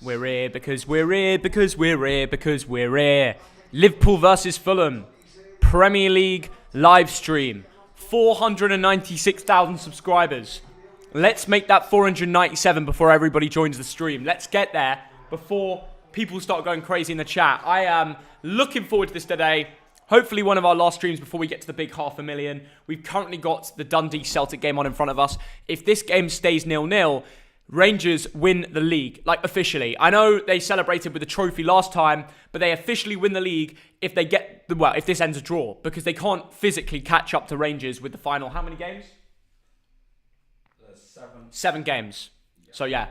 We're here because we're here because we're here because we're here. Liverpool versus Fulham. Premier League live stream. 496,000 subscribers. Let's make that 497 before everybody joins the stream. Let's get there before people start going crazy in the chat. I am looking forward to this today. Hopefully one of our last streams before we get to the big 500,000. We've currently got the Dundee Celtic game on in front of us. If this game stays 0-0, Rangers win the league, like officially. I know they celebrated with the trophy last time, but they officially win the league if they get the, well, if this ends a draw, because they can't physically catch up to Rangers with the final. How many games? 7 games. So yeah.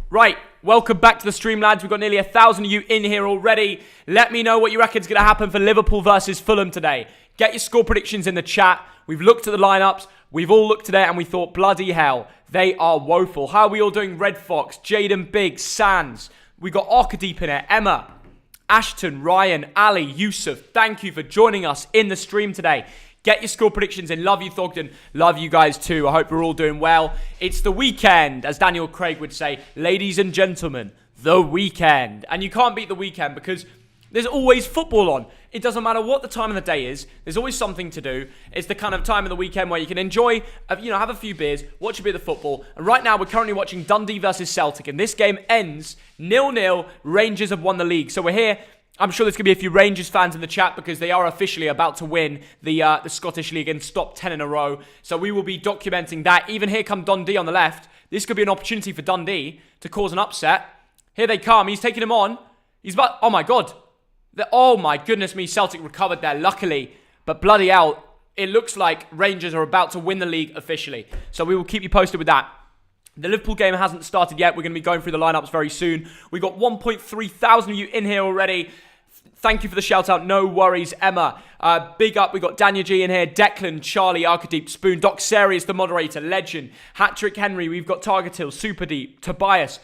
Right, welcome back to the stream, lads. We've got nearly 1,000 of you in here already. Let me know what you reckon's going to happen for Liverpool versus Fulham today. Get your score predictions in the chat. We've looked at the lineups. We've all looked at it and we thought, bloody hell, they are woeful. How are we all doing? Red Fox, Jaden Biggs, Sands. We got Arkadeep in it, Emma, Ashton, Ryan, Ali, Yusuf. Thank you for joining us in the stream today. Get your score predictions in. Love you, Thogden. Love you guys too. I hope we're all doing well. It's the weekend, as Daniel Craig would say. Ladies and gentlemen, the weekend. And you can't beat the weekend because there's always football on. It doesn't matter what the time of the day is. There's always something to do. It's the kind of time of the weekend where you can enjoy, have a few beers, watch a bit of football. And right now, we're currently watching Dundee versus Celtic. And this game ends 0-0. Rangers have won the league. So we're here. I'm sure there's going to be a few Rangers fans in the chat because they are officially about to win the Scottish League and stop 10 in a row. So we will be documenting that. Even here come Dundee on the left. This could be an opportunity for Dundee to cause an upset. Here they come. He's taking him on. He's about... Oh, my God. Oh, my goodness me. Celtic recovered there, luckily. But bloody hell, it looks like Rangers are about to win the league officially. So we will keep you posted with that. The Liverpool game hasn't started yet. We're going to be going through the lineups very soon. We've got 1.3 thousand of you in here already. Thank you for the shout out. No worries, Emma. Big up. We got Daniel G in here. Declan, Charlie, Arkadeep, Spoon, Doc Serious, the moderator, Legend, Hattrick Henry. We've got Targetil, Super Deep, Tobias.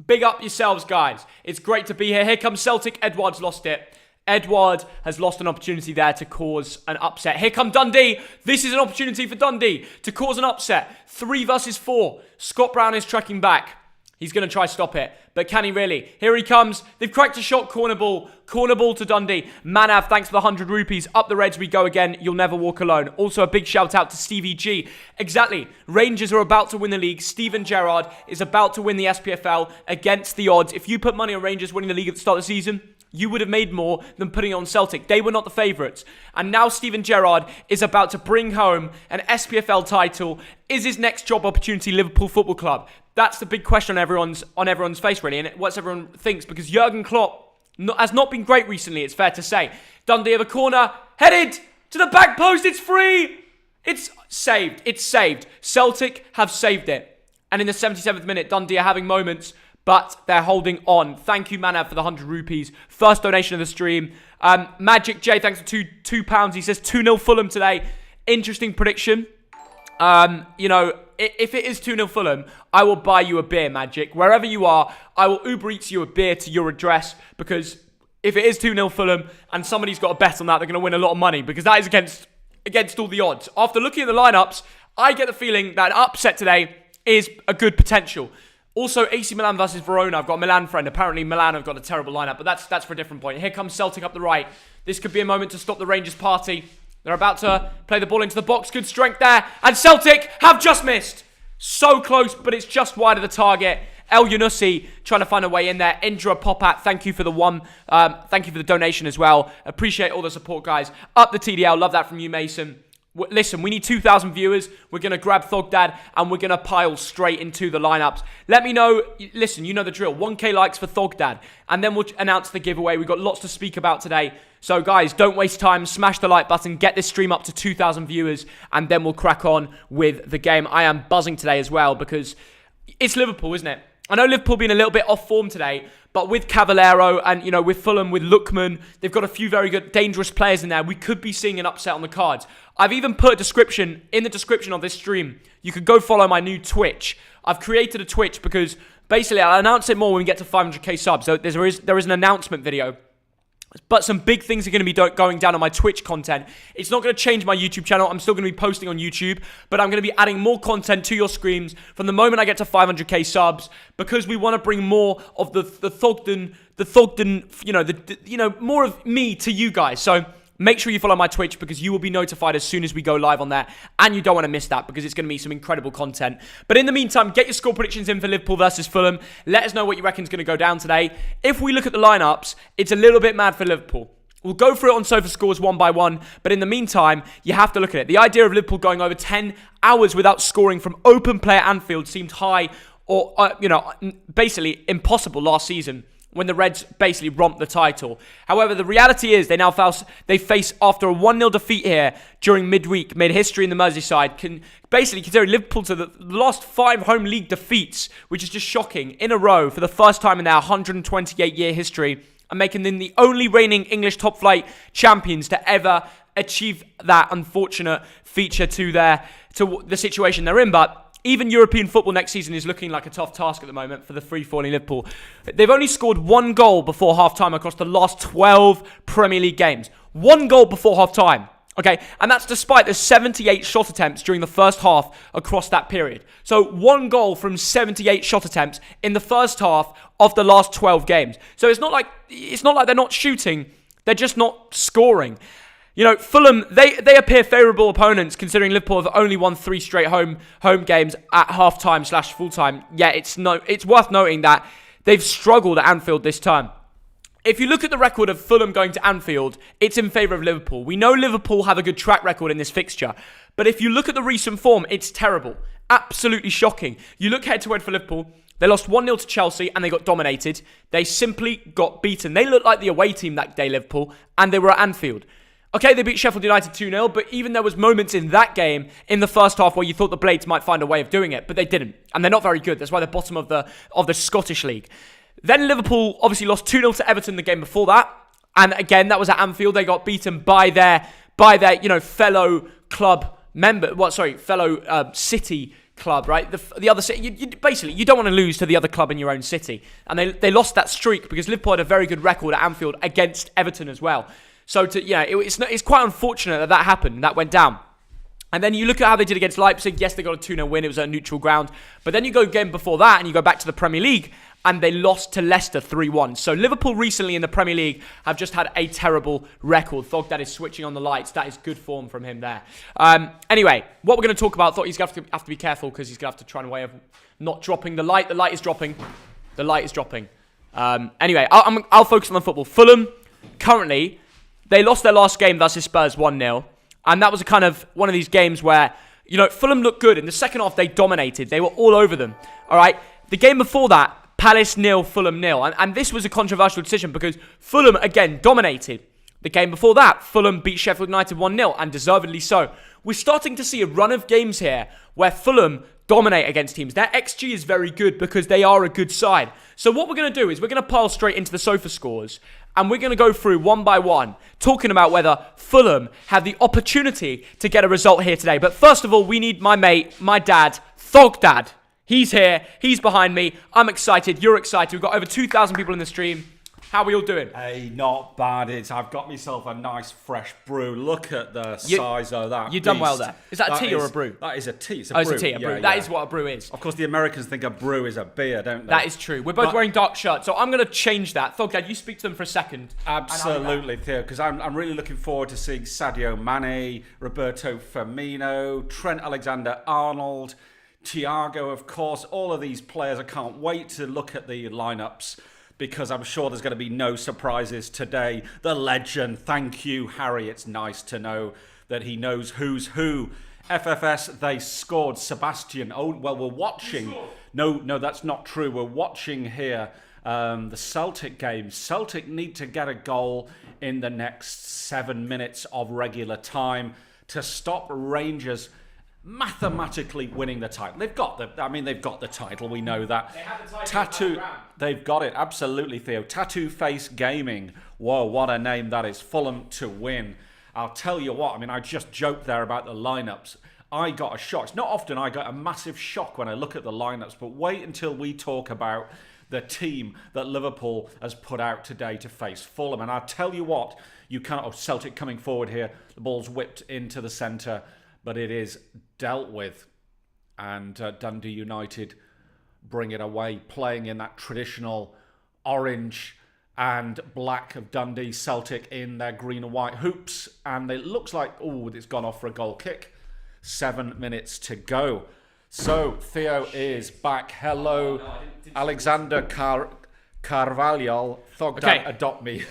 Big up yourselves, guys. It's great to be here. Here comes Celtic. Edward's lost it. Edward has lost an opportunity there to cause an upset. Here come Dundee. This is an opportunity for Dundee to cause an upset. 3 versus 4. Scott Brown is tracking back. He's going to try stop it. But can he really? Here he comes. They've cracked a shot. Corner ball. Corner ball to Dundee. Manav, thanks for the 100 rupees. Up the Reds we go again. You'll never walk alone. Also a big shout out to Stevie G. Exactly. Rangers are about to win the league. Steven Gerrard is about to win the SPFL against the odds. If you put money on Rangers winning the league at the start of the season, you would have made more than putting it on Celtic. They were not the favourites. And now Steven Gerrard is about to bring home an SPFL title. Is his next job opportunity Liverpool Football Club? That's the big question on everyone's face, really, and what everyone thinks, because Jurgen Klopp has not been great recently, it's fair to say. Dundee have a corner, headed to the back post, it's free! It's saved, it's saved. Celtic have saved it. And in the 77th minute, Dundee are having moments, but they're holding on. Thank you, Manav, for the 100 rupees. First donation of the stream. Magic J, thanks for £2. He says 2-0 Fulham today. Interesting prediction. If it is 2-0 Fulham, I will buy you a beer, Magic. Wherever you are, I will Uber Eats you a beer to your address, because if it is 2-0 Fulham and somebody's got a bet on that, they're going to win a lot of money, because that is against all the odds. After looking at the lineups, I get the feeling that an upset today is a good potential. Also, AC Milan versus Verona. I've got a Milan friend. Apparently, Milan have got a terrible lineup, but that's for a different point. Here comes Celtic up the right. This could be a moment to stop the Rangers party. They're about to play the ball into the box. Good strength there. And Celtic have just missed. So close, but it's just wide of the target. El Yunusi trying to find a way in there. Indra Popat, thank you for the thank you for the donation as well. Appreciate all the support, guys. Up the TDL. Love that from you, Mason. Listen, we need 2,000 viewers. We're going to grab Thogdad and we're going to pile straight into the lineups. Let me know. Listen, you know the drill. 1K likes for Thogdad. And then we'll announce the giveaway. We've got lots to speak about today. So, guys, don't waste time. Smash the like button. Get this stream up to 2,000 viewers. And then we'll crack on with the game. I am buzzing today as well because it's Liverpool, isn't it? I know Liverpool been a little bit off form today, but with Cavallero and, with Fulham, with Lookman, they've got a few very good, dangerous players in there. We could be seeing an upset on the cards. I've even put a description in the description of this stream. You could go follow my new Twitch. I've created a Twitch because basically I'll announce it more when we get to 500k subs. So there is an announcement video But some big things are going to be going down on my Twitch content. It's not going to change my YouTube channel. I'm still going to be posting on YouTube, but I'm going to be adding more content to your screens from the moment I get to 500k subs, because we want to bring more of the thogden, more of me to you guys. So make sure you follow my Twitch, because you will be notified as soon as we go live on there, and you don't want to miss that, because it's going to be some incredible content. But in the meantime, get your score predictions in for Liverpool versus Fulham. Let us know what you reckon is going to go down today. If we look at the lineups, it's a little bit mad for Liverpool. We'll go through it on SofaScores one by one, but in the meantime, you have to look at it. The idea of Liverpool going over 10 hours without scoring from open play at Anfield seemed high, or basically impossible last season, when the Reds basically romped the title. However, the reality is they face after a 1-0 defeat here during midweek, made history in the Merseyside, considering Liverpool to the last 5 home league defeats, which is just shocking, in a row for the first time in their 128-year history, and making them the only reigning English top flight champions to ever achieve that unfortunate feature to the situation they're in. But even European football next season is looking like a tough task at the moment for the free-falling Liverpool. They've only scored 1 goal before half-time across the last 12 Premier League games. 1 goal before half-time. Okay, and that's despite the 78 shot attempts during the first half across that period. So 1 goal from 78 shot attempts in the first half of the last 12 games. So it's not like they're not shooting, they're just not scoring. Fulham, they appear favourable opponents, considering Liverpool have only won 3 straight home games at half-time / full-time. Yeah, it's worth noting that they've struggled at Anfield this time. If you look at the record of Fulham going to Anfield, it's in favour of Liverpool. We know Liverpool have a good track record in this fixture, but if you look at the recent form, it's terrible. Absolutely shocking. You look head-to-head for Liverpool, they lost 1-0 to Chelsea and they got dominated. They simply got beaten. They looked like the away team that day, Liverpool, and they were at Anfield. Okay, they beat Sheffield United 2-0, but even there was moments in that game in the first half where you thought the Blades might find a way of doing it, but they didn't. And they're not very good. That's why they're bottom of the Scottish League. Then Liverpool obviously lost 2-0 to Everton the game before that. And again, that was at Anfield. They got beaten by their fellow club member, fellow city club, right? The other city, you don't want to lose to the other club in your own city. And they lost that streak because Liverpool had a very good record at Anfield against Everton as well. So it's quite unfortunate that happened, that went down. And then you look at how they did against Leipzig. Yes, they got a 2-0 win. It was a neutral ground. But then you go again before that and you go back to the Premier League and they lost to Leicester 3-1. So Liverpool recently in the Premier League have just had a terrible record. Thogden is switching on the lights. That is good form from him there. Anyway, what we're going to talk about, he's going to have to be careful because he's going to have to try and way of not dropping the light. The light is dropping. The light is dropping. Anyway, I'll focus on the football. Fulham, currently, they lost their last game versus Spurs 1-0. And that was a kind of one of these games where, Fulham looked good. In the second half, they dominated. They were all over them. All right. The game before that, Palace 0, Fulham 0. And this was a controversial decision because Fulham, again, dominated. The game before that, Fulham beat Sheffield United 1-0, and deservedly so. We're starting to see a run of games here where Fulham dominate against teams. Their XG is very good because they are a good side. So what we're going to do is we're going to pile straight into the sofa scores, and we're going to go through one by one, talking about whether Fulham have the opportunity to get a result here today. But first of all, we need my mate, my dad, Thogden. He's here. He's behind me. I'm excited. You're excited. We've got over 2,000 people in the stream. How are we all doing? Hey, not bad. I've got myself a nice fresh brew. Look at the size of that. You've done well there. Is that a tea or a brew? That is a tea. It's a brew. It's a tea, a brew. That is what a brew is. Of course, the Americans think a brew is a beer, don't they? That is true. We're both wearing dark shirts, so I'm going to change that. Thogden, you speak to them for a second. Absolutely, Theo, because I'm really looking forward to seeing Sadio Mane, Roberto Firmino, Trent Alexander-Arnold, Thiago, of course. All of these players. I can't wait to look at the lineups, because I'm sure there's going to be no surprises today. The legend, thank you, Harry. It's nice to know that he knows who's who. FFS, they scored. Sebastian, oh, well, we're watching. No, that's not true. We're watching here the Celtic game. Celtic need to get a goal in the next 7 minutes of regular time to stop Rangers mathematically winning the title. They've got the title. We know that. They have the title. They've got it. Absolutely, Theo. Tattoo Face Gaming. Whoa, what a name that is. Fulham to win. I'll tell you what. I just joked there about the lineups. I got a shock. It's not often I get a massive shock when I look at the lineups, but wait until we talk about the team that Liverpool has put out today to face Fulham. And I'll tell you what, you can't... Oh, Celtic coming forward here. The ball's whipped into the centre, but it is dealt with. And Dundee United bring it away, playing in that traditional orange and black of Dundee. Celtic in their green and white hoops. And it looks like, it's gone off for a goal kick. 7 minutes to go. So, Theo is back. Hello, Alexander Carvalho. Thogden, adopt me.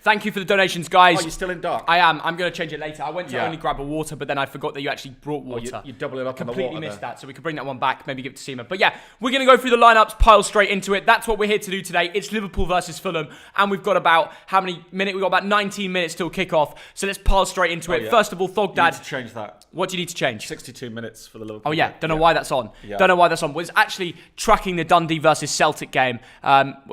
Thank you for the donations, guys. Oh, you're still in dark? I am. I'm going to change it later. I went to only grab a water, but then I forgot that you actually brought water. You double it up in the water. Completely missed that, so we could bring that one back, maybe give it to Seema. But yeah, we're going to go through the lineups, pile straight into it. That's what we're here to do today. It's Liverpool versus Fulham, and we've got about how many minutes? We've got about 19 minutes till kickoff, so let's pile straight into it. Yeah. First of all, Thogdad. You need to change that. What do you need to change? 62 minutes for the Liverpool. Oh yeah, don't know why that's on. Yeah. Don't know why that's on. Well, it's actually tracking the Dundee versus Celtic game.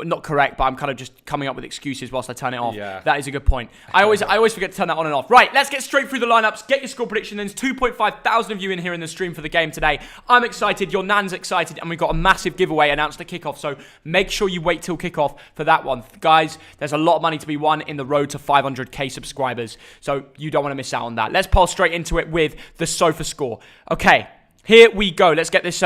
Not correct, but I'm kind of just coming up with excuses whilst I turn it off. Yeah. That is a good point. I always forget to turn that on and off. Right, let's get straight through the lineups. Get your score prediction. There's 2.5 thousand of you in here in the stream for the game today. I'm excited. Your nan's excited, and we've got a massive giveaway announced at kickoff. So make sure you wait till kickoff for that one, guys. There's a lot of money to be won in the road to 500k subscribers, so you don't want to miss out on that. Let's pile straight into it with the SofaScore. Okay. Here we go. Let's get this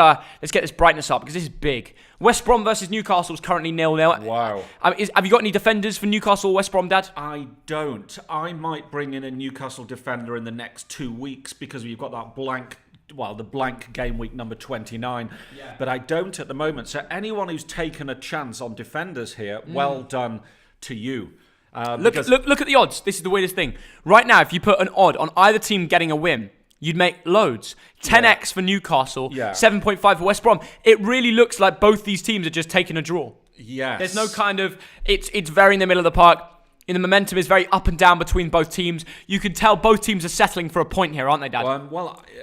brightness up because this is big. West Brom versus Newcastle is currently 0-0. Wow. Have you got any defenders for Newcastle or West Brom, Dad? I don't. I might bring in a Newcastle defender in the next 2 weeks because we've got that the blank game week number 29. Yeah. But I don't at the moment. So anyone who's taken a chance on defenders here, well done to you. Look at the odds. This is the weirdest thing. Right now, if you put an odd on either team getting a win, you'd make loads. 10x for Newcastle, 7.5 for West Brom. It really looks like both these teams are just taking a draw. Yes. There's no kind of... It's very in the middle of the park. And the momentum is very up and down between both teams. You can tell both teams are settling for a point here, aren't they, Dad?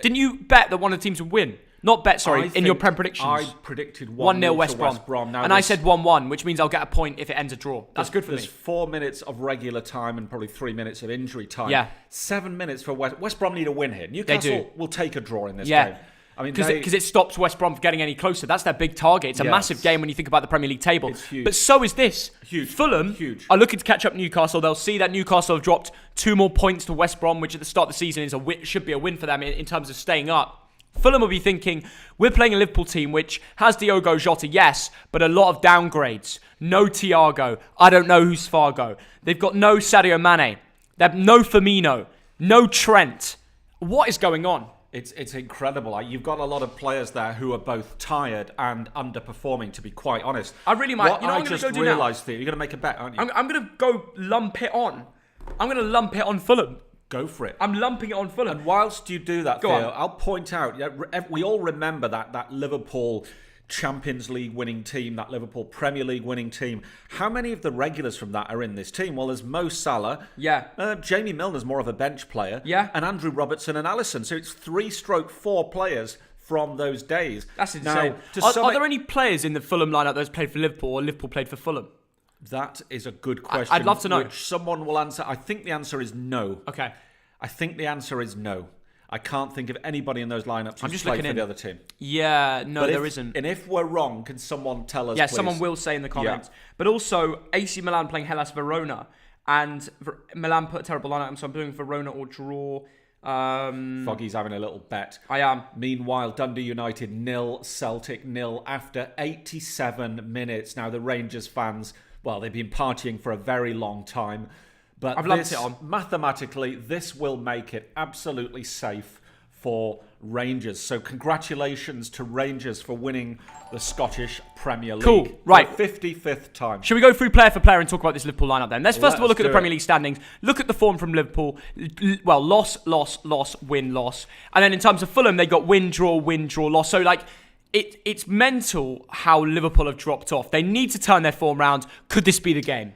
Didn't you bet that one of the teams would win? Not bet, sorry, in your Prem predictions. I predicted 1-0 West Brom. Now, and I said 1-1, which means I'll get a point if it ends a draw. That's good for me. There's 4 minutes of regular time and probably 3 minutes of injury time. Yeah. 7 minutes for West Brom need a win here. Newcastle will take a draw in this game. I mean, because it stops West Brom from getting any closer. That's their big target. It's a massive game when you think about the Premier League table. It's huge. But so is this. Huge. Fulham are looking to catch up Newcastle. They'll see that Newcastle have dropped 2 more points to West Brom, which at the start of the season should be a win for them in terms of staying up. Fulham will be thinking, we're playing a Liverpool team which has Diogo Jota, yes, but a lot of downgrades. No Thiago. I don't know who's Fargo. They've got no Sadio Mane. They have no Firmino. No Trent. What is going on? It's incredible. You've got a lot of players there who are both tired and underperforming, to be quite honest. I really might. What I just realised, Theo, you're going to make a bet, aren't you? I'm going to go lump it on. I'm going to lump it on Fulham. Go for it. I'm lumping it on Fulham. And whilst you do that, Theo, I'll point out, we all remember that Liverpool Champions League winning team, that Liverpool Premier League winning team. How many of the regulars from that are in this team? Well, there's Mo Salah. Yeah. Jamie Milner's more of a bench player. Yeah. And Andrew Robertson and Alisson. So it's 3/4 players from those days. That's insane. Now, are there any players in the Fulham lineup that's played for Liverpool or Liverpool played for Fulham? That is a good question. I'd love to know. Which someone will answer. I think the answer is no. Okay. I think the answer is no. I can't think of anybody in those lineups who's played for the other team. Yeah, no, there isn't. And if we're wrong, can someone tell us, Yeah, please? someone will say in the comments. Yeah. But also, AC Milan playing Hellas Verona. And Milan put a terrible lineup, so I'm doing Verona or draw. Foggy's having a little bet. I am. Meanwhile, Dundee United 0, Celtic 0 after 87 minutes. Now, the Rangers fans, well, they've been partying for a very long time. But I've lumped it on. Mathematically, this will make it absolutely safe for Rangers. So congratulations to Rangers for winning the Scottish Premier League. Cool, right. For the 55th time. Should we go through player for player and talk about this Liverpool lineup then? Let's first of all look at the Premier League standings. Look at the form from Liverpool. Well, loss, win, loss. And then in terms of Fulham, they got win, draw, loss. So like, it's mental how Liverpool have dropped off. They need to turn their form round. Could this be the game?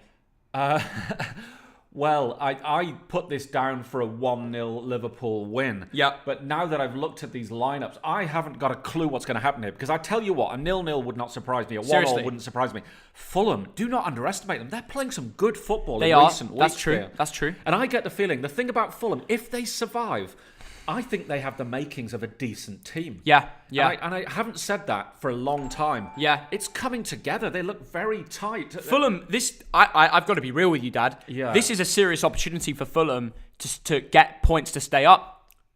Well, I put this down for a 1-0 Liverpool win. Yeah. But now that I've looked at these lineups, I haven't got a clue what's going to happen here. Because I tell you what, a 0-0 would not surprise me. A 1-0 wouldn't surprise me. Fulham, do not underestimate them. They're playing some good football in recent weeks. That's true. That's true. And I get the feeling, the thing about Fulham, if they survive, I think they have the makings of a decent team. Yeah. And I haven't said that for a long time. Yeah. It's coming together. They look very tight. Fulham, I've got to be real with you, Dad. Yeah. This is a serious opportunity for Fulham to get points to stay up.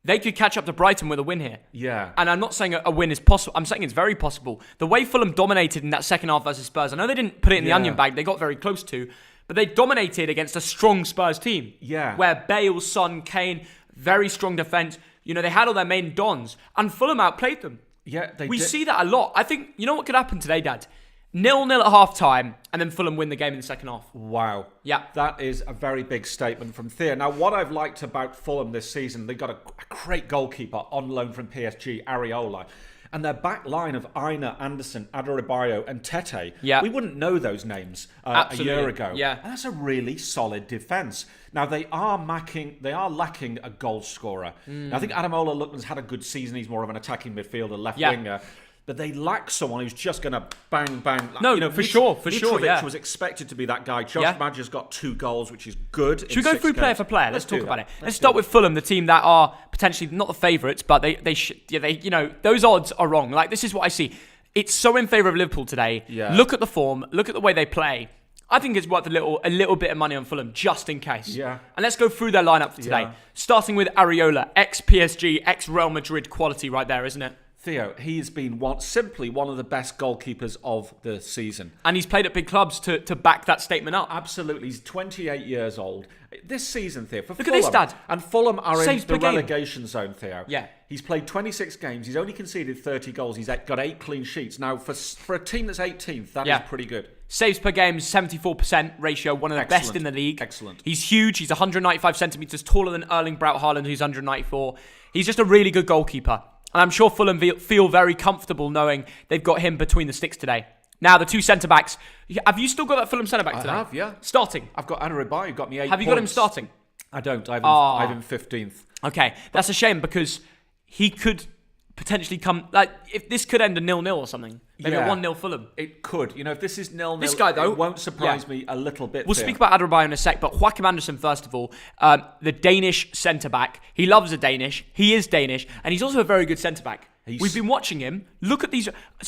They could catch up to Brighton with a win here. Yeah. And I'm not saying a win is possible. I'm saying it's very possible. The way Fulham dominated in that second half versus Spurs, I know they didn't put it in the onion bag. They got very close to. But they dominated against a strong Spurs team. Yeah. Where Bale, Son, Kane, very strong defence. You know, they had all their main dons. And Fulham outplayed them. Yeah, we see that a lot. I think, you know what could happen today, Dad? 0-0 at half-time, and then Fulham win the game in the second half. Wow. Yeah. That is a very big statement from Theo. Now, what I've liked about Fulham this season, they've got a great goalkeeper on loan from PSG, Areola. And their back line of Aina, Anderson, Adarabioyo, and Tete, we wouldn't know those names a year ago. Yeah. And that's a really solid defence. Now, they are lacking a goal scorer. Now, I think Adamola Lookman's had a good season. He's more of an attacking midfielder, left winger. But they lack someone who's just going to bang. No, you know, for sure. Mitrovic was expected to be that guy. Josh Madger's got 2 goals, which is good. Should we go through player for player? Let's talk about it. Let's start with Fulham, the team that are potentially not the favourites, but those odds are wrong. Like, this is what I see. It's so in favour of Liverpool today. Yeah. Look at the form. Look at the way they play. I think it's worth a little bit of money on Fulham just in case. Yeah. And let's go through their lineup for today. Yeah. Starting with Areola, ex-PSG, ex-Real Madrid quality right there, isn't it? Theo, he's been simply one of the best goalkeepers of the season. And he's played at big clubs to back that statement up. Absolutely. He's 28 years old. This season, Theo, for Look Fulham. Look at this, Dad. And Fulham are Saves in the relegation zone, Theo. Yeah. He's played 26 games. He's only conceded 30 goals. He's got 8 clean sheets. Now, for a team that's 18th, that is pretty good. Saves per game, 74% ratio, one of the best in the league. Excellent. He's huge. He's 195 centimetres taller than Erling Braut Haaland, who's 194. He's just a really good goalkeeper. And I'm sure Fulham feel very comfortable knowing they've got him between the sticks today. Now, the 2 centre-backs. Have you still got that Fulham centre-back today? I have, yeah. Starting? I've got Adarabioyo, who got me 8 points. Have you got him starting? I don't. I have him 15th. Okay, that's a shame because he could potentially come... Like, if this could end a 0-0 or something. Maybe a 1-0 Fulham. It could. You know, if this is 0-0, this guy, though, it won't surprise me a little bit. We'll speak about Adarabioyo in a sec, but Joachim Andersen, first of all, the Danish centre-back. He loves a Danish. He is Danish, and he's also a very good centre-back. We've been watching him. Look at these.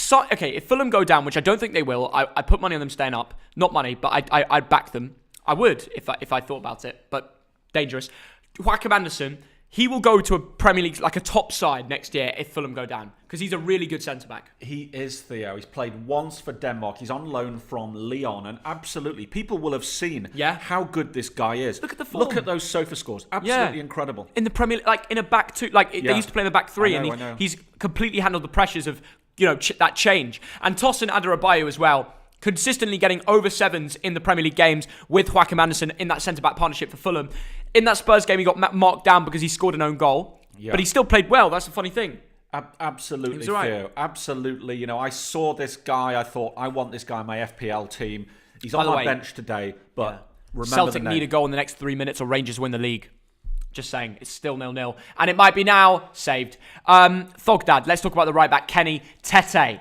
Okay, if Fulham go down, which I don't think they will, I put money on them staying up. Not money, but I'd back them. I would if I thought about it, but dangerous. Joachim Andersen, he will go to a Premier League, like a top side next year if Fulham go down, because he's a really good centre-back. He is, Theo. He's played once for Denmark. He's on loan from Lyon, and absolutely, people will have seen how good this guy is. Look at the form. Look at those sofa scores. Absolutely incredible. In the Premier League, like in a back two, like they used to play in the back three, and he's completely handled the pressures of, that change. And Tosin Adarabioyo as well, consistently getting over 7s in the Premier League games with Joachim Andersen in that centre-back partnership for Fulham. In that Spurs game, he got marked down because he scored an own goal. Yeah. But he still played well. That's the funny thing. Absolutely, Theo. Absolutely. I saw this guy. I thought, I want this guy in my FPL team. He's on my bench today. But remember Celtic need a goal in the next 3 minutes or Rangers win the league. Just saying. It's still 0-0. And it might be now. Saved. Thogdad. Let's talk about the right back. Kenny Tete.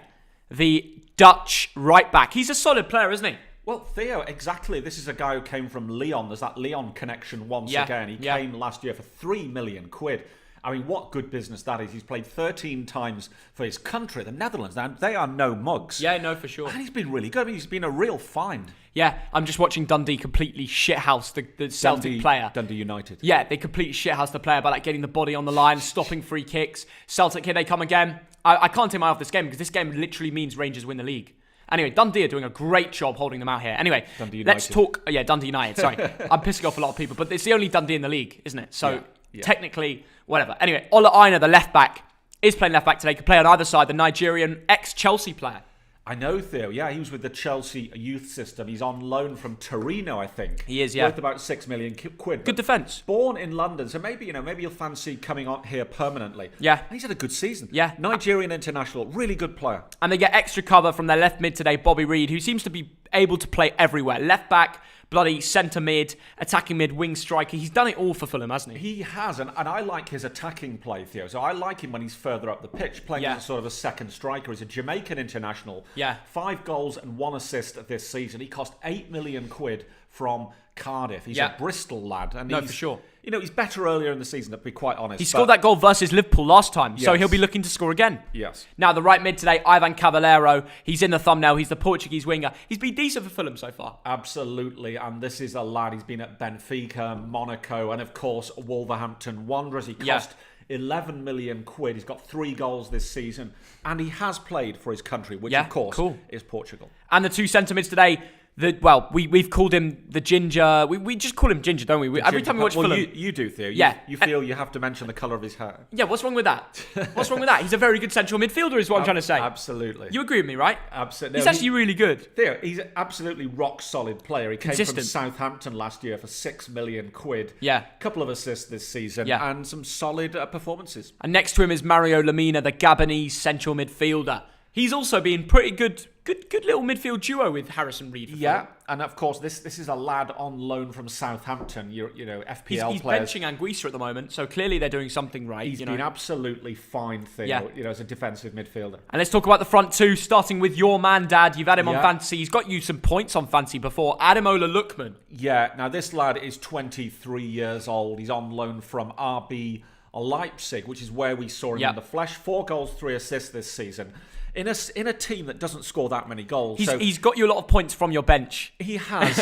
The Dutch right back. He's a solid player, isn't he? Well, Theo, exactly. This is a guy who came from Lyon. There's that Lyon connection once again. He came last year for 3 million quid. I mean, what good business that is. He's played 13 times for his country, the Netherlands. Now, they are no mugs. Yeah, no, for sure. And he's been really good. I mean, he's been a real find. Yeah, I'm just watching Dundee completely shithouse the Celtic player. Dundee United. Yeah, they completely shithouse the player by getting the body on the line, stopping free kicks. Celtic, here they come again. I can't take my eye off this game because this game literally means Rangers win the league. Anyway, Dundee are doing a great job holding them out here. Anyway, let's talk... Yeah, Dundee United, sorry. I'm pissing off a lot of people, but it's the only Dundee in the league, isn't it? So, technically, whatever. Anyway, Ola Aina, the left-back, is playing left-back today. Can play on either side, the Nigerian ex-Chelsea player. I know, Theo. Yeah, he was with the Chelsea youth system. He's on loan from Torino, I think. He is, yeah. Worth about 6 million quid. Good defence. Born in London, so maybe you'll fancy coming on here permanently. Yeah. And he's had a good season. Yeah. Nigerian international, really good player. And they get extra cover from their left mid today, Bobby Reid, who seems to be able to play everywhere. Left back, bloody centre mid, attacking mid, wing striker. He's done it all for Fulham, hasn't he? He has, and I like his attacking play, Theo. So I like him when he's further up the pitch, playing as a sort of a second striker. He's a Jamaican international. Yeah. 5 goals and 1 assist this season. He cost 8 million quid from Cardiff. He's Yeah. a Bristol lad. And No, for sure. You know, he's better earlier in the season, to be quite honest. He scored that goal versus Liverpool last time, so Yes. he'll be looking to score again. Yes. Now, the right mid today, Ivan Cavaleiro. He's in the thumbnail. He's the Portuguese winger. He's been decent for Fulham so far. Absolutely, and this is a lad. He's been at Benfica, Monaco, and of course Wolverhampton Wanderers. He cost 11 million quid. He's got 3 goals this season, and he has played for his country, which of course is Portugal. And the 2 centre mids today. We've called him the Ginger. We just call him Ginger, don't we? Every time we watch Fulham. You do, Theo. Yeah. You feel you have to mention the colour of his hair. Yeah, what's wrong with that? What's wrong with that? He's a very good central midfielder, is what I'm trying to say. Absolutely. You agree with me, right? Absolutely. He's actually really good. Theo, he's an absolutely rock solid player. He came from Consistent. Southampton last year for 6 million quid. Yeah. A couple of assists this season. Yeah. And some solid performances. And next to him is Mario Lemina, the Gabonese central midfielder. He's also been pretty good little midfield duo with Harrison Reed. Yeah, and of course this is a lad on loan from Southampton. You know, FPL He's players. benching Anguissa at the moment, so clearly they're doing something right. He's been absolutely fine, Theo. Yeah. You know, as a defensive midfielder. And let's talk about the front two, starting with your man, Dad. You've had him on Yeah. fantasy. He's got you some points on fantasy before. Ademola Lookman. Yeah. Now this lad is 23 years old. He's on loan from RB Leipzig, which is where we saw him in the flesh. 4 goals, 3 assists this season. In a team that doesn't score that many goals. He's got you a lot of points from your bench. He has,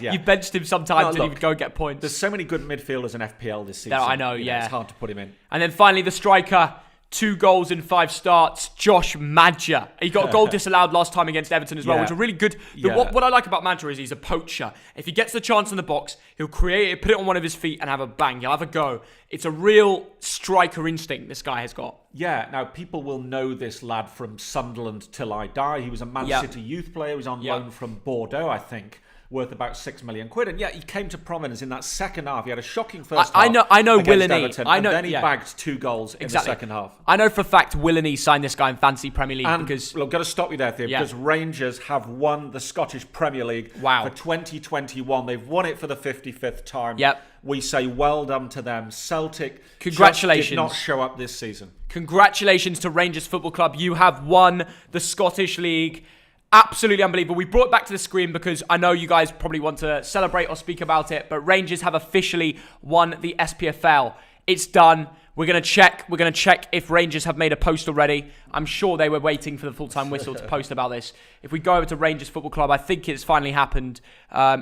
yeah. You've benched him sometimes and he would go and get points. There's so many good midfielders in FPL this season. I know, You yeah. It's hard to put him in. And then finally, the striker, 2 goals in 5 starts, Josh Madger. He got a goal disallowed last time against Everton as well, Yeah. which are really good. Yeah. What I like about Madger is he's a poacher. If he gets the chance in the box, he'll create it, put it on one of his feet and have a bang. He'll have a go. It's a real striker instinct this guy has got. Yeah, now people will know this lad from Sunderland till I die. He was a Man City youth player. He was on loan from Bordeaux, I think, worth about 6 million quid. And yeah, he came to prominence in that second half. He had a shocking first half. I know against Willeney. Everton, I know, and then he bagged 2 goals in the second half. I know for a fact Willeney signed this guy in Fantasy Premier League And because... look, I've got to stop you there, Theo, because Rangers have won the Scottish Premier League for 2021. They've won it for the 55th time. Yep. We say well done to them. Celtic Congratulations. just did not show up this season. Congratulations to Rangers Football Club. You have won the Scottish League. Absolutely unbelievable. We brought it back to the screen because I know you guys probably want to celebrate or speak about it, but Rangers have officially won the SPFL. It's done. We're going to check if Rangers have made a post already. I'm sure they were waiting for the full-time whistle to post about this. If we go over to Rangers Football Club, I think it's finally happened.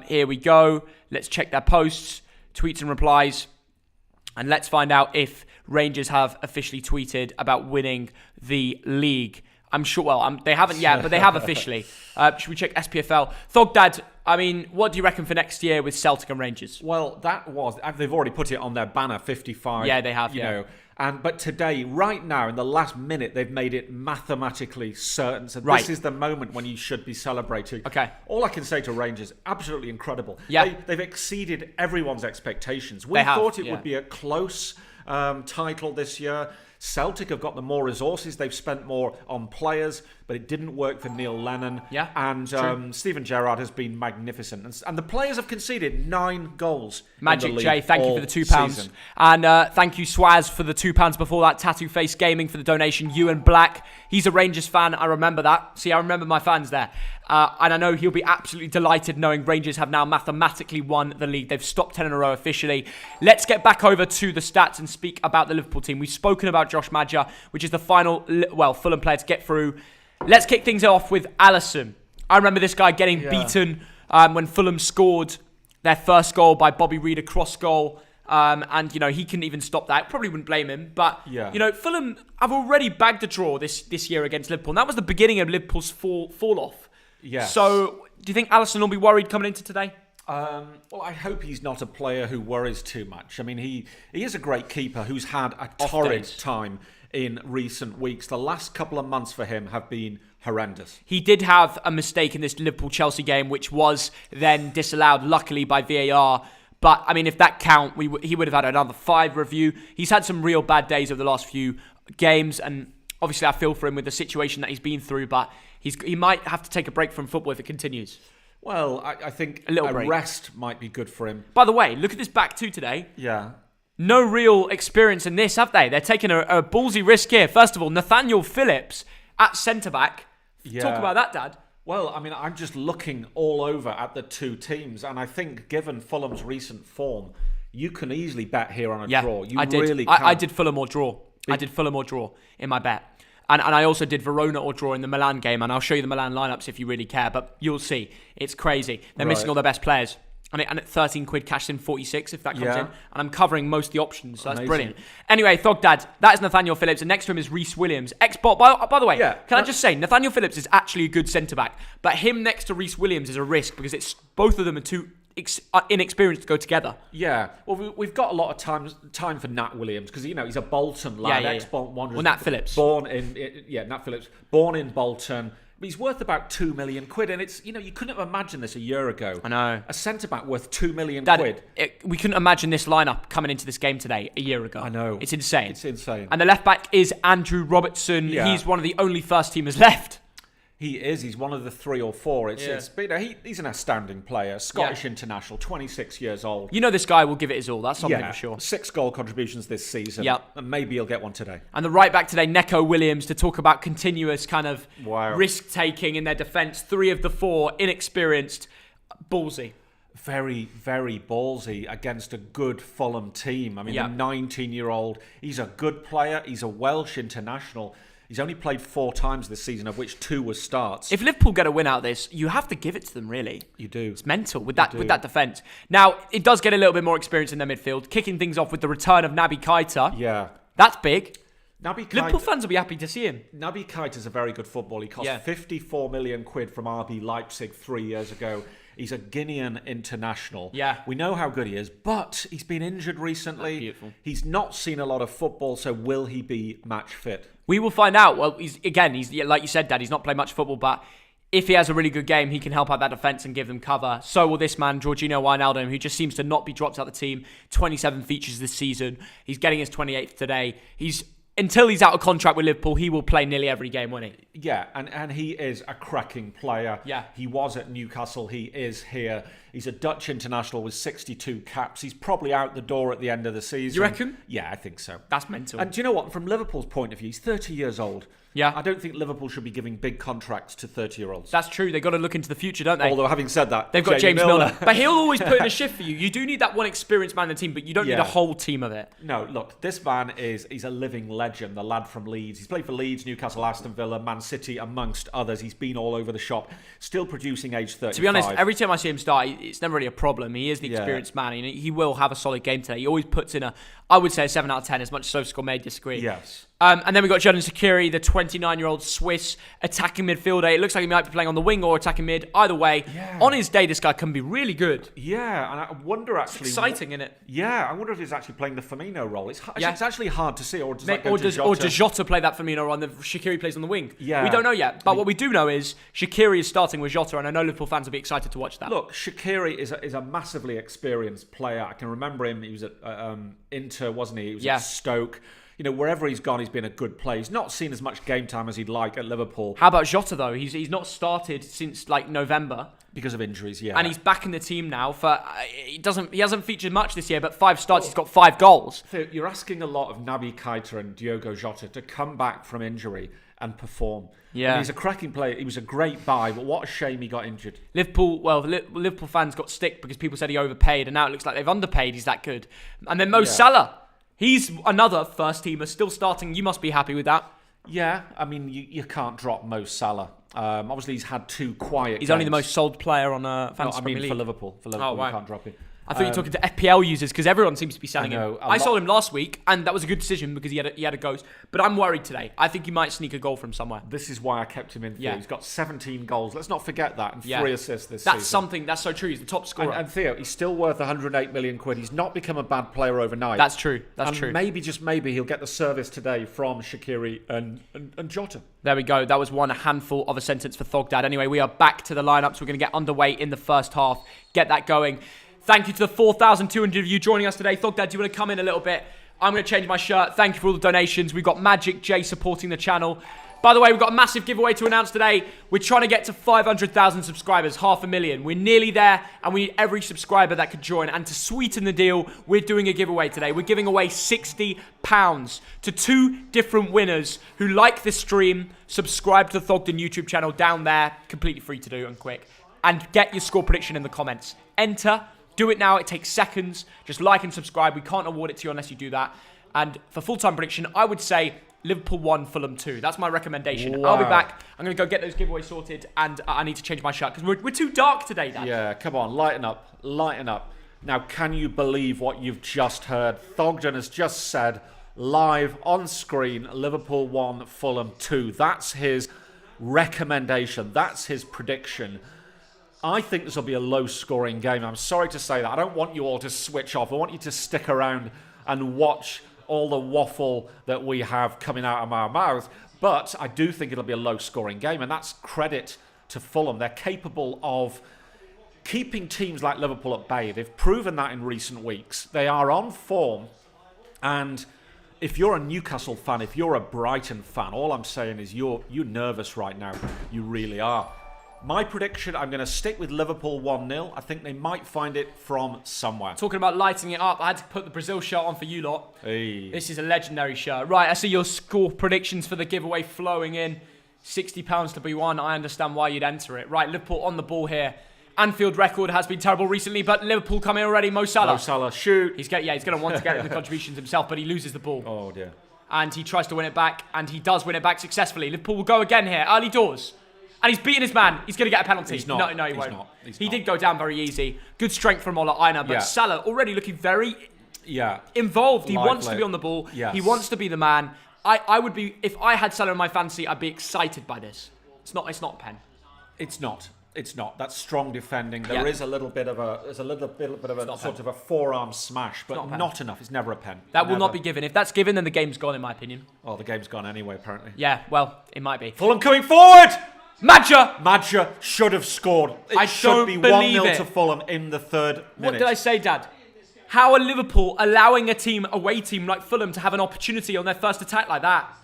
Here we go. Let's check their posts, tweets and replies. And let's find out if Rangers have officially tweeted about winning the league. I'm sure, they haven't yet, but they have officially. Should we check SPFL? Thogdad, I mean, what do you reckon for next year with Celtic and Rangers? Well, they've already put it on their banner, 55. Yeah, they have, you know. But today, right now, in the last minute, they've made it mathematically certain. So this is the moment when you should be celebrating. Okay. All I can say to Rangers, absolutely incredible. Yeah. They've exceeded everyone's expectations. We thought it would be a close title this year. Celtic have got the more resources. They've spent more on players, but it didn't work for Neil Lennon. Yeah, and Steven Gerrard has been magnificent. And the players have conceded 9 goals. Magic in the J, league thank you for the £2. season. And thank you, Swaz, for the £2 before that. Tattoo Face Gaming for the donation. Ewan Black, he's a Rangers fan. I remember that. See, I remember my fans there. And I know he'll be absolutely delighted knowing Rangers have now mathematically won the league. They've stopped 10 in a row officially. Let's get back over to the stats and speak about the Liverpool team. We've spoken about Josh Madger, which is the final, Fulham player to get through. Let's kick things off with Alisson. I remember this guy getting beaten when Fulham scored their first goal by Bobby Reed, a cross goal. And, you know, he couldn't even stop that. Probably wouldn't blame him. But, you know, Fulham have already bagged a draw this year against Liverpool. And that was the beginning of Liverpool's fall off. Yes. So, do you think Alisson will be worried coming into today? Well, I hope he's not a player who worries too much. I mean, he is a great keeper who's had a torrid time in recent weeks. The last couple of months for him have been horrendous. He did have a mistake in this Liverpool-Chelsea game, which was then disallowed, luckily, by VAR. But, I mean, if that count, he would have had another 5 review. He's had some real bad days over the last few games, and obviously I feel for him with the situation that he's been through, but he might have to take a break from football if it continues. Well, I think a little break. Rest might be good for him. By the way, look at this back two today. Yeah. No real experience in this, have they? They're taking a ballsy risk here. First of all, Nathaniel Phillips at centre-back. Yeah. Talk about that, Dad. Well, I mean, I'm just looking all over at the two teams, and I think given Fulham's recent form, you can easily bet here on a draw. You I did. really can. I did Fulham or draw. I did Fulham or draw in my bet. And I also did Verona or draw in the Milan game, and I'll show you the Milan lineups if you really care, but you'll see. It's crazy. They're missing all their best players. And at 13 quid, cashed in 46 if that comes in. And I'm covering most of the options, so that's brilliant. Anyway, Thogdad, that is Nathaniel Phillips, and next to him is Reece Williams. By the way, can I just say, Nathaniel Phillips is actually a good centre-back, but him next to Reece Williams is a risk because it's both of them are too inexperienced to go together. Yeah, well, we've got a lot of time for Nat Williams because he's a Bolton lad, ex-Bolton Wanderers. Well, Nat Phillips, Nat Phillips, born in Bolton. He's worth about £2 million, and it's you couldn't have imagined this a year ago. I know, a centre back worth £2 million. We couldn't imagine this lineup coming into this game today a year ago. I know, it's insane. It's insane. And the left back is Andrew Robertson. Yeah. He's one of the only first teamers left. He is. He's one of the 3 or 4. He's an astounding player. Scottish international, 26 years old. This guy will give it his all. That's something for sure. 6 goal contributions this season. Yep. And maybe he'll get one today. And the right back today, Neco Williams, to talk about continuous kind of risk-taking in their defence. 3 of the 4, inexperienced, ballsy. Very, very ballsy against a good Fulham team. I mean, the 19-year-old, he's a good player. He's a Welsh international. He's only played 4 times this season, of which 2 were starts. If Liverpool get a win out of this, you have to give it to them, really. You do. It's mental with that defence. Now, it does get a little bit more experience in their midfield, kicking things off with the return of Naby Keita. Yeah. That's big. Liverpool fans will be happy to see him. Naby Keita's a very good footballer. He cost 54 million quid from RB Leipzig 3 years ago. He's a Guinean international. Yeah. We know how good he is, but he's been injured recently. That's beautiful. He's not seen a lot of football, so will he be match fit? We will find out. Well, he's like you said, Dad, he's not played much football, but if he has a really good game, he can help out that defence and give them cover. So will this man, Georginio Wijnaldum, who just seems to not be dropped out the team. 27 features this season. He's getting his 28th today. Until he's out of contract with Liverpool, he will play nearly every game, won't he? Yeah, and he is a cracking player. Yeah. He was at Newcastle. He is here. He's a Dutch international with 62 caps. He's probably out the door at the end of the season. You reckon? Yeah, I think so. That's mental. And do you know what? From Liverpool's point of view, he's 30 years old. Yeah. I don't think Liverpool should be giving big contracts to 30-year-olds. That's true. They've got to look into the future, don't they? Although, having said that, they've got James Milner. But he'll always put in a shift for you. You do need that one experienced man in the team, but you don't need a whole team of it. No, look, this man he's a living legend, the lad from Leeds. He's played for Leeds, Newcastle, Aston Villa, Man City, amongst others. He's been all over the shop, still producing age 35. To be honest, every time I see him start, it's never really a problem. He is the experienced man, and he will have a solid game today. He always puts in I would say a 7 out of 10, as much as SofaScore may disagree. Yes. And then we've got Xherdan Shaqiri, the 29-year-old Swiss attacking midfielder. It looks like he might be playing on the wing or attacking mid. Either way, on his day, this guy can be really good. Yeah, and I wonder actually... It's exciting, isn't it? Yeah, I wonder if he's actually playing the Firmino role. It's actually hard to see. Or does Jota play that Firmino role and the Shaqiri plays on the wing? Yeah. We don't know yet. But what we do know is Shaqiri is starting with Jota, and I know Liverpool fans will be excited to watch that. Look, Shaqiri is a massively experienced player. I can remember him. He was at Inter, wasn't he? He was at Stoke. Wherever he's gone, he's been a good player. He's not seen as much game time as he'd like at Liverpool. How about Jota, though? He's not started since, November. Because of injuries, yeah. And he's back in the team now. He hasn't featured much this year, but 5 starts, he's got 5 goals. So you're asking a lot of Naby Keita and Diogo Jota to come back from injury and perform. Yeah. And he's a cracking player. He was a great buy, but what a shame he got injured. Liverpool fans got stick because people said he overpaid, and now it looks like they've underpaid. He's that good. And then Mo Salah. He's another first teamer, still starting. You must be happy with that. Yeah, I mean, you can't drop Mo Salah. Obviously, he's had 2 quiet games. Only the most sold player on Fantasy Premier League. For Liverpool. You can't drop him. I thought you were talking to FPL users because everyone seems to be selling him. I sold him last week, and that was a good decision because he had a ghost. But I'm worried today. I think he might sneak a goal from somewhere. This is why I kept him in. Theo. He's got 17 goals. Let's not forget that, and 3 assists this season. That's so true. He's the top scorer. And Theo, he's still worth 108 million quid. He's not become a bad player overnight. That's true. That's true. Maybe, just maybe, he'll get the service today from Shaqiri and Jota. There we go. That was one handful of a sentence for Thogdad. Anyway, we are back to the lineups. We're going to get underway in the first half. Get that going. Thank you to the 4,200 of you joining us today. Thogdad, do you want to come in a little bit? I'm going to change my shirt. Thank you for all the donations. We've got Magic J supporting the channel. By the way, we've got a massive giveaway to announce today. We're trying to get to 500,000 subscribers, 500,000. We're nearly there, and we need every subscriber that could join. And to sweeten the deal, we're doing a giveaway today. We're giving away £60 to 2 different winners who like this stream, subscribe to the Thogden YouTube channel down there, completely free to do and quick, and get your score prediction in the comments. Enter, do it now, it takes seconds. Just like and subscribe. We can't award it to you unless you do that. And for full-time prediction, I would say Liverpool 1, Fulham 2. That's my recommendation. Wow. I'll be back. I'm going to go get those giveaways sorted, and I need to change my shirt because we're too dark today, Dad. Yeah, come on, lighten up, lighten up. Now, can you believe what you've just heard? Thogden has just said, live on screen, Liverpool 1, Fulham 2. That's his recommendation. That's his prediction. I think this will be a low-scoring game. I'm sorry to say that. I don't want you all to switch off. I want you to stick around and watch all the waffle that we have coming out of our mouth. But I do think it'll be a low-scoring game, and that's credit to Fulham. They're capable of keeping teams like Liverpool at bay. They've proven that in recent weeks. They are on form, and if you're a Newcastle fan, if you're a Brighton fan, all I'm saying is you're nervous right now. You really are. My prediction, I'm going to stick with Liverpool 1-0. I think they might find it from somewhere. Talking about lighting it up, I had to put the Brazil shirt on for you lot. Hey. This is a legendary shirt. Right, I see your score predictions for the giveaway flowing in. £60 to be won. I understand why you'd enter it. Right, Liverpool on the ball here. Anfield record has been terrible recently, but Liverpool come in already. Mo Salah. Mo Salah, shoot. He's going to want to get the contributions himself, but he loses the ball. Oh, dear. And he tries to win it back, and he does win it back successfully. Liverpool will go again here, early doors. And he's beating his man. He's going to get a penalty. He's not. No, he He's won't. not. He did go down very easy. Good strength from Ola Aina, but Yeah. Salah already looking very involved. He Lively. wants to be on the ball. Yes. He wants to be the man. I would be, if I had Salah in my fantasy, I'd be excited by this. It's not a pen. It's not. It's not. That's strong defending. There Yeah. is a little bit of a sort of a forearm smash, but not enough. It's never a pen. That will not be given. If that's given, then the game's gone, in my opinion. Oh, the game's gone anyway, apparently. Yeah, well, it might be. Fulham coming forward! Madja should have scored. It I should don't be believe 1-0 it. to Fulham in the third minute. What did I say, Dad? How are Liverpool allowing away team like Fulham to have an opportunity on their first attack like that?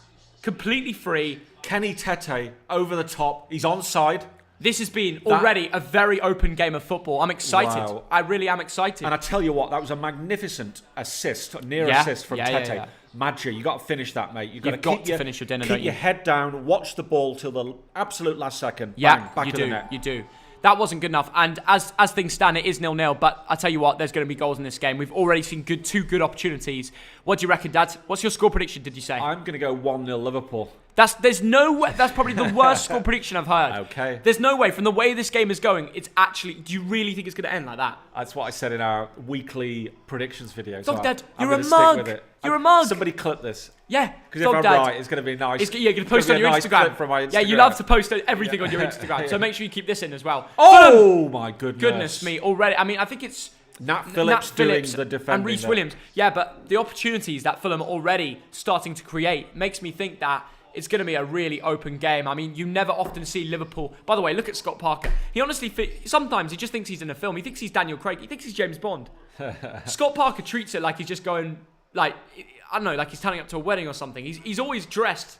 Completely free. Kenny Tete over the top. He's onside. This has been already a very open game of football. I'm excited. Wow. I really am excited. And I tell you what, that was a magnificent assist, assist from Tete. Yeah. Madja, you got to finish that, mate. You've got to finish your dinner, don't Keep you? your head down, watch the ball till the absolute last second. Yeah, Bang, back you of do. the net. You do. That wasn't good enough. And as things stand, it is 0-0. But I tell you what, there's going to be goals in this game. We've already seen two good opportunities. What do you reckon, Dad? What's your score prediction? Did you say? I'm going to go 1-0 Liverpool. There's no way. That's probably the worst score prediction I've heard. Okay. There's no way. From the way this game is going, it's actually. Do you really think it's going to end like that? That's what I said in our weekly predictions video. Dog Dad, I'm you're a gonna stick mug. with it. You're a mug. Somebody clip this. Yeah. Because if I'm right, it's going to be nice. You're going to post It's on gonna your be a nice Instagram. clip from my Instagram. Yeah, you love to post everything on your Instagram. So make sure you keep this in as well. Oh, my goodness. Goodness me, already. I mean, I think it's Nat Phillips doing the defending. and Reece Williams. Yeah, but the opportunities that Fulham are already starting to create makes me think that it's going to be a really open game. I mean, you never often see Liverpool. By the way, look at Scott Parker. He honestly, sometimes he just thinks he's in a film. He thinks he's Daniel Craig. He thinks he's James Bond. Scott Parker treats it like he's just going, like, I don't know, like he's turning up to a wedding or something. He's always dressed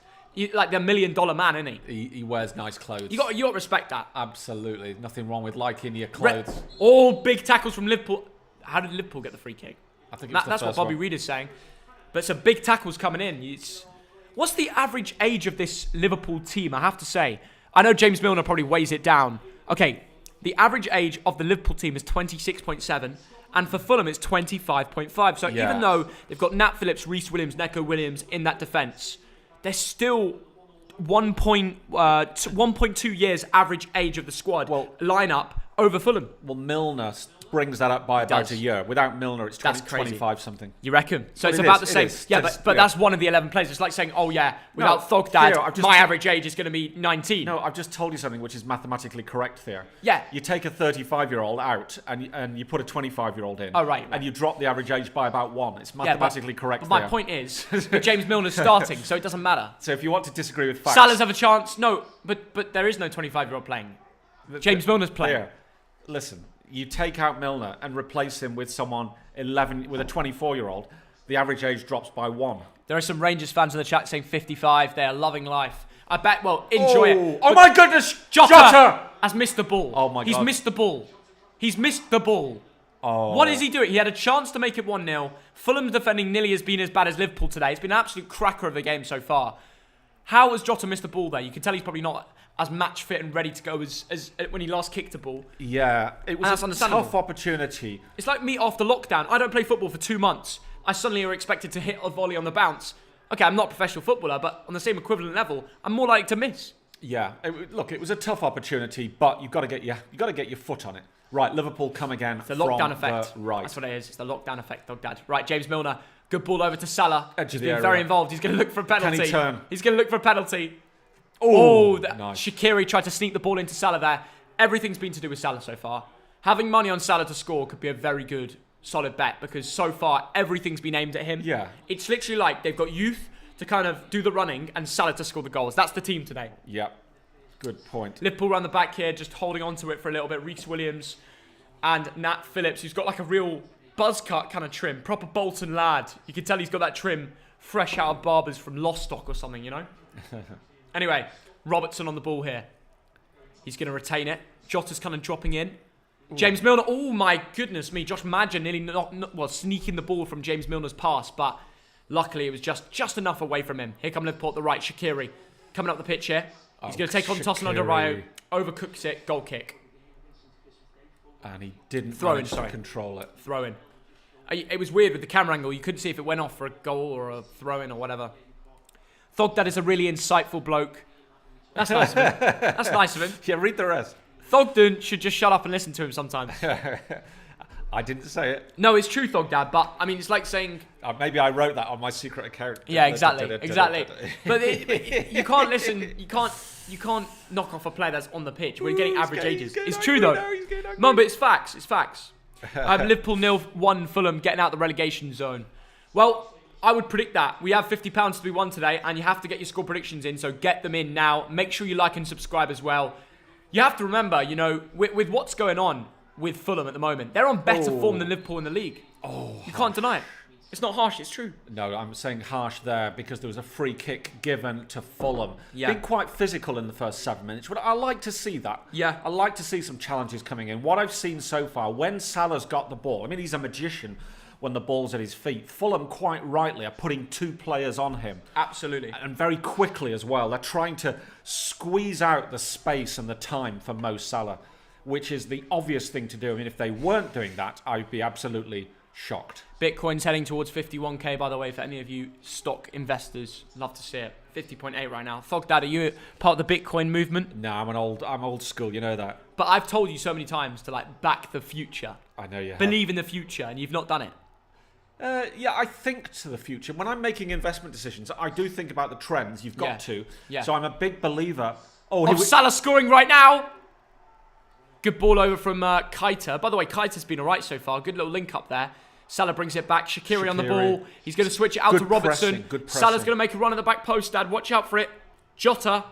like the $1 million man, isn't he? He wears nice clothes. You got to respect that. Absolutely. Nothing wrong with liking your clothes. All big tackles from Liverpool. How did Liverpool get the free kick? I think it's That's what Bobby Reid is saying. But some big tackles coming in. What's the average age of this Liverpool team? I have to say. I know James Milner probably weighs it down. Okay, the average age of the Liverpool team is 26.7. And for Fulham, it's 25.5. So even though they've got Nat Phillips, Reece Williams, Neco Williams in that defence, they're still 1.2 years average age of the squad lineup over Fulham. Well, Milner brings that up by about a year. Without Milner, it's 25 something. You reckon? So it's It about is, the it same. is. Yeah, but that's one of the 11 players. It's like saying, oh yeah, without Thogden, my average age is going to be 19. No, I've just told you something which is mathematically correct there. Yeah. You take a 35-year-old out and you put a 25-year-old in. Oh, right. And you drop the average age by about 1. It's mathematically correct But my there. point is, that James Milner's starting, so it doesn't matter. So if you want to disagree with facts... Salah's have a chance. No, but there is no 25-year-old playing. James Milner's playing. Clear. Listen, you take out Milner and replace him with someone with a 24-year-old, the average age drops by 1. There are some Rangers fans in the chat saying 55. They are loving life. I bet. Well, enjoy it. Oh my goodness, Jota has missed the ball. Oh my God. He's missed the ball. He's missed the ball. Oh. What is he doing? He had a chance to make it 1-0. Fulham's defending nearly has been as bad as Liverpool today. It's been an absolute cracker of the game so far. How has Jota missed the ball there? You can tell he's probably not as match fit and ready to go as when he last kicked the ball. Yeah, it was a tough opportunity. It's like me after lockdown. I don't play football for 2 months. I suddenly are expected to hit a volley on the bounce. Okay, I'm not a professional footballer, but on the same equivalent level, I'm more likely to miss. Yeah, it was a tough opportunity, but you've got to get your foot on it. Right, Liverpool come again. It's the lockdown effect. Right. That's what it is. It's the lockdown effect, Dog Dad. Right, James Milner. Good ball over to Salah. Edge He's of the been area. very involved. He's going to look for a penalty. Can he turn? He's going to look for a penalty. Oh, Nice. Shaqiri tried to sneak the ball into Salah there. Everything's been to do with Salah so far. Having money on Salah to score could be a very good, solid bet because so far everything's been aimed at him. Yeah. It's literally like they've got youth to kind of do the running and Salah to score the goals. That's the team today. Yeah, good point. Liverpool around the back here, just holding on to it for a little bit. Reece Williams and Nat Phillips, who's got like a real buzz cut kind of trim. Proper Bolton lad. You can tell he's got that trim fresh out of Barbers from Lostock or something, you know? Anyway, Robertson on the ball here. He's going to retain it. Jota's kind of dropping in. Ooh. James Milner. Oh my goodness me. Josh Madger nearly sneaking the ball from James Milner's pass, but luckily it was just enough away from him. Here come Liverpool at the right. Shaqiri coming up the pitch here. He's going to take on Tosin Alderweireld. Overcooks it. Goal kick. And he didn't manage to control it. Throw in. It was weird with the camera angle. You couldn't see if it went off for a goal or a throw in or whatever. Thogdad is a really insightful bloke. That's nice of him. That's nice of him. Yeah, read the rest. Thogden should just shut up and listen to him sometimes. I didn't say it. No, it's true, Thogdad, but I mean, it's like saying... maybe I wrote that on my secret account. Yeah, exactly. But you can't listen, you can't knock off a player that's on the pitch. We're getting average ages. It's true, though. No, but it's facts. It's facts. Liverpool 0-1 Fulham getting out the relegation zone. Well, I would predict that. We have £50 to be won today, and you have to get your score predictions in, so get them in now. Make sure you like and subscribe as well. You have to remember, you know, with what's going on with Fulham at the moment, they're on better form than Liverpool in the league. You can't deny it. It's not harsh, it's true. No, I'm saying harsh there because there was a free kick given to Fulham. Yeah. Been quite physical in the first 7 minutes, but I like to see that. Yeah. I like to see some challenges coming in. What I've seen so far, when Salah's got the ball, I mean, he's a magician when the ball's at his feet. Fulham, quite rightly, are putting 2 players on him. Absolutely. And very quickly as well. They're trying to squeeze out the space and the time for Mo Salah, which is the obvious thing to do. I mean, if they weren't doing that, I'd be absolutely shocked. Bitcoin's heading towards 51k, by the way, for any of you stock investors. Love to see it. 50.8 right now. Thogdad, are you part of the Bitcoin movement? No, I'm old school, you know that. But I've told you so many times to like back the future. I know you have. Believe in the future, and you've not done it. Yeah, I think to the future. When I'm making investment decisions, I do think about the trends. You've got to. Yeah. So I'm a big believer. Salah scoring right now. Good ball over from Keita. By the way, Keita's been all right so far. Good little link up there. Salah brings it back. Shaqiri on the ball. He's going to switch it out to Robertson. Good pressing. Salah's going to make a run at the back post, Dad. Watch out for it. Jota.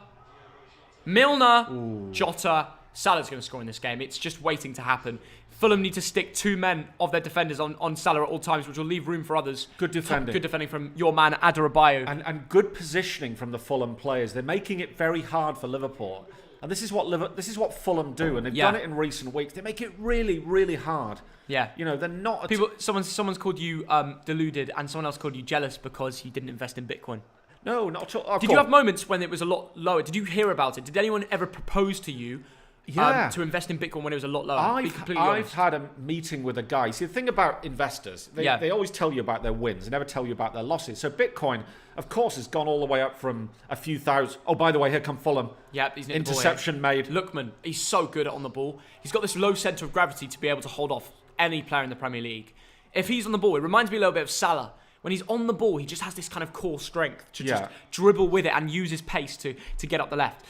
Milner. Ooh. Jota. Salah's going to score in this game. It's just waiting to happen. Fulham need to stick 2 men of their defenders on Salah at all times, which will leave room for others. Good defending. Good defending from your man, Adebayo. And good positioning from the Fulham players. They're making it very hard for Liverpool. And this is what Fulham do, and they've done it in recent weeks. They make it really, really hard. Yeah, you know, they're not. Someone's called you deluded, and someone else called you jealous because you didn't invest in Bitcoin. No, not at all. Did you have moments when it was a lot lower? Did you hear about it? Did anyone ever propose to you to invest in Bitcoin when it was a lot lower? I've had a meeting with a guy. See, the thing about investors, they always tell you about their wins. They never tell you about their losses. So Bitcoin, of course, has gone all the way up from a few thousand. Oh, by the way, here come Fulham. Yep, he's interception made. Lookman, he's so good on the ball. He's got this low centre of gravity to be able to hold off any player in the Premier League. If he's on the ball, it reminds me a little bit of Salah. When he's on the ball, he just has this kind of core strength to just dribble with it and use his pace to get up the left.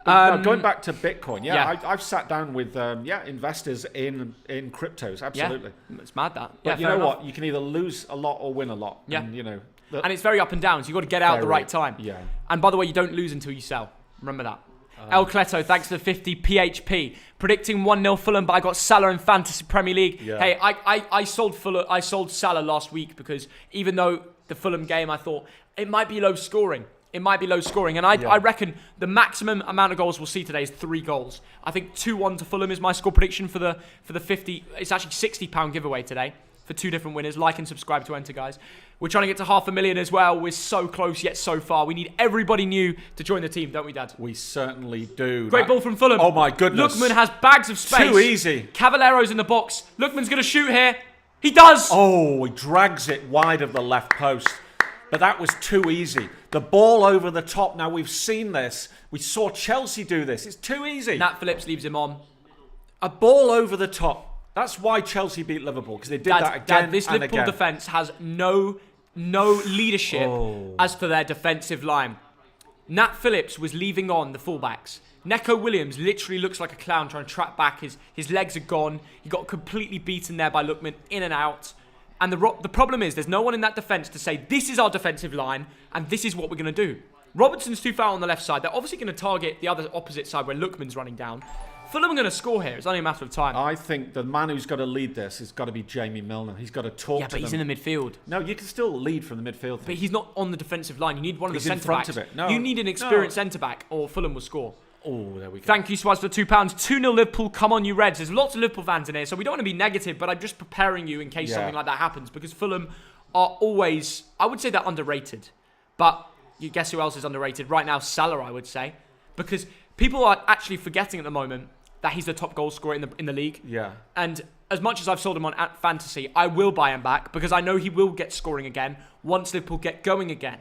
Going back to Bitcoin, I've sat down with investors in cryptos, absolutely. Yeah, it's mad that. But you know what? You can either lose a lot or win a lot. Yeah. And, you know, and it's very up and down, so you've got to get out at the right time. Yeah. And by the way, you don't lose until you sell. Remember that. El Cleto, thanks for the 50 PHP. Predicting 1-0 Fulham, but I got Salah in Fantasy Premier League. Yeah. Hey, I sold Salah last week because even though the Fulham game, I thought it might be low scoring. It might be low scoring. And I reckon the maximum amount of goals we'll see today is 3 goals. I think 2-1 to Fulham is my score prediction for the 50. It's actually £60 giveaway today for 2 different winners. Like and subscribe to enter, guys. We're trying to get to 500,000 as well. We're so close yet so far. We need everybody new to join the team, don't we, Dad? We certainly do. Great ball from Fulham. Oh, my goodness. Lookman has bags of space. Too easy. Cavallero's in the box. Lookman's going to shoot here. He does. Oh, he drags it wide of the left post. But that was too easy. The ball over the top. Now, we've seen this. We saw Chelsea do this. It's too easy. Nat Phillips leaves him on. A ball over the top. That's why Chelsea beat Liverpool, because they did that again this and Liverpool again. defence has no leadership as for their defensive line. Nat Phillips was leaving on the fullbacks. Neco Williams literally looks like a clown trying to track back. His legs are gone. He got completely beaten there by Lookman, in and out. And the problem is there's no one in that defence to say, this is our defensive line and this is what we're going to do. Robertson's too far on the left side. They're obviously going to target the other opposite side where Lookman's running down. Fulham are going to score here. It's only a matter of time. I think the man who's got to lead this has got to be Jamie Milner. He's got to talk to them. Yeah, but he's in the midfield. No, you can still lead from the midfield. But he's not on the defensive line. You need one of the centre backs. He's in front of it. No, you need an experienced centre back or Fulham will score. Oh, there we go. Thank you, Swaz, for £2. 2-0 Liverpool. Come on, you Reds. There's lots of Liverpool fans in here, so we don't want to be negative, but I'm just preparing you in case something like that happens, because Fulham are always, I would say they're underrated. But you guess who else is underrated? Right now, Salah, I would say. Because people are actually forgetting at the moment that he's the top goal scorer in the league. Yeah. And as much as I've sold him on at fantasy, I will buy him back because I know he will get scoring again once Liverpool get going again.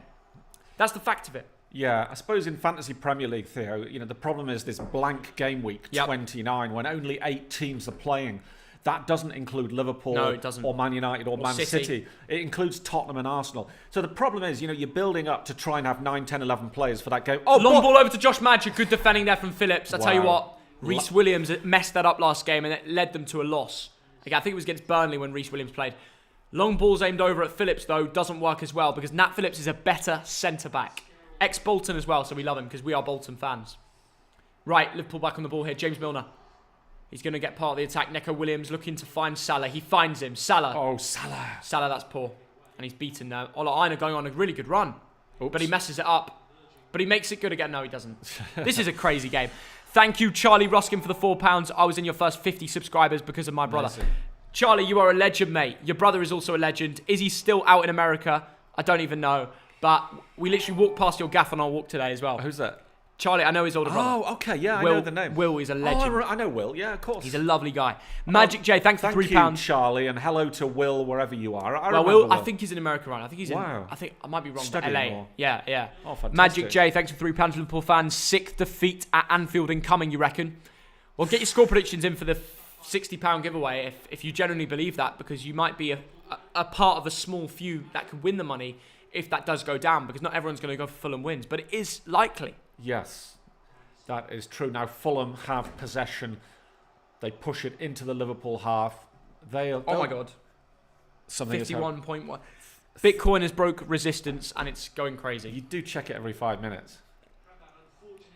That's the fact of it. Yeah, I suppose in Fantasy Premier League, Theo, the problem is this blank game week 29 when only 8 teams are playing. That doesn't include Liverpool or Man United or Man City. It includes Tottenham and Arsenal. So the problem is, you're building up to try and have 9, 10, 11 players for that game. Oh, long ball over to Josh Madge. Good defending there from Phillips. I tell you what, Reece Williams messed that up last game and it led them to a loss. Again, I think it was against Burnley when Reece Williams played. Long balls aimed over at Phillips, though, doesn't work as well because Nat Phillips is a better centre-back. Ex-Bolton as well, so we love him because we are Bolton fans. Right, Liverpool back on the ball here. James Milner. He's going to get part of the attack. Neco Williams looking to find Salah. He finds him. Salah. Oh, Salah. Salah, that's poor. And he's beaten now. Ola Aina going on a really good run. Oops. But he messes it up. But he makes it good again. No, he doesn't. This is a crazy game. Thank you, Charlie Ruskin, for the £4. I was in your first 50 subscribers because of my brother. Amazing. Charlie, you are a legend, mate. Your brother is also a legend. Is he still out in America? I don't even know. But we literally walked past your gaff on our walk today as well. Who's that? Charlie, I know his older brother. Oh, okay, yeah, Will, I know the name. Will is a legend. Oh, I know Will, yeah, of course. He's a lovely guy. Magic J, thanks for £3. Thank you, Charlie, and hello to Will wherever you are. Will, I think he's in America right now. I think he's in. Wow. I think I might be wrong. But Studying LA. more. Yeah. Oh, fantastic. Magic J, thanks for £3. Liverpool fans. 6th defeat at Anfield incoming, you reckon? Well, get your score predictions in for the £60 giveaway if you genuinely believe that, because you might be a part of a small few that could win the money if that does go down, because not everyone's going to go for Fulham wins, but it is likely. Yes, that is true. Now, Fulham have possession. They push it into the Liverpool half. Oh my God. Something 51.1. Bitcoin has broke resistance and it's going crazy. You do check it every 5 minutes.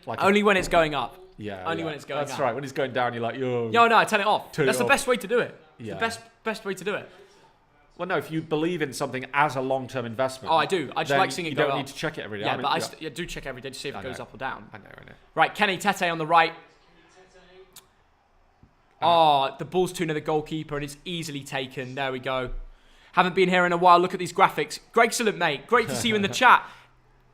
Only when it's going up. Yeah. Only when it's going up. That's right. When it's going down, you're like, yo. No, I turn it off. That's the best way to do it. Yeah. The best way to do it. Well, no, if you believe in something as a long-term investment. Oh, I do. I just like seeing it go up. You don't need to check it every day. Yeah, but I do check every day to see if it goes up or down. I know. Right, Kenny Tete on the right. The ball's too near the goalkeeper and it's easily taken. There we go. Haven't been here in a while. Look at these graphics. Excellent, mate. Great to see you in the chat.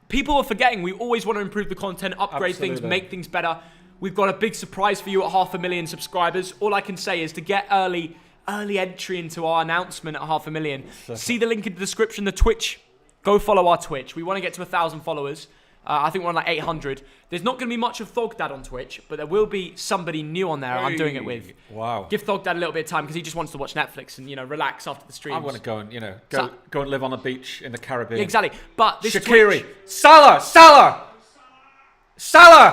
People are forgetting we always want to improve the content, upgrade things, make things better. We've got a big surprise for you at 500,000 subscribers. All I can say is to get early entry into our announcement at 500,000. See the link in the description, the Twitch. Go follow our Twitch. We want to get to 1,000 followers. I think we're on like 800. There's not going to be much of Thogdad on Twitch, but there will be somebody new on there I'm doing it with. Wow. Give Thogdad a little bit of time because he just wants to watch Netflix and, relax after the streams. I want to go and, go and live on a beach in the Caribbean. Exactly. But this Shaqiri. Twitch... Salah!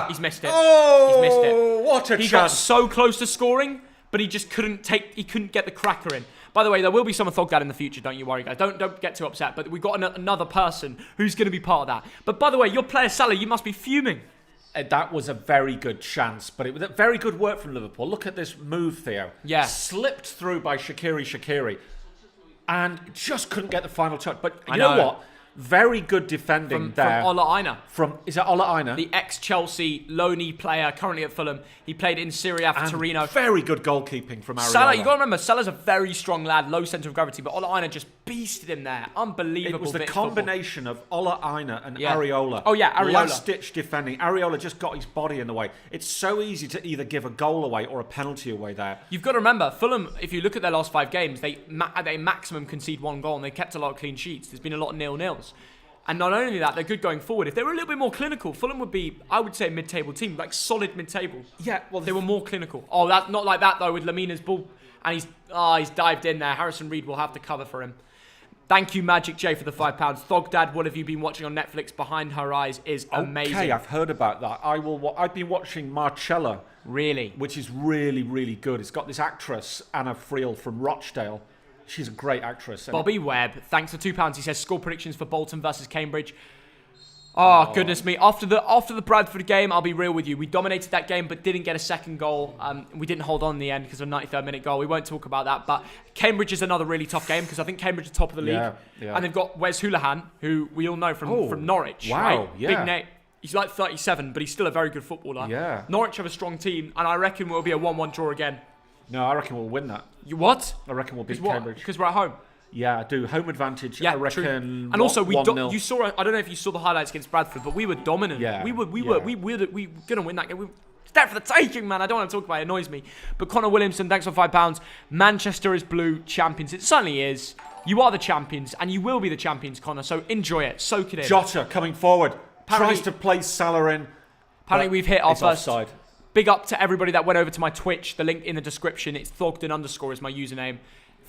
He's missed it. Oh, he's missed it. What a He chance. got so close to scoring, but he just couldn't get the cracker in. By the way, there will be some of Thogdad in the future, don't you worry, guys. Don't get too upset, but we've got another person who's going to be part of that. But by the way, your player Salah, you must be fuming. That was a very good chance, but it was a very good work from Liverpool. Look at this move, Theo. Yeah. Slipped through by Shaqiri, and just couldn't get the final touch. But you know what? Very good defending there. From Ola Aina. Is it Ola Aina? The ex-Chelsea loanee player, currently at Fulham. He played in Serie A for Torino. Very good goalkeeping from Areola. Salah, you got to remember, Salah's a very strong lad, low centre of gravity, but Ola Aina just beasted him there. Unbelievable. It was the combination of Ola Aina and Yeah. Areola. Oh, yeah, Areola. Last-ditch defending. Areola just got his body in the way. It's so easy to either give a goal away or a penalty away there. You've got to remember, Fulham, if you look at their last 5 games, they maximum concede 1 goal and they kept a lot of clean sheets. There's been a lot of 0-0s. And not only that, they're good going forward. If they were a little bit more clinical, Fulham would be, I would say, a mid-table team, like solid mid-table. Yeah, well, They were more clinical. Oh, that's not like that though with Lamina's ball, and he's dived in there. Harrison Reed will have to cover for him. Thank you, Magic J, for the £5. Thogdad, what have you been watching on Netflix? Behind Her Eyes is amazing. Okay, I've heard about that. I've been watching Marcella. Really? Which is really, really good. It's got this actress, Anna Friel from Rochdale. She's a great actress. Bobby Webb, thanks for £2. He says score predictions for Bolton versus Cambridge. Oh, goodness me. After the Bradford game, I'll be real with you. We dominated that game but didn't get a second goal. We didn't hold on in the end because of a 93rd minute goal. We won't talk about that. But Cambridge is another really tough game because I think Cambridge are top of the league. Yeah. And they've got Wes Houlihan, who we all know from Norwich. Wow, right? yeah. Big name. He's like 37, but he's still a very good footballer. Yeah. Norwich have a strong team, and I reckon we'll be a 1-1 draw again. No, I reckon we'll win that. You what? I reckon we'll beat What? Cambridge. Because we're at home. Yeah, I do. Home advantage. Yeah, I reckon. true. And also, you 1-0. saw. I don't know if you saw the highlights against Bradford, but we were dominant. Yeah, we were gonna win that game. It's there for the taking, man. I don't want to talk about it. It annoys me. But Connor Williamson, thanks for £5. Manchester is blue champions. It certainly is. You are the champions, and you will be the champions, Connor. So enjoy it. Soak it in. Jota coming forward. Apparently- Tries to place Salah in. Apparently, we've hit our It's first. offside. Big up to everybody that went over to my Twitch. The link in the description. It's thogden_ is my username.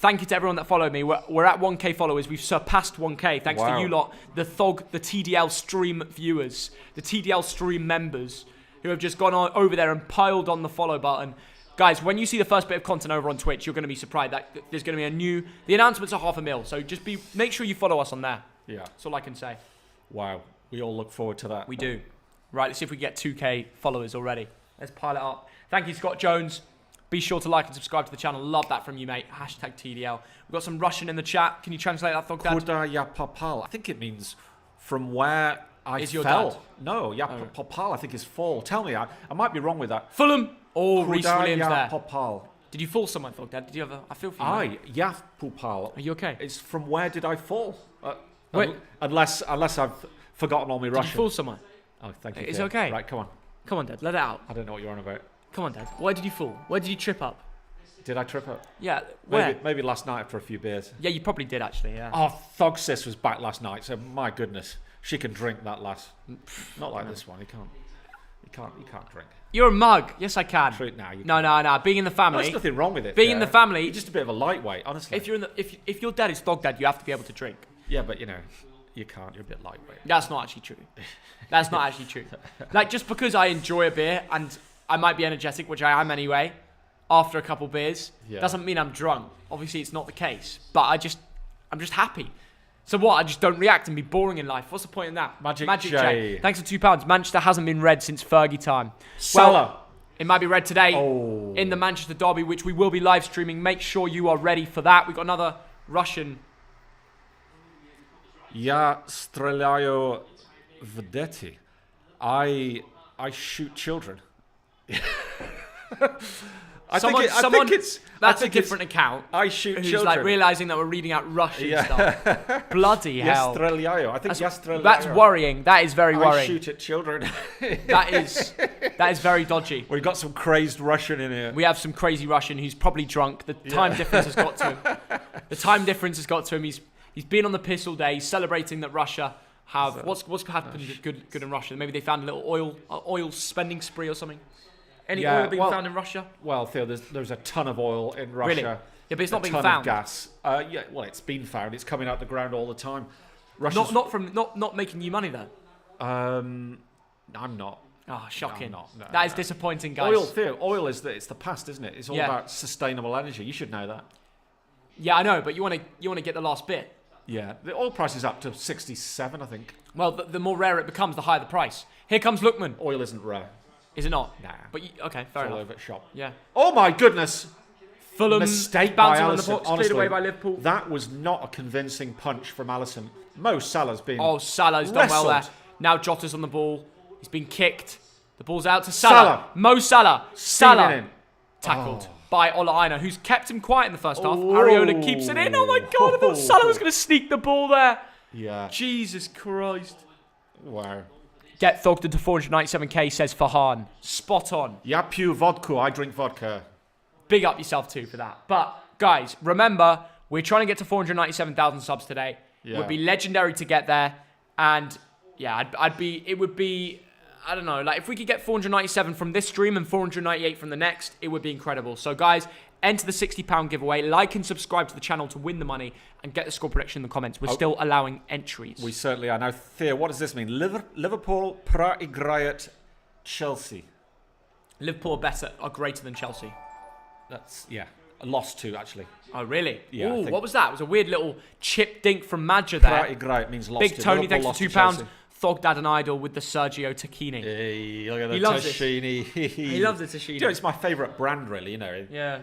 Thank you to everyone that followed me. We're at 1K followers. We've surpassed 1K. Thanks to you lot, the TDL stream viewers, the TDL stream members who have just gone over there and piled on the follow button. Guys, when you see the first bit of content over on Twitch, you're going to be surprised that there's going to be the announcements are 500,000. So just make sure you follow us on there. Yeah. That's all I can say. Wow. We all look forward to that. We do. Right, let's see if we get 2K followers already. Let's pile it up. Thank you, Scott Jones. Be sure to like and subscribe to the channel. Love that from you, mate. Hashtag TDL. We've got some Russian in the chat. Can you translate that, Thogdad? Kuda ya popal. I think it means from where I Is your fell. dad? No, ya popal I think is fall. Tell me, I might be wrong with that. Fulham. Oh, Reece Kuda Williams ya there. popal. Did you fall somewhere, Thogdad? Did you have I feel for you. I ya popal. Are you okay? It's from where did I fall? Wait. Unless I've forgotten all my Did Russian. you fall somewhere? Oh, thank you. It's Theo. okay. Right, come on. Come on, Dad. Let it out. I don't know what you're on about. Come on, Dad. Where did you fall? Where did you trip up? Did I trip up? Yeah. Where? Maybe last night after a few beers. Yeah, you probably did actually. Yeah. Oh, Thog Sis was back last night, so my goodness, she can drink that lass. Not like this one. He can't drink. You're a mug. Yes, I can. True. Now you. No. Being in the family. There's nothing wrong with it. Being in the family. You're just a bit of a lightweight, honestly. If you're in the if your dad is Thogdad, you have to be able to drink. Yeah, but you can't. You're a bit lightweight. That's not actually true. That's not actually true. Like, just because I enjoy a beer and I might be energetic, which I am anyway, after a couple beers, doesn't mean I'm drunk. Obviously, it's not the case. But I'm just happy. So what? I just don't react and be boring in life. What's the point in that? Magic J. J. Thanks for £2. Manchester hasn't been read since Fergie time. Salah. Well, it might be read today Oh. in the Manchester derby, which we will be live streaming. Make sure you are ready for that. We've got another Russian. Я стреляю в дети. I shoot children. I think it's That's a different account. I shoot Who's children. like realizing that we're reading out Russian stuff. Bloody hell. Я стреляю. I think я стреляю. That's worrying. That is very I worrying. shoot at children. That is very dodgy. We've got some crazed Russian in here. We have some crazy Russian who's probably drunk. The time difference has got to him. The time difference has got to him. He's been on the piss all day. He's celebrating that Russia have what's happened good in Russia. Maybe they found a little oil spending spree or something. Any oil being found in Russia? Well, Theo, there's a ton of oil in Russia. Really? Yeah, but it's not being ton found. Of gas. Yeah, well, it's been found. It's coming out the ground all the time. Russia's, Not making you money though. I'm not. Oh, shocking. No, I'm not. That is disappointing, guys. Oil, Theo, oil is it's the past, isn't it? It's all about sustainable energy. You should know that. Yeah, I know, but you want to get the last bit. Yeah, the oil price is up to 67, I think. Well, the more rare it becomes, the higher the price. Here comes Lookman. Oil isn't rare. Is it not? Nah. But okay, fair It's all enough. over at shop. Yeah. Oh my goodness! Fulham Mistake by bouncing on the Alisson. box, Honestly, cleared away by Liverpool. that was not a convincing punch from Alisson. Salah's been Oh, Salah's done well there. wrestled. Now Jota's on the ball. He's been kicked. The ball's out to Salah. Mo Salah. Steaming Salah. in. Tackled by Ola Aina, who's kept him quiet in the first half. Oh. Areola keeps it in. Oh my God, I thought Salah was going to sneak the ball there. Yeah. Jesus Christ. Wow. Get Thogden to 497k, says Fahan. Spot on. Ja più vodka, I drink vodka. Big up yourself too for that. But guys, remember, we're trying to get to 497,000 subs today. It would be legendary to get there. And yeah, it would be, I don't know, like if we could get 497 from this stream and 498 from the next, it would be incredible. So guys, enter the £60 giveaway, like and subscribe to the channel to win the money, and get the score prediction in the comments. We're still allowing entries. We certainly are. Now, Theo, what does this mean? Liverpool proigriet Chelsea. Liverpool are greater than Chelsea. That's, a loss to, actually. Oh, really? Yeah, Ooh, what was that? It was a weird little chip dink from Madja there. Proigriet means loss Big to. Tony, Liverpool thanks for lost to £2. Chelsea. Thogdad and Idol with the Sergio Tacchini. Hey, look at the He loves it. Tashini. He loves the Tacchini. You know, it's my favourite brand, really, you know. Yeah.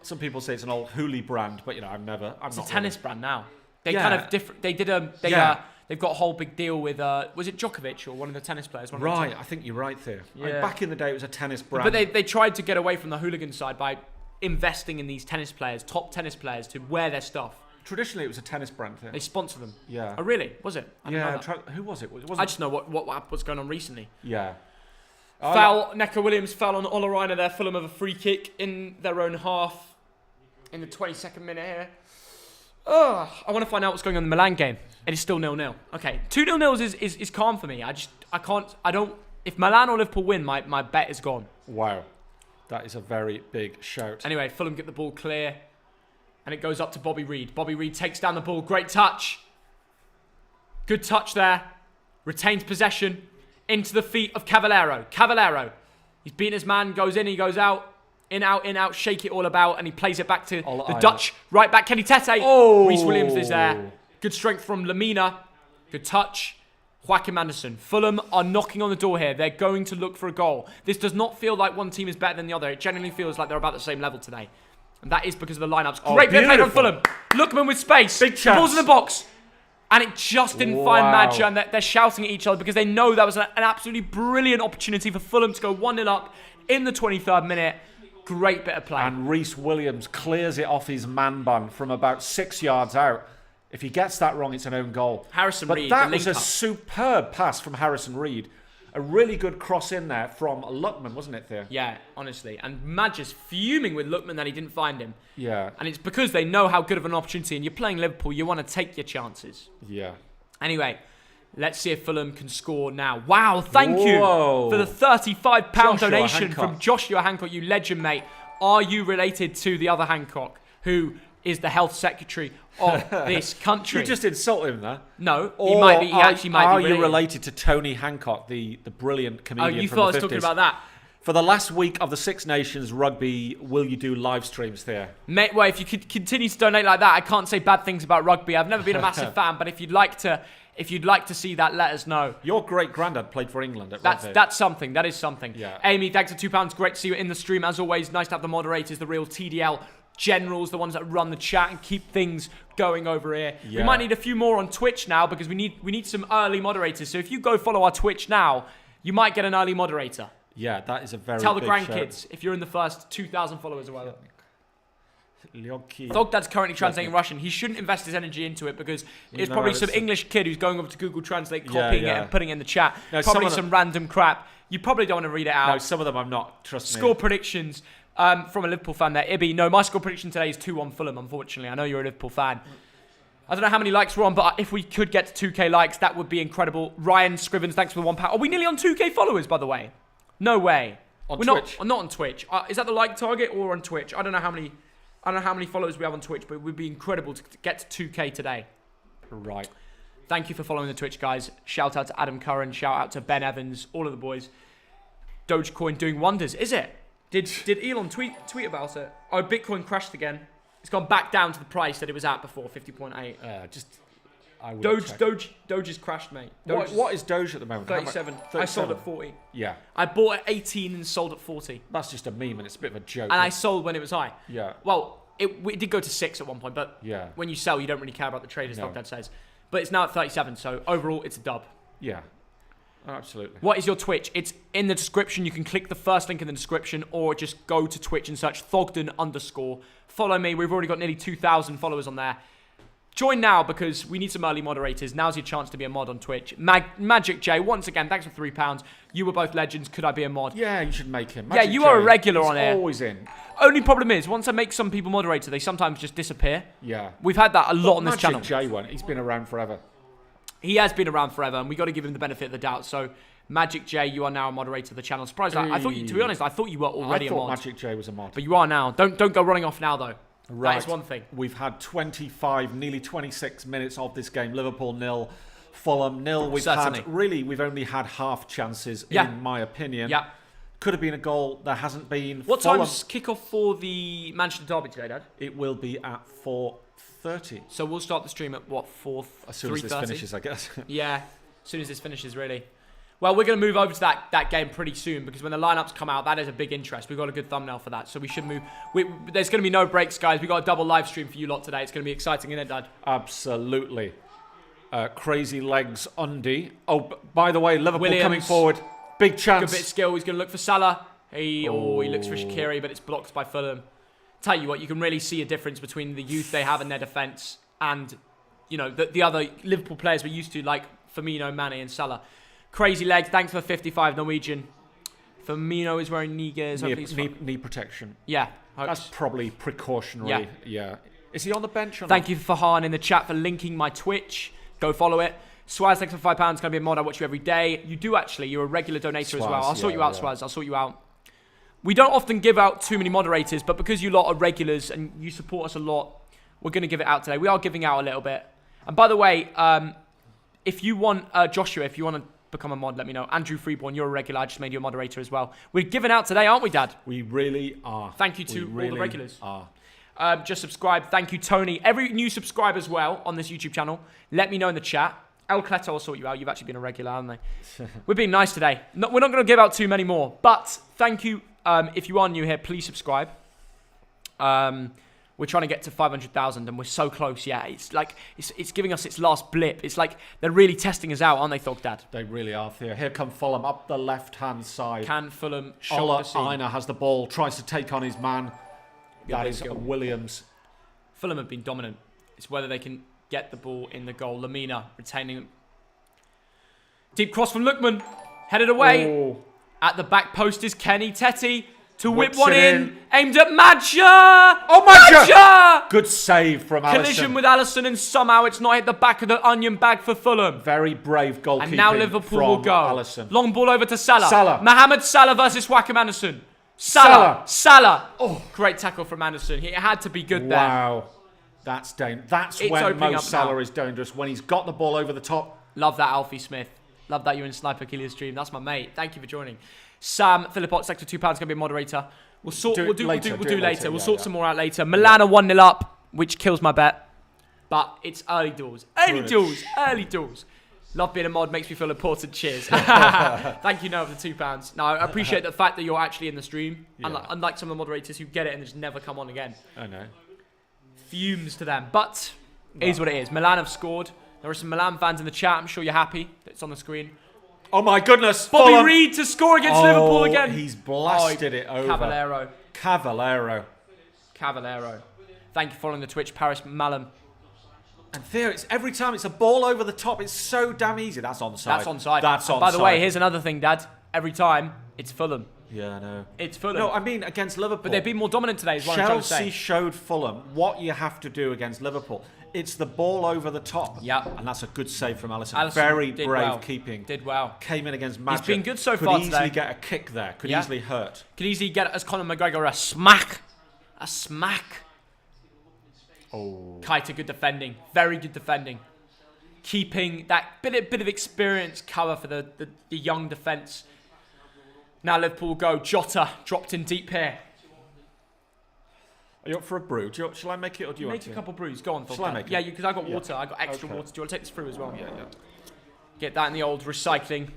Some people say it's an old Hooli brand, but, I'm It's not a tennis brand now. They Yeah. kind of different. They did they've got a whole big deal with was it Djokovic or one of the tennis players? Right, I think you're right, Theo. I mean, Yeah. back in the day, it was a tennis brand. But they tried to get away from the hooligan side by investing in these tennis players, top tennis players, to wear their stuff. Traditionally, it was a tennis brand, Theo. They sponsor them. Yeah. Oh, really? Was it? I didn't know that. Who was it? It wasn't. I just know what's going on recently. Yeah. Foul. Neco Williams fell on Ola Aina there. Fulham have a free kick in their own half in the 22nd minute here. I want to find out what's going on in the Milan game. It is still 0-0. Okay, 2-0 is calm for me. If Milan or Liverpool win, my bet is gone. Wow. That is a very big shout. Anyway, Fulham get the ball clear. And it goes up to Bobby Reed. Bobby Reed takes down the ball. Great touch. Good touch there. Retains possession. Into the feet of Cavallero. Cavallero. He's beaten his man. Goes in. He goes out. In, out. Shake it all about. And he plays it back to the Dutch. Right back. Kenny Tete. Oh. Reece Williams is there. Good strength from Lamina. Good touch. Joachim Anderson. Fulham are knocking on the door here. They're going to look for a goal. This does not feel like one team is better than the other. It genuinely feels like they're about the same level today. And that is because of the lineups. Great bit of play from Fulham. Lookman with space. Big chance. The ball's in the box. And it just didn't find Madja. And they're shouting at each other because they know that was an absolutely brilliant opportunity for Fulham to go 1-0 up in the 23rd minute. Great bit of play. And Reece Williams clears it off his man bun from about 6 yards out. If he gets that wrong, it's an own goal. Harrison Reed, But that the was a link-up. superb pass from Harrison Reed. A really good cross in there from Luckman, wasn't it, Theo? Yeah, honestly. And Madja's fuming with Lookman that he didn't find him. Yeah. And it's because they know how good of an opportunity. And you're playing Liverpool, you want to take your chances. Yeah. Anyway, let's see if Fulham can score now. Wow, thank you Whoa. for the £35 Joshua donation Hancock. from Joshua Hancock, you legend, mate. Are you related to the other Hancock, who is the health secretary of this country? You just insult him there. No, he Or might be. He actually might are be you related to Tony Hancock, the brilliant Oh, comedian you from thought I the was 50s? talking about that. For the last week of the Six Nations rugby, will you do live streams, Theo? Mate, well, if you could continue to donate like that, I can't say bad things about rugby. I've never been a massive fan, but if you'd like to see that, let us know. Your great granddad played for England at rugby. That's something. That is something. Yeah. Amy, thanks for £2. Great to see you in the stream. As always, nice to have the moderators, the real TDL generals, the ones that run the chat and keep things going over here. Yeah. We might need a few more on Twitch now because we need some early moderators. So if you go follow our Twitch now, you might get an early moderator. Yeah, that is a very Tell the big grandkids if you're in the first 2,000 followers or whatever. shout. Thogdad's currently translating Russian. He shouldn't invest his energy into it because it's probably some English kid who's going over to Google Translate, copying it and putting it in the chat. No, probably some random crap. You probably don't want to read it out. No, some of them I'm not. Trust me. Score predictions from a Liverpool fan there. Ibby, no, my score prediction today is 2-1 Fulham, unfortunately. I know you're a Liverpool fan. I don't know how many likes we're on, but if we could get to 2k likes, that would be incredible. Ryan Scrivens, thanks for the £1. Are we nearly on 2k followers, by the way? No way. On We're Twitch? Not on Twitch. Is that the like target or on Twitch? I don't know how many followers we have on Twitch, but it would be incredible to get to 2k today. Right. Thank you for following the Twitch, guys. Shout out to Adam Curran. Shout out to Ben Evans. All of the boys. Dogecoin doing wonders. Is it? Did Elon tweet about it? Oh, Bitcoin crashed again. It's gone back down to the price that it was at before, 50.8. I would Doge is crashed, mate. What is Doge at the moment? 37. I sold at 40. Yeah. I bought at 18 and sold at 40. That's just a meme and it's a bit of a joke. And I sold when it was high. Yeah. Well, it did go to 6 at one point, but yeah. when you sell, you don't really care about the trade, as No. Thogden says. But it's now at 37, so overall, it's a dub. Yeah. Absolutely. What is your Twitch? It's in the description. You can click the first link in the description or just go to Twitch and search thogden_. Follow me. We've already got nearly 2,000 followers on there. Join now because we need some early moderators. Now's your chance to be a mod on Twitch. Magic J, once again, thanks for £3. You were both legends. Could I be a mod? Yeah, you should make him. Yeah, you are a regular on here. Always in. Only problem is, once I make some people moderator, they sometimes just disappear. Yeah. We've had that a lot on this channel. Magic J won't. He's been around forever. He has been around forever, and we got to give him the benefit of the doubt. So, Magic J, you are now a moderator of the channel. Surprised! I thought you, to be honest, I thought you were already a mod. I thought Magic J was a mod. But you are now. Don't go running off now, though. Right. That is one thing. We've had 25, nearly 26 minutes of this game. Liverpool 0, Fulham 0. We've only had half chances, in my opinion. Yeah. Could have been a goal. There hasn't been. What time's kick-off for the Manchester derby today, Dad? It will be at 4:30. So we'll start the stream at what, 4? As soon as this finishes, I guess. Yeah, as soon as this finishes, really. Well, we're going to move over to that game pretty soon because when the lineups come out, that is a big interest. We've got a good thumbnail for that, so we should move. There's going to be no breaks, guys. We've got a double live stream for you lot today. It's going to be exciting, isn't it, Dad? Absolutely. Crazy legs Undy. Oh, by the way, Liverpool Williams, coming forward. Big chance. Good bit of skill. He's going to look for Salah. He looks for Shaqiri, but it's blocked by Fulham. Tell you what, you can really see a difference between the youth they have in their defence and, you know, the other Liverpool players we're used to, like Firmino, Mane, and Salah. Crazy legs. Thanks for 55 Norwegian. Firmino is wearing knee gears. Knee protection. Yeah. That's probably precautionary. Yeah. Is he on the bench or Thank you, Fahan, in the chat for linking my Twitch. Go follow it. Swaz, thanks for £5. Going to be a mod. I watch you every day. You do, actually. You're a regular donator as well. I'll sort you out, Swaz. I'll sort you out. We don't often give out too many moderators, but because you lot are regulars and you support us a lot, we're going to give it out today. We are giving out a little bit. And by the way, if you want, Joshua, if you want to become a mod, let me know. Andrew Freeborn, you're a regular. I just made you a moderator as well. We're giving out today, aren't we, Dad? We really are. Thank you to all the regulars. Are. Just subscribe. Thank you, Tony. Every new subscriber as well on this YouTube channel, let me know in the chat. El Cleto will sort you out. You've actually been a regular, haven't they? We're being nice today. No, we're not going to give out too many more. But thank you. If you are new here, please subscribe. We're trying to get to 500,000 and we're so close. Yeah, it's like it's giving us its last blip. It's like they're really testing us out, aren't they, Thogdad? They really are, Theo. Here come Fulham up the left-hand side. Can Fulham Ola shock the scene? Aina has the ball, tries to take on his man. That is Williams. Fulham have been dominant. It's whether they can get the ball in the goal. Lamina retaining. Deep cross from Lookman. Headed away. Oh. At the back post is Kenny Tetty to whip Whips one it in. Aimed at Madja. Oh, Madja! Good save from Alisson. Collision with Alisson and somehow it's not hit the back of the onion bag for Fulham. Very brave goalkeeping. And now Liverpool will go. Alisson. Long ball over to Salah. Salah. Mohamed Salah versus Joachim Anderson. Salah. Oh, great tackle from Anderson. It had to be good there. Wow. That's dangerous. That's when Mo Salah is dangerous. When he's got the ball over the top. Love that, Alfie Smith. Love that you're in Sniper Killia's stream. That's my mate. Thank you for joining. Sam Philippot, sector £2, going to be a moderator. We'll do later. We'll sort some more out later. Milana 1-0 up, which kills my bet. But it's early doors. Early doors. Love being a mod, makes me feel important. Cheers. Thank you, Noah, for the £2. Now, I appreciate the fact that you're actually in the stream. Yeah. Unlike some of the moderators who get it and just never come on again. I know. Fumes to them. But it is what it is. Milan have scored. There are some Milan fans in the chat. I'm sure you're happy. It's on the screen. Oh my goodness. Bobby Fulham. Reed to score against Liverpool again. He's blasted it over. Cavallero. Thank you for following the Twitch, Paris Malum. And Theo, it's every time it's a ball over the top, it's so damn easy. That's onside. By the way, here's another thing, Dad. Every time, it's Fulham. Yeah, I know. It's Fulham. No, I mean against Liverpool. But they've been more dominant today, is what I'm trying to say. Chelsea showed Fulham what you have to do against Liverpool. It's the ball over the top. Yeah. And that's a good save from Alisson. Very brave keeping. Did well. Came in against Madja. He's been good so far today. Could easily get a kick there. Could easily hurt. Could easily get, as Conor McGregor, a smack. Oh. Kaita, good defending. Very good defending. Keeping that bit of experience cover for the young defence. Now Liverpool go. Jota dropped in deep here. Are you up for a brew? Shall I make it, or do you want to? Make a couple brews. Go on, Shall I make it? Yeah, because I got water. I got extra water. Do you want to take this through as well? Yeah. Get that in the old recycling.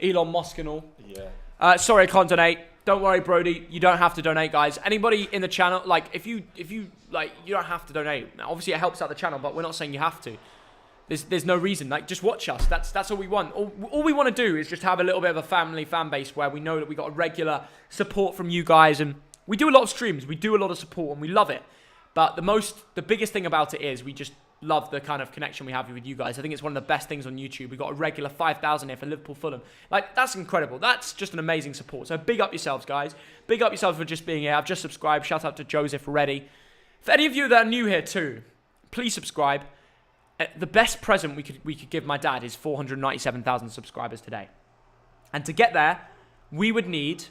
Elon Musk and all. Yeah. Sorry, I can't donate. Don't worry, Brody. You don't have to donate, guys. Anybody in the channel, like, if you like, you don't have to donate. Now, obviously, it helps out the channel, but we're not saying you have to. There's no reason. Like, just watch us. That's all we want. All we want to do is just have a little bit of a family fan base where we know that we got a regular support from you guys, and we do a lot of streams. We do a lot of support, and we love it. But the biggest thing about it is we just love the kind of connection we have with you guys. I think it's one of the best things on YouTube. We got a regular 5,000 here for Liverpool Fulham. Like, that's incredible. That's just an amazing support. So big up yourselves, guys. Big up yourselves for just being here. I've just subscribed. Shout out to Joseph already. For any of you that are new here too, please subscribe. The best present we could give my dad is 497,000 subscribers today. And to get there, we would need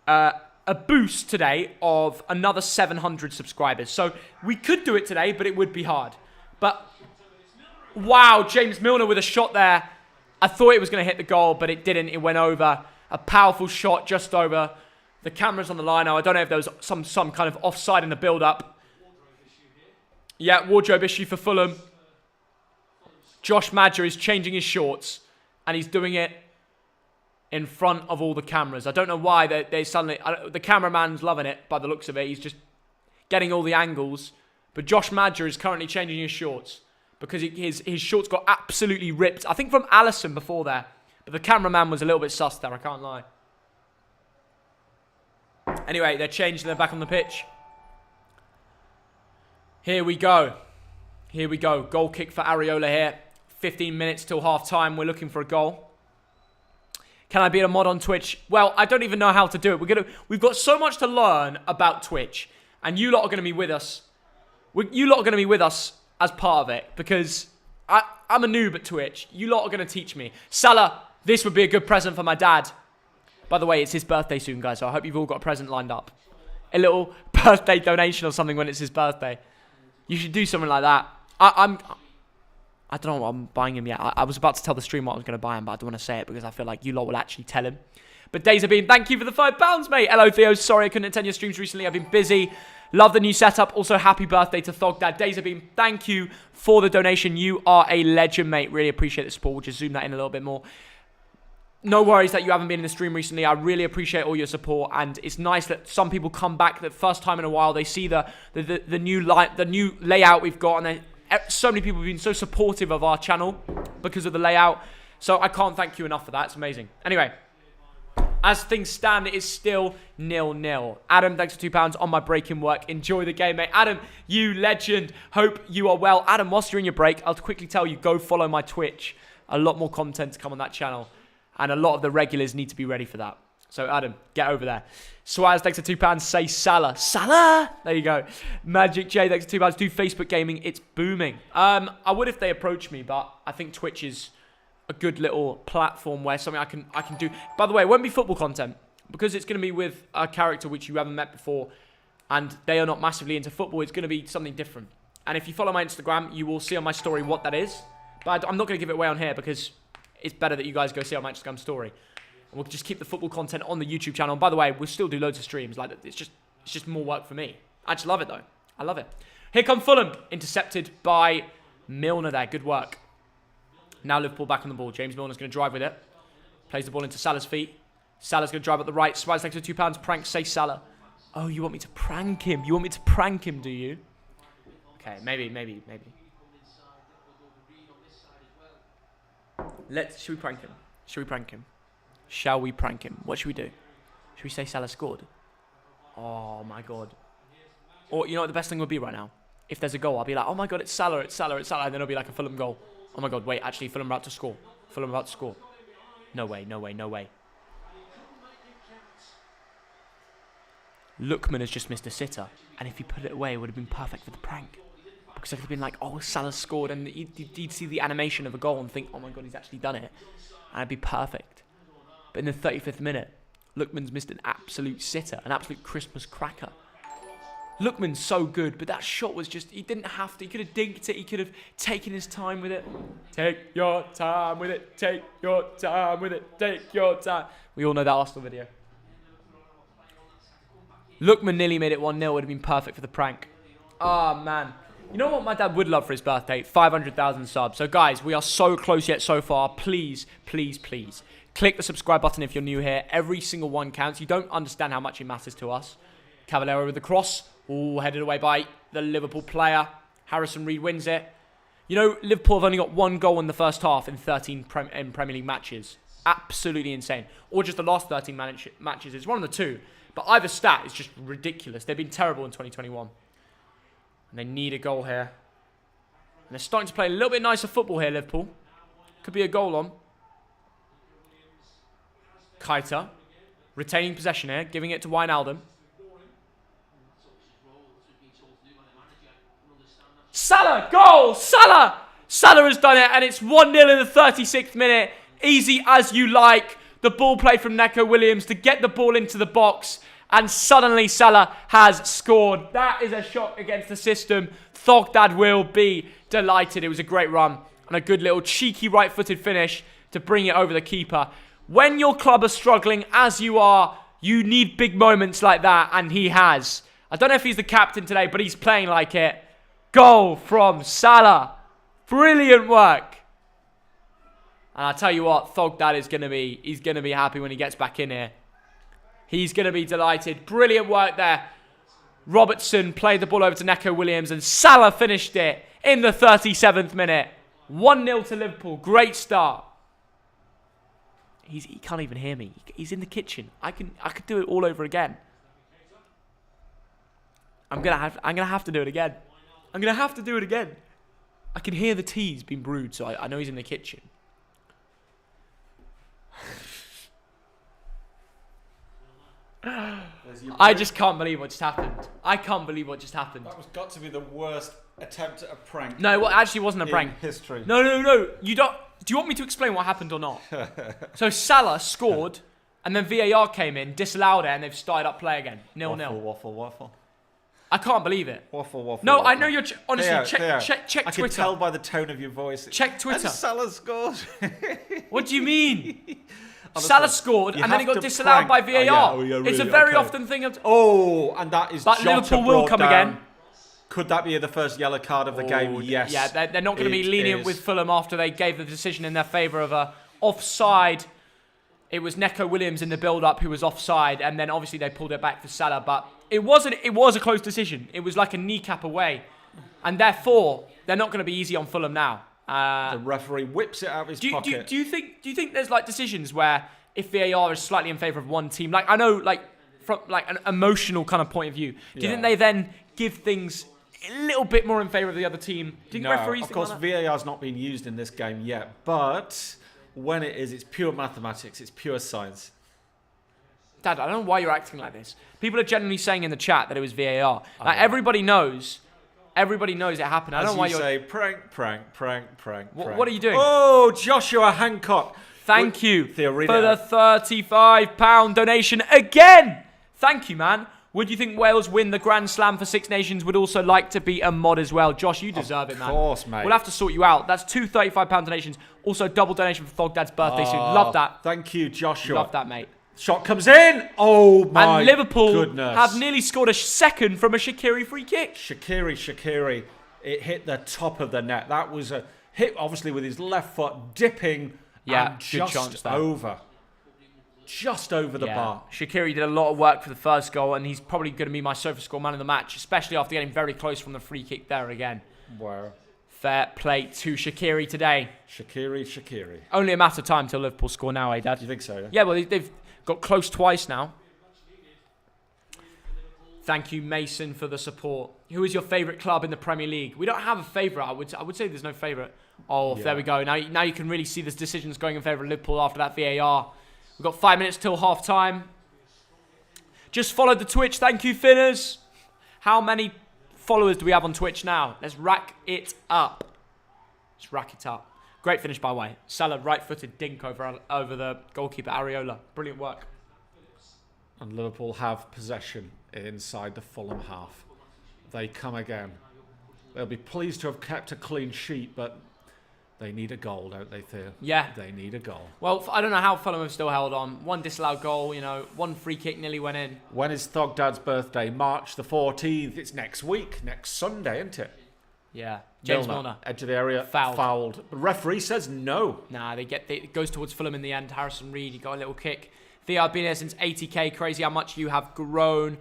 a boost today of another 700 subscribers. So we could do it today, but it would be hard. But, wow, James Milner with a shot there. I thought it was going to hit the goal, but it didn't. It went over. A powerful shot just over. The camera's on the line now. I don't know if there was some kind of offside in the build-up. Yeah, wardrobe issue for Fulham. Josh Madger is changing his shorts, and he's doing it in front of all the cameras. I don't know why they suddenly... the cameraman's loving it by the looks of it. He's just getting all the angles. But Josh Madger is currently changing his shorts because his shorts got absolutely ripped. I think from Alisson before there. But the cameraman was a little bit sus there, I can't lie. Anyway, they're changed and they're back on the pitch. Here we go. Here we go. Goal kick for Areola here. 15 minutes till half time. We're looking for a goal. Can I be a mod on Twitch? Well, I don't even know how to do it. We've got so much to learn about Twitch. And you lot are going to be with us. You lot are going to be with us as part of it. Because I'm a noob at Twitch. You lot are going to teach me. Salah, this would be a good present for my dad. By the way, it's his birthday soon, guys. So I hope you've all got a present lined up. A little birthday donation or something when it's his birthday. You should do something like that. I don't know what I'm buying him yet. I was about to tell the stream what I was going to buy him, but I don't want to say it because I feel like you lot will actually tell him. But Days Bean, thank you for the £5, mate. Hello, Theo. Sorry I couldn't attend your streams recently. I've been busy. Love the new setup. Also, happy birthday to Thogdad. Days Bean, thank you for the donation. You are a legend, mate. Really appreciate the support. We'll just zoom that in a little bit more. No worries that you haven't been in the stream recently. I really appreciate all your support, and it's nice that some people come back the first time in a while. They see the new layout we've got, and so many people have been so supportive of our channel because of the layout. So I can't thank you enough for that. It's amazing. Anyway, as things stand, it is still 0-0. Adam, thanks for £2 on my break in work. Enjoy the game, mate. Adam, you legend. Hope you are well. Adam, whilst you're in your break, I'll quickly tell you, go follow my Twitch. A lot more content to come on that channel. And a lot of the regulars need to be ready for that. So, Adam, get over there. Swaz, thanks for £2. Say Salah. Salah! There you go. Magic J, thanks for £2. Do Facebook gaming. It's booming. I would if they approached me, but I think Twitch is a good little platform where something I can do. By the way, it won't be football content because it's going to be with a character which you haven't met before and they are not massively into football. It's going to be something different. And if you follow my Instagram, you will see on my story what that is. But I'm not going to give it away on here because it's better that you guys go see on my Instagram story. And we'll just keep the football content on the YouTube channel. And by the way, we'll still do loads of streams. Like, it's just more work for me. I just love it, though. I love it. Here come Fulham. Intercepted by Milner there. Good work. Now Liverpool back on the ball. James Milner's going to drive with it. Plays the ball into Salah's feet. Salah's going to drive up the right. Swaz next to £2. Prank, say Salah. Oh, you want me to prank him? You want me to prank him, do you? Okay, maybe. Should we prank him? Should we prank him? Shall we prank him? What should we do? Should we say Salah scored? Oh, my God. Or, you know what the best thing would be right now? If there's a goal, I'll be like, oh, my God, it's Salah. And then it'll be like a Fulham goal. Oh, my God, wait, actually, Fulham about to score. No way. Lookman has just missed a sitter. And if he put it away, it would have been perfect for the prank. Because it would have been like, oh, Salah scored. And you'd see the animation of a goal and think, oh, my God, he's actually done it. And it'd be perfect. But in the 35th minute, Lookman's missed an absolute sitter. An absolute Christmas cracker. Lookman's so good, but that shot was just, he didn't have to. He could have dinked it. He could have taken his time with it. Take your time with it. Take your time with it. Take your time. We all know that Arsenal video. Lookman nearly made it 1-0. Would have been perfect for the prank. Oh, man. You know what my dad would love for his birthday? 500,000 subs. So, guys, we are so close yet so far. Please, please, please. Click the subscribe button if you're new here. Every single one counts. You don't understand how much it matters to us. Cavallero with the cross. Ooh, headed away by the Liverpool player. Harrison Reed wins it. You know, Liverpool have only got 1 goal in the first half in 13 Premier League matches. Absolutely insane. Or just the last 13 matches. It's one of the two. But either stat is just ridiculous. They've been terrible in 2021. And they need a goal here. And they're starting to play a little bit nicer football here, Liverpool. Could be a goal on. Keita. Retaining possession here. Giving it to Wijnaldum. Salah! Goal! Salah! Salah has done it, and it's 1-0 in the 36th minute. Easy as you like. The ball play from Neco Williams to get the ball into the box. And suddenly Salah has scored. That is a shock against the system. Thogdad will be delighted. It was a great run. And a good little cheeky right-footed finish to bring it over the keeper. When your club are struggling, as you are, you need big moments like that. And he has. I don't know if he's the captain today, but he's playing like it. Goal from Salah. Brilliant work. And I'll tell you what, Thogdad is going to be, he's going to be happy when he gets back in here. He's going to be delighted. Brilliant work there. Robertson played the ball over to Neco Williams and Salah finished it in the 37th minute. 1-0 to Liverpool. Great start. He can't even hear me. He's in the kitchen. I could do it all over again. I'm gonna have to do it again. I'm going to have to do it again. I can hear the tea's been brewed, so I know he's in the kitchen. I just can't believe what just happened. I can't believe what just happened. That was got to be the worst attempt at a prank. No, it actually wasn't a prank. History. No. You don't. Do you want me to explain what happened or not? So Salah scored, and then VAR came in, disallowed it, and they've started up play again. 0-0. Waffle. I can't believe it. Waffle. No, waffle. I know you're... honestly, check Twitter. I can tell by the tone of your voice. Check Twitter. And Salah scored. What do you mean? Honestly, Salah scored, and then he got disallowed by VAR. Really, it's a very often thing. And that is But Jota Liverpool will brought come down. again. Could that be the first yellow card of the game? Yes. Yeah, they're not going to be lenient is. with Fulham after they gave the decision in their favour of a offside. It was Neco Williams in the build-up who was offside, and then obviously they pulled it back for Salah. But it was a close decision. It was like a kneecap away, and therefore they're not going to be easy on Fulham now. The referee whips it out of his pocket. Do you think there's like decisions where if VAR is slightly in favour of one team, like I know, like from like an emotional kind of point of view, do you think they then give things a little bit more in favour of the other team? Do you think referees? Of course, VAR's not been used in this game yet, but when it is, it's pure mathematics. It's pure science. Dad, I don't know why you're acting like this. People are genuinely saying in the chat that it was VAR. Like everybody knows it happened. I don't know why you're... say prank. What are you doing? Oh, Joshua Hancock. Thank you for Theorina. the £35 donation again. Thank you, man. Would you think Wales win the Grand Slam for Six Nations? Would also like to be a mod as well. Josh, you deserve it, man. Of course, mate. We'll have to sort you out. That's two £35 donations. Also, double donation for Thogdad's birthday soon. Love that. Thank you, Joshua. Love that, mate. Shot comes in. Oh, my And Liverpool goodness. have nearly scored a second from a Shaqiri free kick. Shaqiri. It hit the top of the net. That was a hit, obviously, with his left foot dipping and just over. Just over the bar. Shaqiri did a lot of work for the first goal, and he's probably going to be my SofaScore man of the match, especially after getting very close from the free kick there again. Wow. Fair play to Shaqiri today. Shaqiri. Only a matter of time till Liverpool score now, eh, Dad? Do you think so? Yeah, well, they've got close twice now. Thank you, Mason, for the support. Who is your favourite club in the Premier League? We don't have a favourite. I would say there's no favourite. Oh, there we go. Now you can really see the decisions going in favour of Liverpool after that VAR. We've got 5 minutes till half time. Just followed the Twitch. Thank you, Finners. How many followers do we have on Twitch now? Let's rack it up. Let's rack it up. Great finish, by the way. Salah right-footed dink over the goalkeeper, Areola. Brilliant work. And Liverpool have possession inside the Fulham half. They come again. They'll be pleased to have kept a clean sheet, but They need a goal, don't they, Theo? Yeah. They need a goal. Well, I don't know how Fulham have still held on. One disallowed goal, one free kick nearly went in. When is Thogdad's birthday? March the 14th. It's next week, next Sunday, isn't it? Yeah. James Milner. Edge of the area. Fouled. The referee says no. Nah, it goes towards Fulham in the end. Harrison Reed, he got a little kick. Theo, I've been here since 80k. Crazy how much you have grown.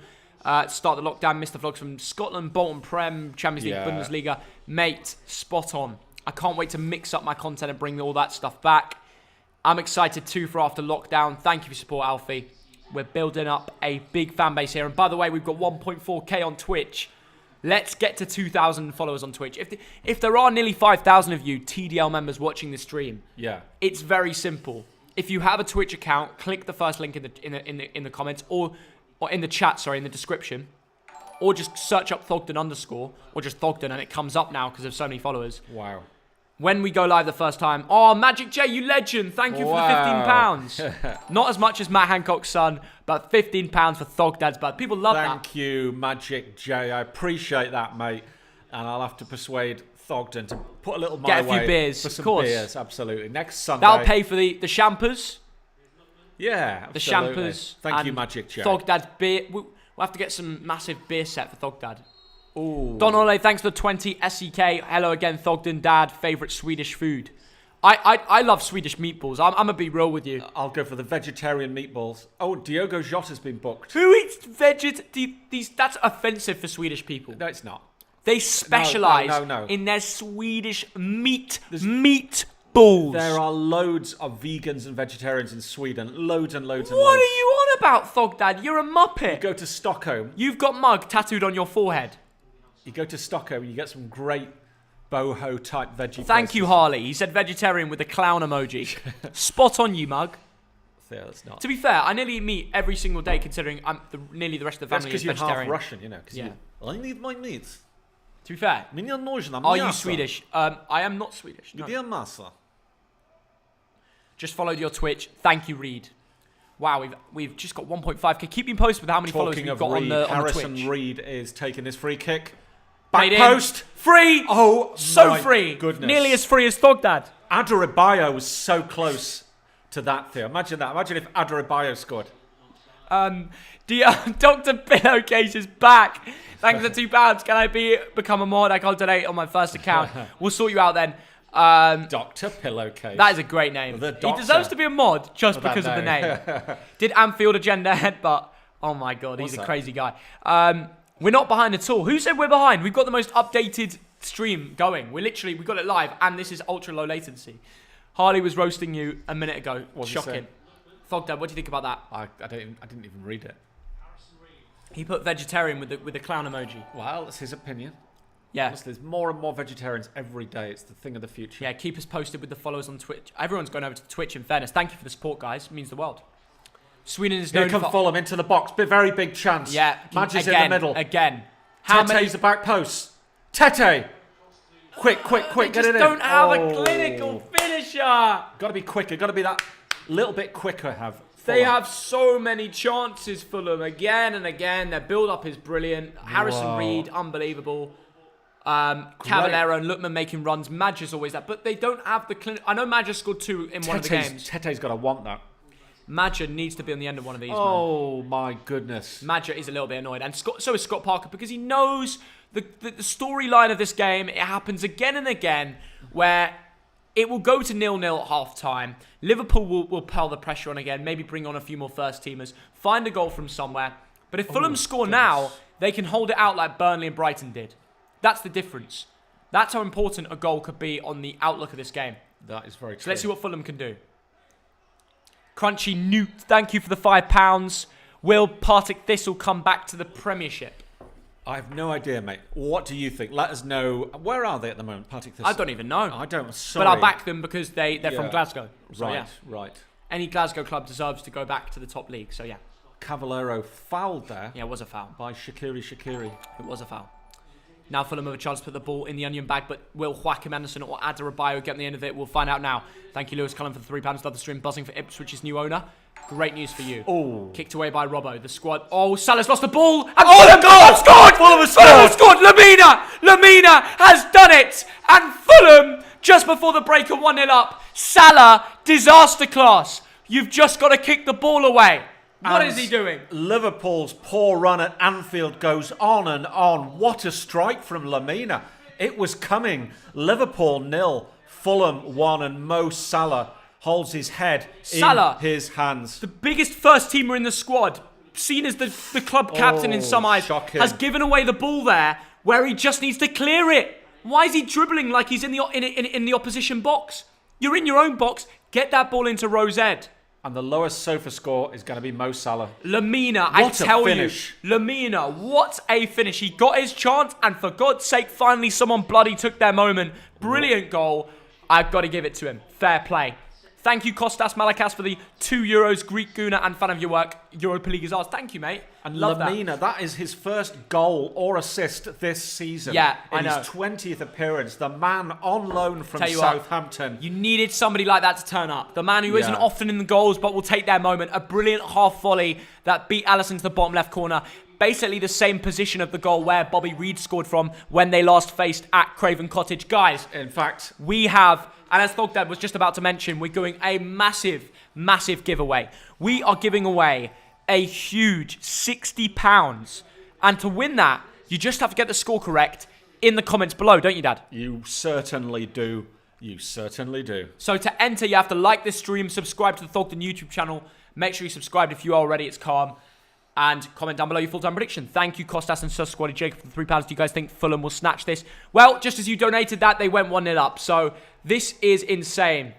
Start the lockdown, missed the vlogs from Scotland, Bolton Prem, Champions League, Bundesliga. Mate, spot on. I can't wait to mix up my content and bring all that stuff back. I'm excited too for after lockdown. Thank you for your support, Alfie. We're building up a big fan base here. And by the way, we've got 1.4k on Twitch. Let's get to 2,000 followers on Twitch. If there are nearly 5,000 of you TDL members watching this stream, it's very simple. If you have a Twitch account, click the first link in the comments or in the chat, in the description, or just search up thogden_ or just thogden, and it comes up now because of so many followers. Wow. When we go live the first time, Magic J, you legend! Thank you for the £15. Not as much as Matt Hancock's son, but £15 for Thogdad's birthday. People love that. Thank you, Magic J. I appreciate that, mate. And I'll have to persuade Thogden to put a little money away. Get a few beers, for some of course. beers, absolutely. Next Sunday. That'll pay for the champers. Yeah, the absolutely. champers. Thank you, Magic J. Thogdad's beer. We'll have to get some massive beer set for Thogdad. Ooh. Don Ole, thanks for the 20 SEK. Hello again, Thogden Dad. Favourite Swedish food? I love Swedish meatballs. I'm going to be real with you. I'll go for the vegetarian meatballs. Oh, Diogo Jota's been booked. Who eats That's offensive for Swedish people. No, it's not. They specialise in their Swedish meatballs. There are loads of vegans and vegetarians in Sweden. Loads and loads and loads. What loads. are you on about, Thogdad? You're a muppet. You go to Stockholm. You've got mug tattooed on your forehead. You go to Stockholm and you get some great boho type veggie. Thank you, Harley. He said vegetarian with a clown emoji. Spot on, you mug. Yeah, that's not. To be fair, I nearly eat meat every single day, considering nearly the rest of the family is vegetarian. That's because you're half Russian, you know. I need my meat. To be fair, are you Swedish? I am not Swedish. No. Just followed your Twitch. Thank you, Reed. Wow, we've just got 1.5k. Keep me posted with how many followers we've got on the Twitch. Harrison Reed is taking this free kick. Back post. Free. Oh, so free. Goodness. Nearly as free as Thogdad. Adarabioyo was so close to that, Theo. Imagine that. Imagine if Adarabioyo scored. Dr. Pillowcase is back. Thanks for £2. Can I become a mod? I can't donate on my first account. We'll sort you out then. Dr. Pillowcase. That is a great name. He deserves to be a mod just because of the name. Did Anfield agenda headbutt? Oh my god, he's a crazy guy. We're not behind at all. Who said we're behind? We've got the most updated stream going. We got it live, and this is ultra low latency. Harley was roasting you a minute ago. Shocking. Thogdad, what do you think about that? I didn't even read it. He put vegetarian with the clown emoji. Well, that's his opinion. Yeah. Honestly, there's more and more vegetarians every day. It's the thing of the future. Yeah, keep us posted with the followers on Twitch. Everyone's going over to Twitch, in fairness. Thank you for the support, guys. It means the world. Sweden is known for... Here come Fulham into the box. Very big chance. Yeah. Madge's in the middle. Again. Tete's the back post. Tete! Quick, get it in. Don't have a clinical finisher. Got to be quicker. Got to be that little bit quicker, They have so many chances, Fulham, again and again. Their build-up is brilliant. Harrison Reed, unbelievable. Cavallero and Lookman making runs. Madge's always that. But they don't have the clinic. I know Madge scored 2 in one of the games. Tete's got to want that. Madge needs to be on the end of one of these. Oh, my goodness. Madge is a little bit annoyed. And so is Scott Parker, because he knows the storyline of this game. It happens again and again where it will go to 0-0 at half-time. Liverpool will pile the pressure on again, maybe bring on a few more first-teamers, find a goal from somewhere. But if Fulham score now, they can hold it out like Burnley and Brighton did. That's the difference. That's how important a goal could be on the outlook of this game. That is very true. So let's see what Fulham can do. Crunchy Newt, thank you for the £5. Will Partick Thistle come back to the Premiership? I have no idea, mate. What do you think? Let us know. Where are they at the moment, Partick Thistle? I don't even know. I don't. Sorry. But I'll back them because they're from Glasgow. So right. Any Glasgow club deserves to go back to the top league. So yeah. Cavallero fouled there. Yeah, it was a foul. By Shaqiri. It was a foul. Now Fulham have a chance to put the ball in the onion bag, but will Joachim Anderson or Adarabioyo get on the end of it? We'll find out now. Thank you, Lewis Cullen, for the £3. Love the stream. Buzzing for Ipswich's new owner. Great news for you. Oh. Kicked away by Robbo. The squad. Oh, Salah's lost the ball. And Fulham scored! Fulham have scored! Lamina has done it! And Fulham just before the break at 1-0 up. Salah, disaster class. You've just got to kick the ball away. What is he doing? Liverpool's poor run at Anfield goes on and on. What a strike from Lamina. It was coming. Liverpool 0, Fulham 1, and Mo Salah holds his head in his hands. The biggest first teamer in the squad, seen as the club captain in some eyes, has given away the ball there where he just needs to clear it. Why is he dribbling like he's in the opposition box? You're in your own box. Get that ball into Rose Ed. And the lowest sofa score is going to be Mo Salah. Lamina, I tell you. Lamina, what a finish. He got his chance, and for God's sake, finally someone bloody took their moment. Brilliant goal. I've got to give it to him. Fair play. Thank you, Kostas Malakas, for the €2, Greek Guna, and fan of your work. Europa League is ours. Thank you, mate. And Lamina, that is his first goal or assist this season. Yeah, I know. In his 20th appearance, the man on loan from Southampton. You needed somebody like that to turn up. The man who isn't often in the goals, but will take their moment. A brilliant half volley that beat Alisson to the bottom left corner. Basically the same position of the goal where Bobby Reed scored from when they last faced at Craven Cottage. Guys, in fact, we have... And as Thogden was just about to mention, we're doing a massive, massive giveaway. We are giving away a huge £60. And to win that, you just have to get the score correct in the comments below, don't you, Dad? You certainly do. You certainly do. So to enter, you have to like this stream, subscribe to the Thogden YouTube channel. Make sure you subscribe if you are already, it's calm. And comment down below your full-time prediction. Thank you, Kostas and Sus Squad Jacob, for the £3. Do you guys think Fulham will snatch this? Well, just as you donated that, they went 1-0 up. So this is insane.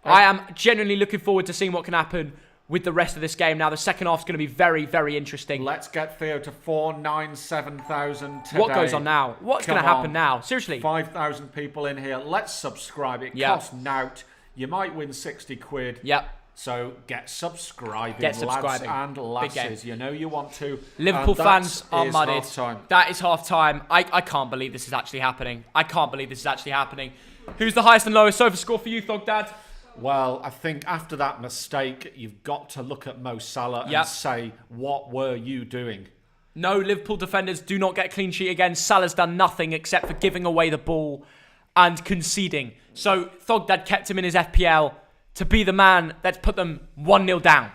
I am genuinely looking forward to seeing what can happen with the rest of this game. Now, the second half is going to be very, very interesting. Let's get Theo to 497,000 today. What goes on now? What's going to happen now? Seriously. 5,000 people in here. Let's subscribe. It costs nout. You might win 60 quid. Yep. So get subscribing, lads and lasses. You know you want to. Liverpool fans are mudded. Half-time. That is half-time. I can't believe this is actually happening. I can't believe this is actually happening. Who's the highest and lowest sofa score for you, Thogdad? Well, I think after that mistake, you've got to look at Mo Salah and say, what were you doing? No, Liverpool defenders do not get a clean sheet again. Salah's done nothing except for giving away the ball and conceding. So Thogdad kept him in his FPL to be the man that's put them 1-0 down.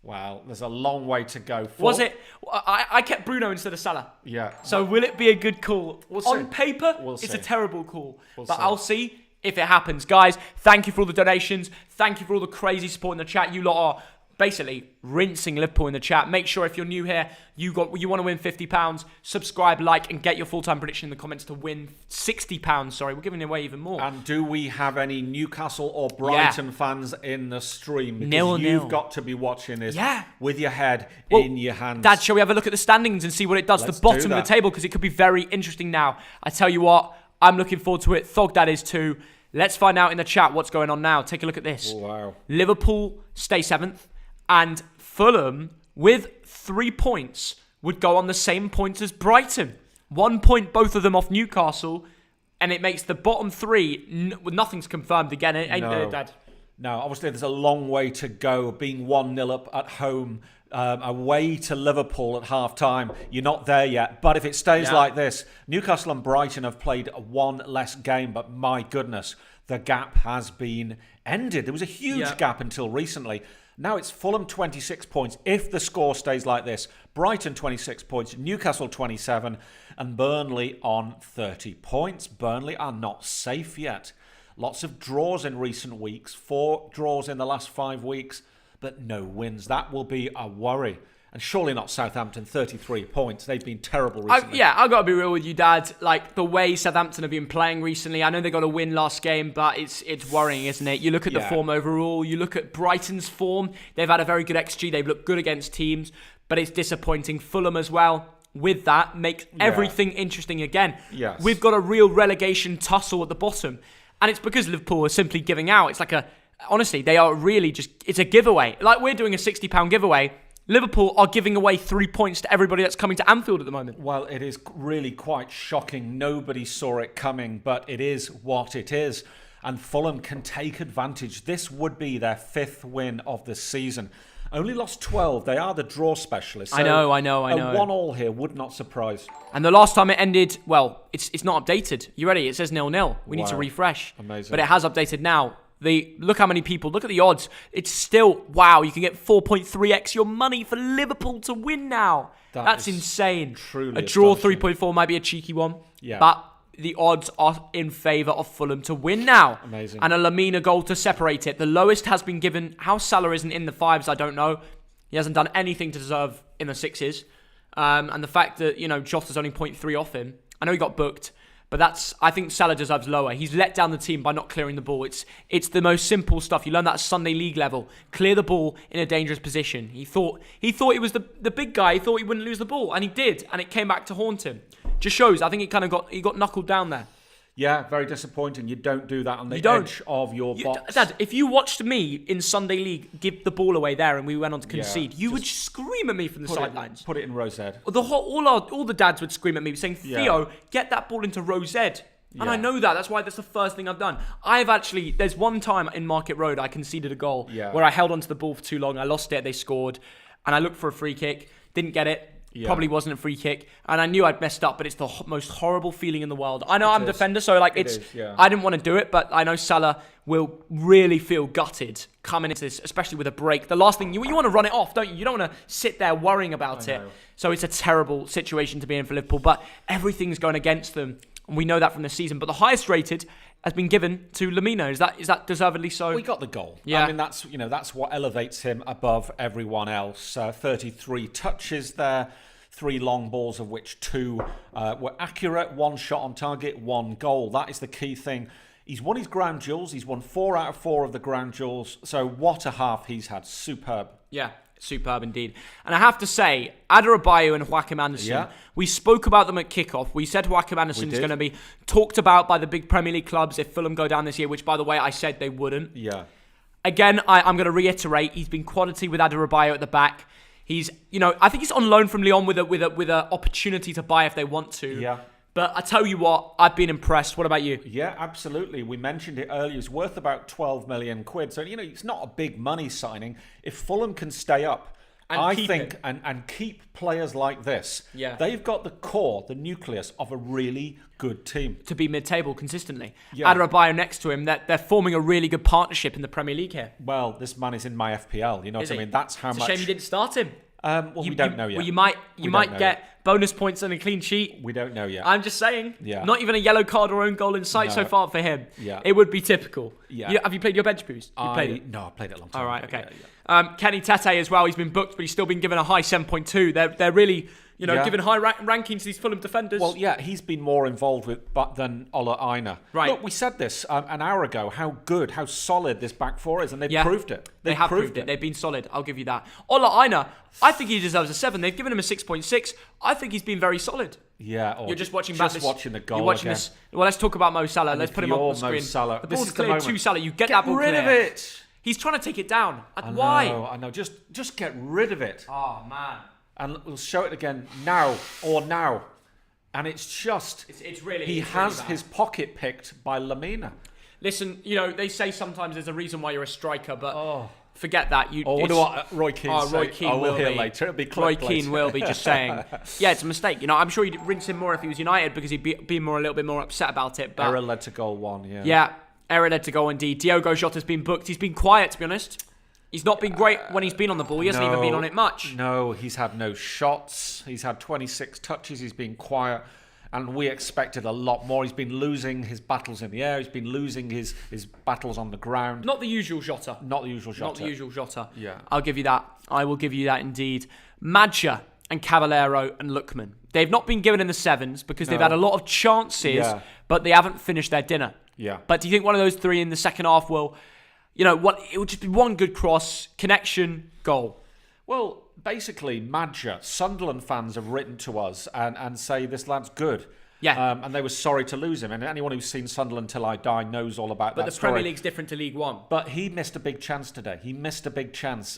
Well, there's a long way to go. Was it? I kept Bruno instead of Salah. Yeah. So will it be a good call? We'll On see. paper, We'll it's see. a terrible call. We'll but see. I'll see if it happens. Guys, thank you for all the donations. Thank you for all the crazy support in the chat. You lot are basically rinsing Liverpool in the chat. Make sure if you're new here, you want to win £50, subscribe, like, and get your full-time prediction in the comments to win £60. Sorry, we're giving away even more. And do we have any Newcastle or Brighton fans in the stream? Because 0-0. you've got to be watching this with your head in your hands. Dad, shall we have a look at the standings and see what it does to the bottom of the table? Because it could be very interesting now. I tell you what, I'm looking forward to it. Thogdad is too. Let's find out in the chat what's going on now. Take a look at this. Wow. Liverpool stay 7th. And Fulham, with 3 points, would go on the same points as Brighton. 1 point, both of them off Newcastle. And it makes the bottom three, nothing's confirmed again, ain't there, Dad? No, obviously there's a long way to go. Being 1-0 up at home, away to Liverpool at half-time, you're not there yet. But if it stays like this, Newcastle and Brighton have played one less game, but my goodness, the gap has been ended. There was a huge gap until recently. Now it's Fulham 26 points if the score stays like this. Brighton 26 points, Newcastle 27, and Burnley on 30 points. Burnley are not safe yet. Lots of draws in recent weeks, 4 draws in the last 5 weeks, but no wins. That will be a worry. And surely not Southampton, 33 points. They've been terrible recently. I've got to be real with you, Dad. Like, the way Southampton have been playing recently, I know they got a win last game, but it's worrying, isn't it? You look at the form overall, you look at Brighton's form, they've had a very good XG, they've looked good against teams, but it's disappointing. Fulham as well, with that, makes everything interesting again. Yes. We've got a real relegation tussle at the bottom, and it's because Liverpool are simply giving out. It's like honestly, they are really just, it's a giveaway. Like, we're doing a £60 giveaway. Liverpool are giving away 3 points to everybody that's coming to Anfield at the moment. Well, it is really quite shocking. Nobody saw it coming, but it is what it is. And Fulham can take advantage. This would be their 5th win of the season. Only lost 12. They are the draw specialists. I know. A 1-1 here would not surprise. And the last time it ended, well, it's not updated. You ready? It says 0-0. We need to refresh. Amazing. But it has updated now. Look how many people, look at the odds. It's still, wow, you can get 4.3x your money for Liverpool to win now. That's insane. Truly a draw astonishing. 3.4 might be a cheeky one. Yeah. But the odds are in favour of Fulham to win now. Amazing. And a Lamina goal to separate it. The lowest has been given. How Salah isn't in the 5s, I don't know. He hasn't done anything to deserve in the 6s. And the fact that, Jota's only 0.3 off him. I know he got booked, but I think Salah deserves lower. He's let down the team by not clearing the ball. It's the most simple stuff. You learn that at Sunday League level. Clear the ball in a dangerous position. He thought he was the big guy. He thought he wouldn't lose the ball, and he did, and it came back to haunt him. Just shows. I think he got knuckled down there. Yeah, very disappointing. You don't do that on the edge of your box. Dad, if you watched me in Sunday League give the ball away there and we went on to concede, you would scream at me from the sidelines. Put it in Rosette. All the dads would scream at me saying, Theo, get that ball into Rosette. And I know that. That's why that's the first thing I've done. There's one time in Market Road I conceded a goal where I held onto the ball for too long. I lost it. They scored. And I looked for a free kick. Didn't get it. Yeah. Probably wasn't a free kick, and I knew I'd messed up. But it's the most horrible feeling in the world. I know I'm a defender, so I didn't want to do it, but I know Salah will really feel gutted coming into this, especially with a break. The last thing you want to run it off, don't you? You don't want to sit there worrying about it. So it's a terrible situation to be in for Liverpool. But everything's going against them, and we know that from the season. But the highest rated has been given to Lamina. Is that deservedly so? We got the goal. Yeah. I mean, that's what elevates him above everyone else. 33 touches there, 3 long balls of which 2 were accurate, 1 shot on target, 1 goal. That is the key thing. He's won his ground duels. He's won 4 out of 4 of the ground duels. So what a half he's had. Superb. Yeah. Superb indeed. And I have to say, Adebayo and Joachim Anderson, we spoke about them at kickoff. We said Joachim Anderson is going to be talked about by the big Premier League clubs if Fulham go down this year, which, by the way, I said they wouldn't. Yeah. Again, I'm going to reiterate, he's been quality with Adebayo at the back. He's, I think he's on loan from Lyon with a opportunity to buy if they want to. Yeah. But I tell you what, I've been impressed. What about you? Yeah, absolutely. We mentioned it earlier. It's worth about 12 million quid. So, it's not a big money signing. If Fulham can stay up, and keep players like this, they've got the core, the nucleus of a really good team. To be mid-table consistently. Yeah. Adebayo next to him, they're forming a really good partnership in the Premier League here. Well, this man is in my FPL. You know what I mean? That's how much. It's a shame you didn't start him. We don't know yet. Well, you might get bonus points and a clean sheet. We don't know yet. I'm just saying. Yeah. Not even a yellow card or own goal in sight so far for him. Yeah. It would be typical. Yeah. Have you played your bench boost? No, I played it a long time. All right, okay. Kenny Tete as well. He's been booked, but he's still been given a high 7.2. They're really, giving high rankings to these Fulham defenders. Well, yeah, he's been more involved than Ola Aina. Right. Look, we said this an hour ago, how good, how solid this back four is, and they've proved it. They have proved it. They've been solid. I'll give you that. Ola Aina, I think he deserves a 7. They've given him a 6.6. I think he's been very solid. Yeah. You're just watching watching the goal. You're watching this. Well, let's talk about Mo Salah. Let's put him up on the screen. Mo Salah. The ball's clear to Salah. You get that ball clear. Get rid of it. He's trying to take it down. Why? I know. Just get rid of it. Oh, man. And we'll show it again now. And it's just... It's really... He has his pocket picked by Lamina. Listen, they say sometimes there's a reason why you're a striker, but... Forget that. I wonder what Roy Keane Roy Keane will hear be. Later. It'll be Roy Keane will be just saying, it's a mistake. I'm sure he'd rinse him more if he was United because he'd be a little bit more upset about it. But error led to goal 1, Yeah, error led to goal indeed. Diogo Jota's been booked. He's been quiet, to be honest. He's not been great when he's been on the ball. He hasn't even been on it much. No, he's had no shots. He's had 26 touches. He's been quiet. And we expected a lot more. He's been losing his battles in the air. He's been losing his battles on the ground. Not the usual Jota. Yeah. I'll give you that. I will give you that indeed. Madja and Cavallero and Lookman. They've not been given in the 7s because they've had a lot of chances, but they haven't finished their dinner. Yeah. But do you think one of those 3 in the second half will, it will just be one good cross, connection, goal? Well, basically, Madja, Sunderland fans have written to us and say this lad's good. Yeah. And they were sorry to lose him. And anyone who's seen Sunderland Till I Die knows all about that But the Premier League's different to League One. But he missed a big chance today.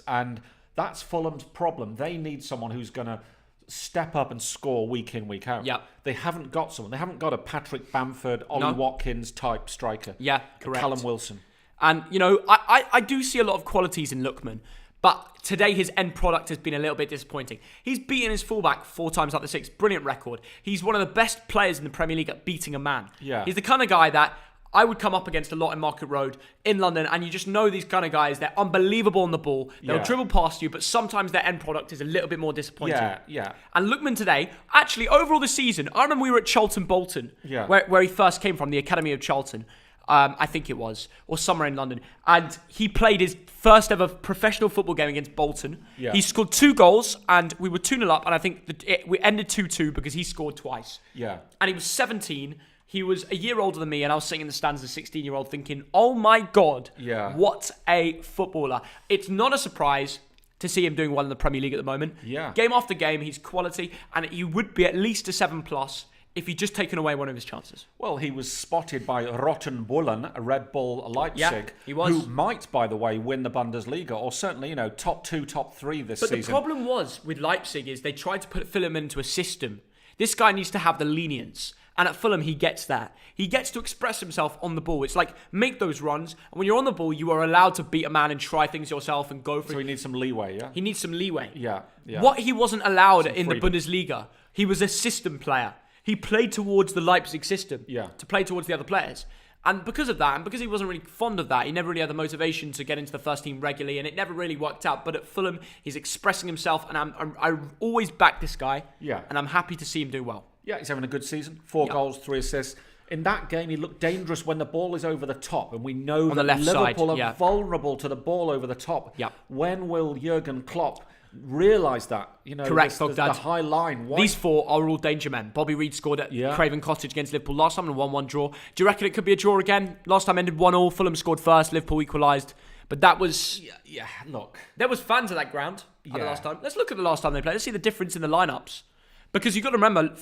And that's Fulham's problem. They need someone who's going to step up and score week in, week out. Yeah. They haven't got someone. They haven't got a Patrick Bamford, Ollie Watkins type striker. Yeah, correct. Callum Wilson. And, I do see a lot of qualities in Lookman. But today his end product has been a little bit disappointing. He's beaten his fullback 4 times out of the 6. Brilliant record. He's one of the best players in the Premier League at beating a man. Yeah. He's the kind of guy that I would come up against a lot in Market Road in London, and you just know these kind of guys, they're unbelievable on the ball. They'll dribble past you, but sometimes their end product is a little bit more disappointing. Yeah. And Lookman today, actually, overall this season, I remember we were at Charlton Bolton, where he first came from, the Academy of Charlton. I think it was, or somewhere in London. And he played his first ever professional football game against Bolton. Yeah. He scored 2 goals, and we were 2-0 up, and I think we ended 2-2 because he scored twice. Yeah. And he was 17. He was a year older than me, and I was sitting in the stands as a 16-year-old thinking, oh my God, what a footballer. It's not a surprise to see him doing well in the Premier League at the moment. Yeah. Game after game, he's quality, and he would be at least a 7+ if he'd just taken away one of his chances. Well, he was spotted by Rotten Bullen, a Red Bull Leipzig, he was. who might, by the way, win the Bundesliga, or certainly, top 2, top 3 this season. But the problem was with Leipzig is they tried to put Fulham into a system. This guy needs to have the lenience. And at Fulham, he gets that. He gets to express himself on the ball. It's like, make those runs. And when you're on the ball, you are allowed to beat a man and try things yourself and go for it. So he needs some leeway, yeah? He needs some leeway. Yeah. What he wasn't allowed in the freedom. Bundesliga, he was a system player. He played towards the Leipzig system to play towards the other players. And because of that, and because he wasn't really fond of that, he never really had the motivation to get into the first team regularly, and it never really worked out. But at Fulham, he's expressing himself, and I always back this guy. Yeah. And I'm happy to see him do well. Yeah, he's having a good season. 4 goals, 3 assists. In that game, he looked dangerous when the ball is over the top, and we know that Liverpool are vulnerable to the ball over the top. Yeah. When will Jurgen Klopp realise that? Correct, the high line. These 4 are all danger men. Bobby Reed scored at Craven Cottage against Liverpool last time in a 1-1 draw. Do you reckon it could be a draw again? Last time ended 1-1. Fulham scored first. Liverpool equalised. But that was... Yeah, look. There was fans at that ground at the last time. Let's look at the last time they played. Let's see the difference in the lineups. Because you've got to remember,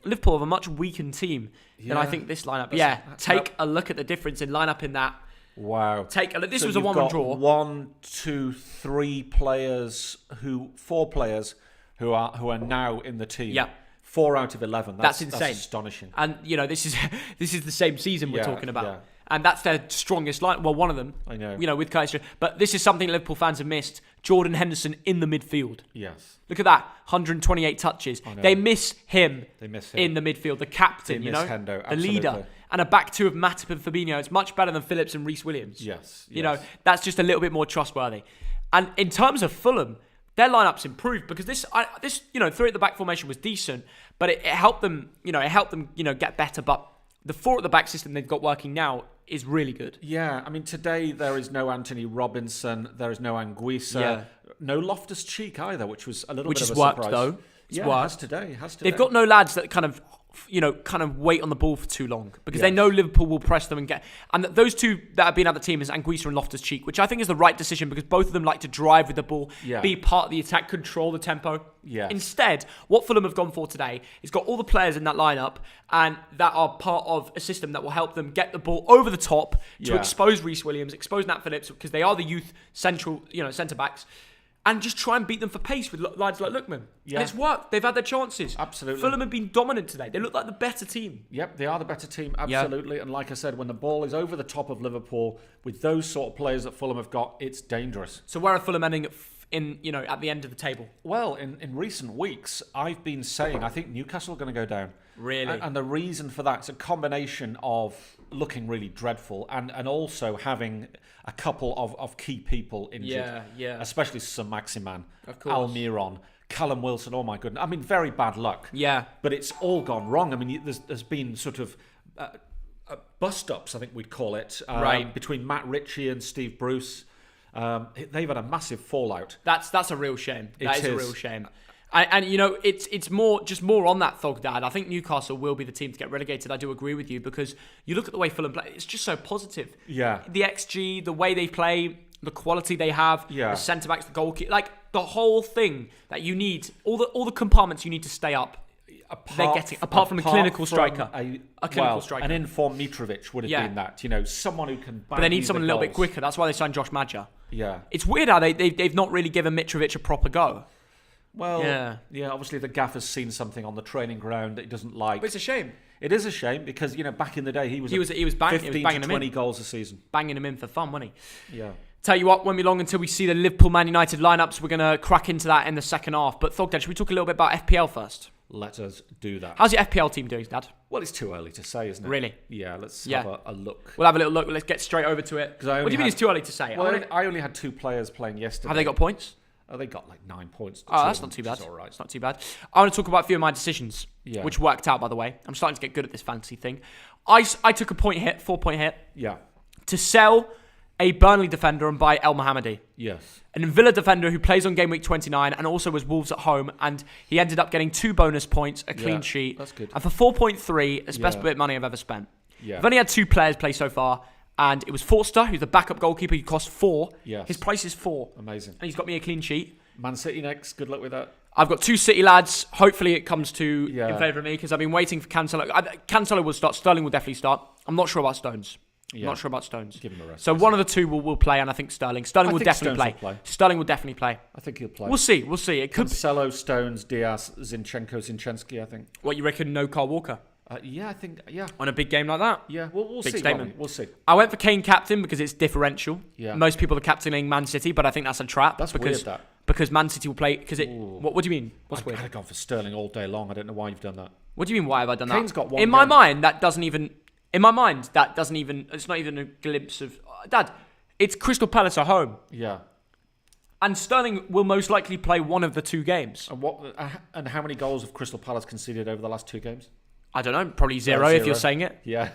Liverpool have a much weakened team than I think this lineup. Take a look at the difference in lineup in that. Wow. Take a look. This was a 1-1 draw. 1, 2, 3 players 4 players who are now in the team. Yeah. 4 out of 11. That's insane. That's astonishing. And this is the same season we're talking about. Yeah. And that's their strongest line. Well, one of them. I know. With Kaiser. But this is something Liverpool fans have missed. Jordan Henderson in the midfield. Yes. Look at that. 128 touches. They miss him. In the midfield. The captain, They miss Hendo, the leader. And a back 2 of Matip and Fabinho. It's much better than Phillips and Reece Williams. Yes. That's just a little bit more trustworthy. And in terms of Fulham, their lineup's improved because this 3 at the back formation was decent, but it helped them, get better. But the 4 at the back system they've got working now is really good. Yeah, I mean, today there is no Anthony Robinson, there is no Anguissa, no Loftus-Cheek either, which was a little bit of a surprise. Though. It has today. They've got no lads that kind of wait on the ball for too long because they know Liverpool will press them and those 2 that have been at the team is Anguissa and Loftus-Cheek, which I think is the right decision because both of them like to drive with the ball, be part of the attack, control the tempo. Yeah. Instead, what Fulham have gone for today is got all the players in that lineup and that are part of a system that will help them get the ball over the top to expose Reece Williams, expose Nat Phillips because they are the youth central, centre backs. And just try and beat them for pace with lads like Lookman. Yeah. And it's worked. They've had their chances. Absolutely. Fulham have been dominant today. They look like the better team. Yep, they are the better team. Absolutely. And like I said, when the ball is over the top of Liverpool, with those sort of players that Fulham have got, it's dangerous. So where are Fulham ending at the end of the table? Well, in recent weeks, I've been saying I think Newcastle are going to go down. Really? And the reason for that is a combination of looking really dreadful and also having a couple of key people injured. Yeah. Especially Sir Maximan, of course. Almiron, Callum Wilson. Oh my goodness! I mean, very bad luck. Yeah. But it's all gone wrong. I mean, there's been sort of bust-ups, I think we'd call it, between Matt Ritchie and Steve Bruce. They've had a massive fallout. That's a real shame. That is a real shame. And it's more on that Thogdad. I think Newcastle will be the team to get relegated. I do agree with you because you look at the way Fulham play, it's just so positive. Yeah. The XG, the way they play, the quality they have, the centre backs, the goalkeeper, like the whole thing that you need, all the compartments you need to stay up. Apart from a clinical striker. An informed Mitrovic would have been that. Someone who can. But they need someone a little bit quicker. That's why they signed Josh Madger. Yeah. It's weird how they've not really given Mitrovic a proper go. Well, yeah. Obviously, the gaffer's seen something on the training ground that he doesn't like. But it's a shame. It is a shame because back in the day he was banging 15 to 20 goals a season, banging him in for fun, wasn't he? Yeah. Tell you what, won't be long until we see the Liverpool Man United lineups. We're going to crack into that in the second half. But Thogden, should we talk a little bit about FPL first? Let us do that. How's your FPL team doing, Dad? Well, it's too early to say, isn't it? Really? Yeah, let's have a look. We'll have a little look. Let's get straight over to it. What do you mean it's too early to say? Well, I only had 2 players playing yesterday. Have they got points? Oh, they got like 9 points. Oh, that's not too bad. It's all right. It's not too bad. I want to talk about a few of my decisions, which worked out, by the way. I'm starting to get good at this fantasy thing. I took a 4-point hit. Yeah. To sell a Burnley defender and buy El Mohammadi. Yes. An Villa defender who plays on game week 29 and also was Wolves at home, and he ended up getting 2 bonus points, a clean sheet. That's good. And for 4.3, it's the best bit of money I've ever spent. Yeah. I've only had 2 players play so far, and it was Forster, who's the backup goalkeeper, who cost 4. Yes. His price is 4. Amazing. And he's got me a clean sheet. Man City next. Good luck with that. I've got 2 City lads. Hopefully it comes to Yeah. in favour of me, because I've been waiting for Cancelo. Cancelo will start. Sterling will definitely start. I'm not sure about Stones. Yeah. Not sure about Stones. Give him a rest. So one of the 2 will play, and I think Sterling. Sterling will definitely Stones play. will play. Sterling will definitely play. I think he'll play. We'll see. It could. Cancelo, Stones, Diaz, Zinchenko, I think. What you reckon? No Carl Walker Yeah, I think. Yeah. on a big game like that. Yeah. We'll Big see. statement. Robbie. We'll see. I went for Kane captain because it's differential. Yeah. Most people are captaining Man City, but I think that's a trap. That's because, weird. because Man City will play. Because it. What do you mean? What's weird? I'd have gone for Sterling all day long. I don't know why you've done that. What do you mean? Why have I done that? Kane's got one In my game. mind, that doesn't even. In my mind, that doesn't even. It's not even a glimpse of. Dad, it's Crystal Palace at home, Yeah. and Sterling will most likely play one of the 2 games. And how many goals have Crystal Palace conceded over the last 2 games? I don't know, probably 0 if you're saying it. Yeah.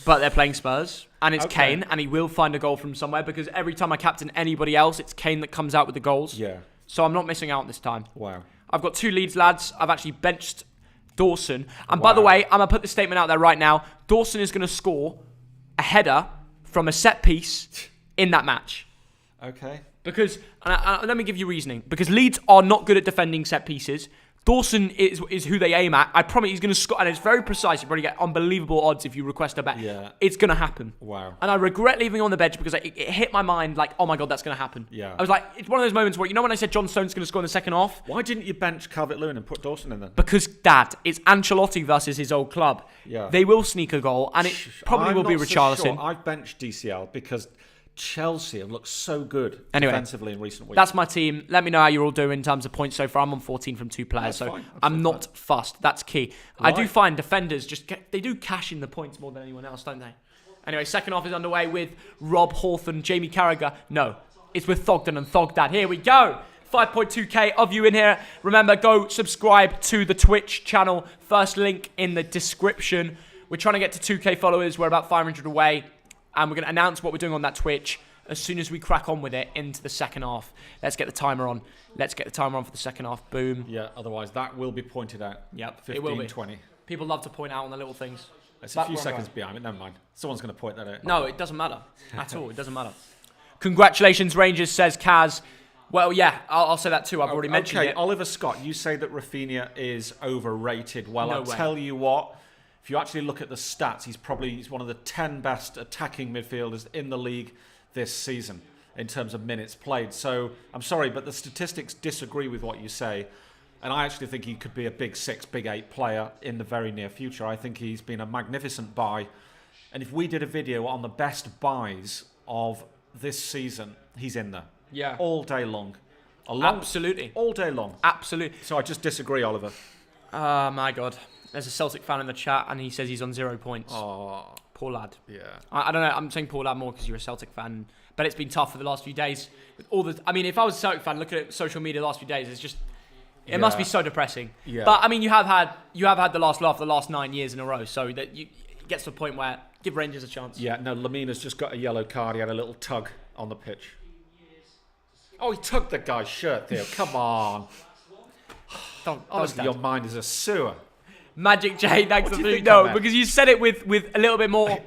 But they're playing Spurs, and it's Okay. Kane, and he will find a goal from somewhere, because every time I captain anybody else, it's Kane that comes out with the goals. Yeah. So I'm not missing out this time. Wow. I've got 2 Leeds lads. I've actually benched Dawson. And by the Wow. way, I'm going to put the statement out there right now. Dawson is going to score a header from a set piece in that match. Okay. Because, let me give you reasoning. Because Leeds are not good at defending set pieces. Dawson is who they aim at. I promise he's going to score, and it's very precise. You probably get unbelievable odds if you request a bet. Yeah. It's going to happen. Wow. And I regret leaving him on the bench because it hit my mind like, oh my God, that's going to happen. Yeah. I was like, it's one of those moments where, you know when I said John Stone's going to score in the second half? Why didn't you bench Calvert-Lewin and put Dawson in then? Because, Dad, it's Ancelotti versus his old club. Yeah. They will sneak a goal, and it probably I'm will be not so Richarlison. sure. I've benched DCL because Chelsea have looked so good Anyway, defensively in recent weeks. That's my team. Let me know how you're all doing in terms of points so far. I'm on 14 from 2 players, That's so fine. I'm not fussed. That's key. I do Right. find defenders they do cash in the points more than anyone else, don't they? Anyway, second half is underway with Rob Hawthorne, Jamie Carragher. No, it's with Thogden and Thogdad. Here we go. 5.2k of you in here. Remember, go subscribe to the Twitch channel. First link in the description. We're trying to get to 2k followers. We're about 500 away. And we're going to announce what we're doing on that Twitch as soon as we crack on with it into the second half. Let's get the timer on. Let's get the timer on for the second half. Boom. Yeah, otherwise that will be pointed out. Yep, 15, it will be. 20. People love to point out on the little things. It's a few seconds behind it. Never mind. Someone's going to point that out. No, it doesn't matter at all. It doesn't matter. Congratulations, Rangers, says Kaz. Well, yeah, I'll say that too. I've already mentioned Okay, it. Oliver Scott, you say that Rafinha is overrated. Well, No I'll way. tell you what. If you actually look at the stats, he's one of the 10 best attacking midfielders in the league this season in terms of minutes played. So I'm sorry, but the statistics disagree with what you say. And I actually think he could be a big 6, big 8 player in the very near future. I think he's been a magnificent buy. And if we did a video on the best buys of this season, he's in there. Yeah. All day long. Absolutely. All day long. Absolutely. So I just disagree, Oliver. Oh, my God. There's a Celtic fan in the chat, and he says he's on 0 points. Oh, Poor lad. yeah. I don't know. I'm saying poor lad more because you're a Celtic fan. But it's been tough for the last few days. With all the, I mean, if I was a Celtic fan, looking at social media the last few days, it's just... It must be so depressing. Yeah. But, I mean, you have had the last laugh the last 9 years in a row. So that it gets to a point where give Rangers a chance. Yeah, no, Lamina's just got a yellow card. He had a little tug on the pitch. Oh, he tugged the guy's shirt, Theo. Come on. Honestly, your mind is a sewer. Magic J, thanks for do you the think no, I meant? because you said it with a little bit more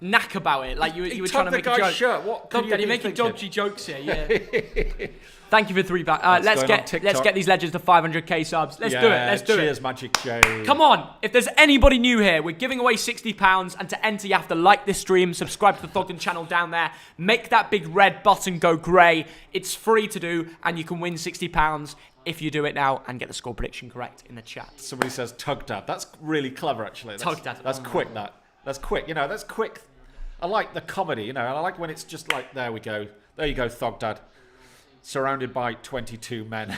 knack about it. Like you were trying to make a joke. Shirt. What could Come you on, be you're making thinking? dodgy jokes here. Yeah. Thank you for 3 back. Let's going on get these legends to 500k subs. Let's do it. Let's do it. Cheers, Magic J. Come on, if there's anybody new here, we're giving away £60, and to enter you have to like this stream, subscribe to the Thogden channel down there, make that big red button go grey. It's free to do, and you can win £60 if you do it now and get the score prediction correct in the chat. Somebody says tug dad. That's really clever, actually. Tug dad. That's quick, that. That's quick. You know, that's quick. I like the comedy, you know, and I like when it's just like, there we go. There you go, Thogdad. Surrounded by 22 men.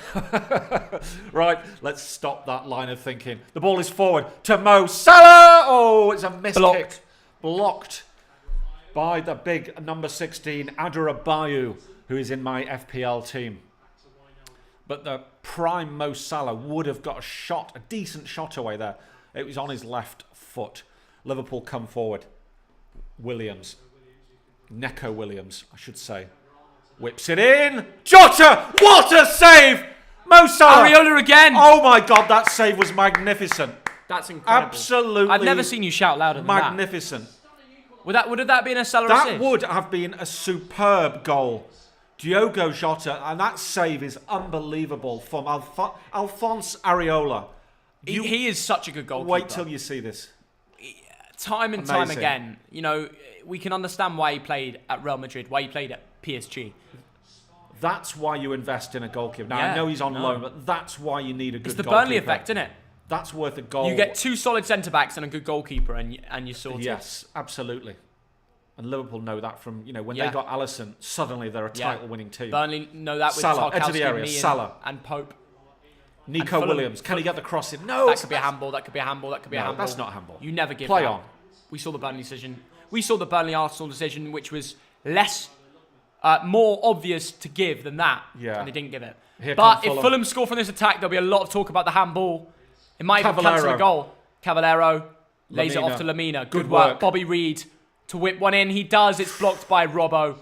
Right, let's stop that line of thinking. The ball is forward to Mo Salah. Oh, it's a missed kick. Blocked by the big number 16, Adarabayu, who is in my FPL team. But the prime Mo Salah would have got a decent shot away there. It was on his left foot. Liverpool come forward. Williams. Neco Williams, I should say. Whips it in. Jota! What a save! Mo Salah! Areola again! Oh my God, that save was magnificent. That's incredible. Absolutely. I've never seen you shout louder than magnificent. That. Would that been a Salah That assist? would have been a superb goal. Diogo Jota, and that save is unbelievable from Alphonse Areola. He is such a good goalkeeper. Wait till you see this. Time and Amazing. time again, we can understand why he played at Real Madrid, why he played at PSG. That's why you invest in a goalkeeper. Now, I know he's on loan, but that's why you need a good goalkeeper. It's the Burnley effect, isn't it? That's worth a goal. You get 2 solid centre-backs and a good goalkeeper, and you're sorted. Yes, absolutely. And Liverpool know that from, when they got Alisson, suddenly they're a title-winning team. Burnley know that with Salah, edge of the Tarkowski, area, Salah. and Pope. Nico Williams, can he get the cross in? No. That could be a handball, that could be a handball, that could be a handball. That's not a handball. You never give Play that. on. We saw the Burnley decision. We saw the Burnley-Arsenal decision, which was more obvious to give than that. Yeah. And they didn't give it. But if Fulham score from this attack, there'll be a lot of talk about the handball. It might even cancel a goal. Cavallero lays it off to Lamina. Good work. Bobby Reed to whip one in. He does. It's blocked by Robbo.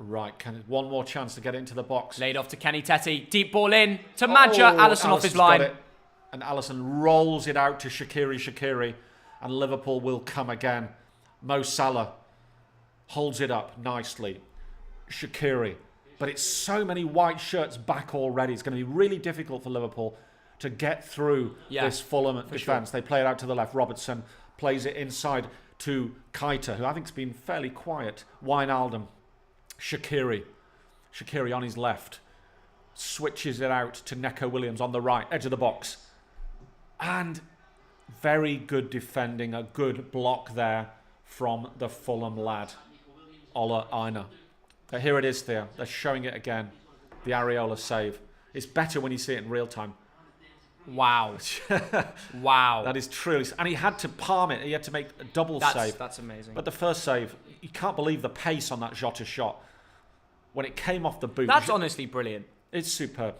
Right, one more chance to get into the box. Laid off to Kenny Tetty. Deep ball in to Madja. Alisson off his line. And Alisson rolls it out to Shaqiri. And Liverpool will come again. Mo Salah holds it up nicely. Shaqiri. But it's so many white shirts back already. It's going to be really difficult for Liverpool to get through this Fulham defence. They play it out to the left. Robertson plays it inside to Keita, who I think has been fairly quiet. Wijnaldum. Shaqiri on his left. Switches it out to Neco Williams on the right. Edge of the box. And very good defending. A good block there from the Fulham lad. Ola Aina. Here it is there. They're showing it again. The Areola save. It's better when you see it in real time. Wow. Wow. That is truly... And he had to palm it. He had to make a double save. That's amazing. But the first save, you can't believe the pace on that Jota shot. When it came off the boot. That's honestly brilliant. It's superb.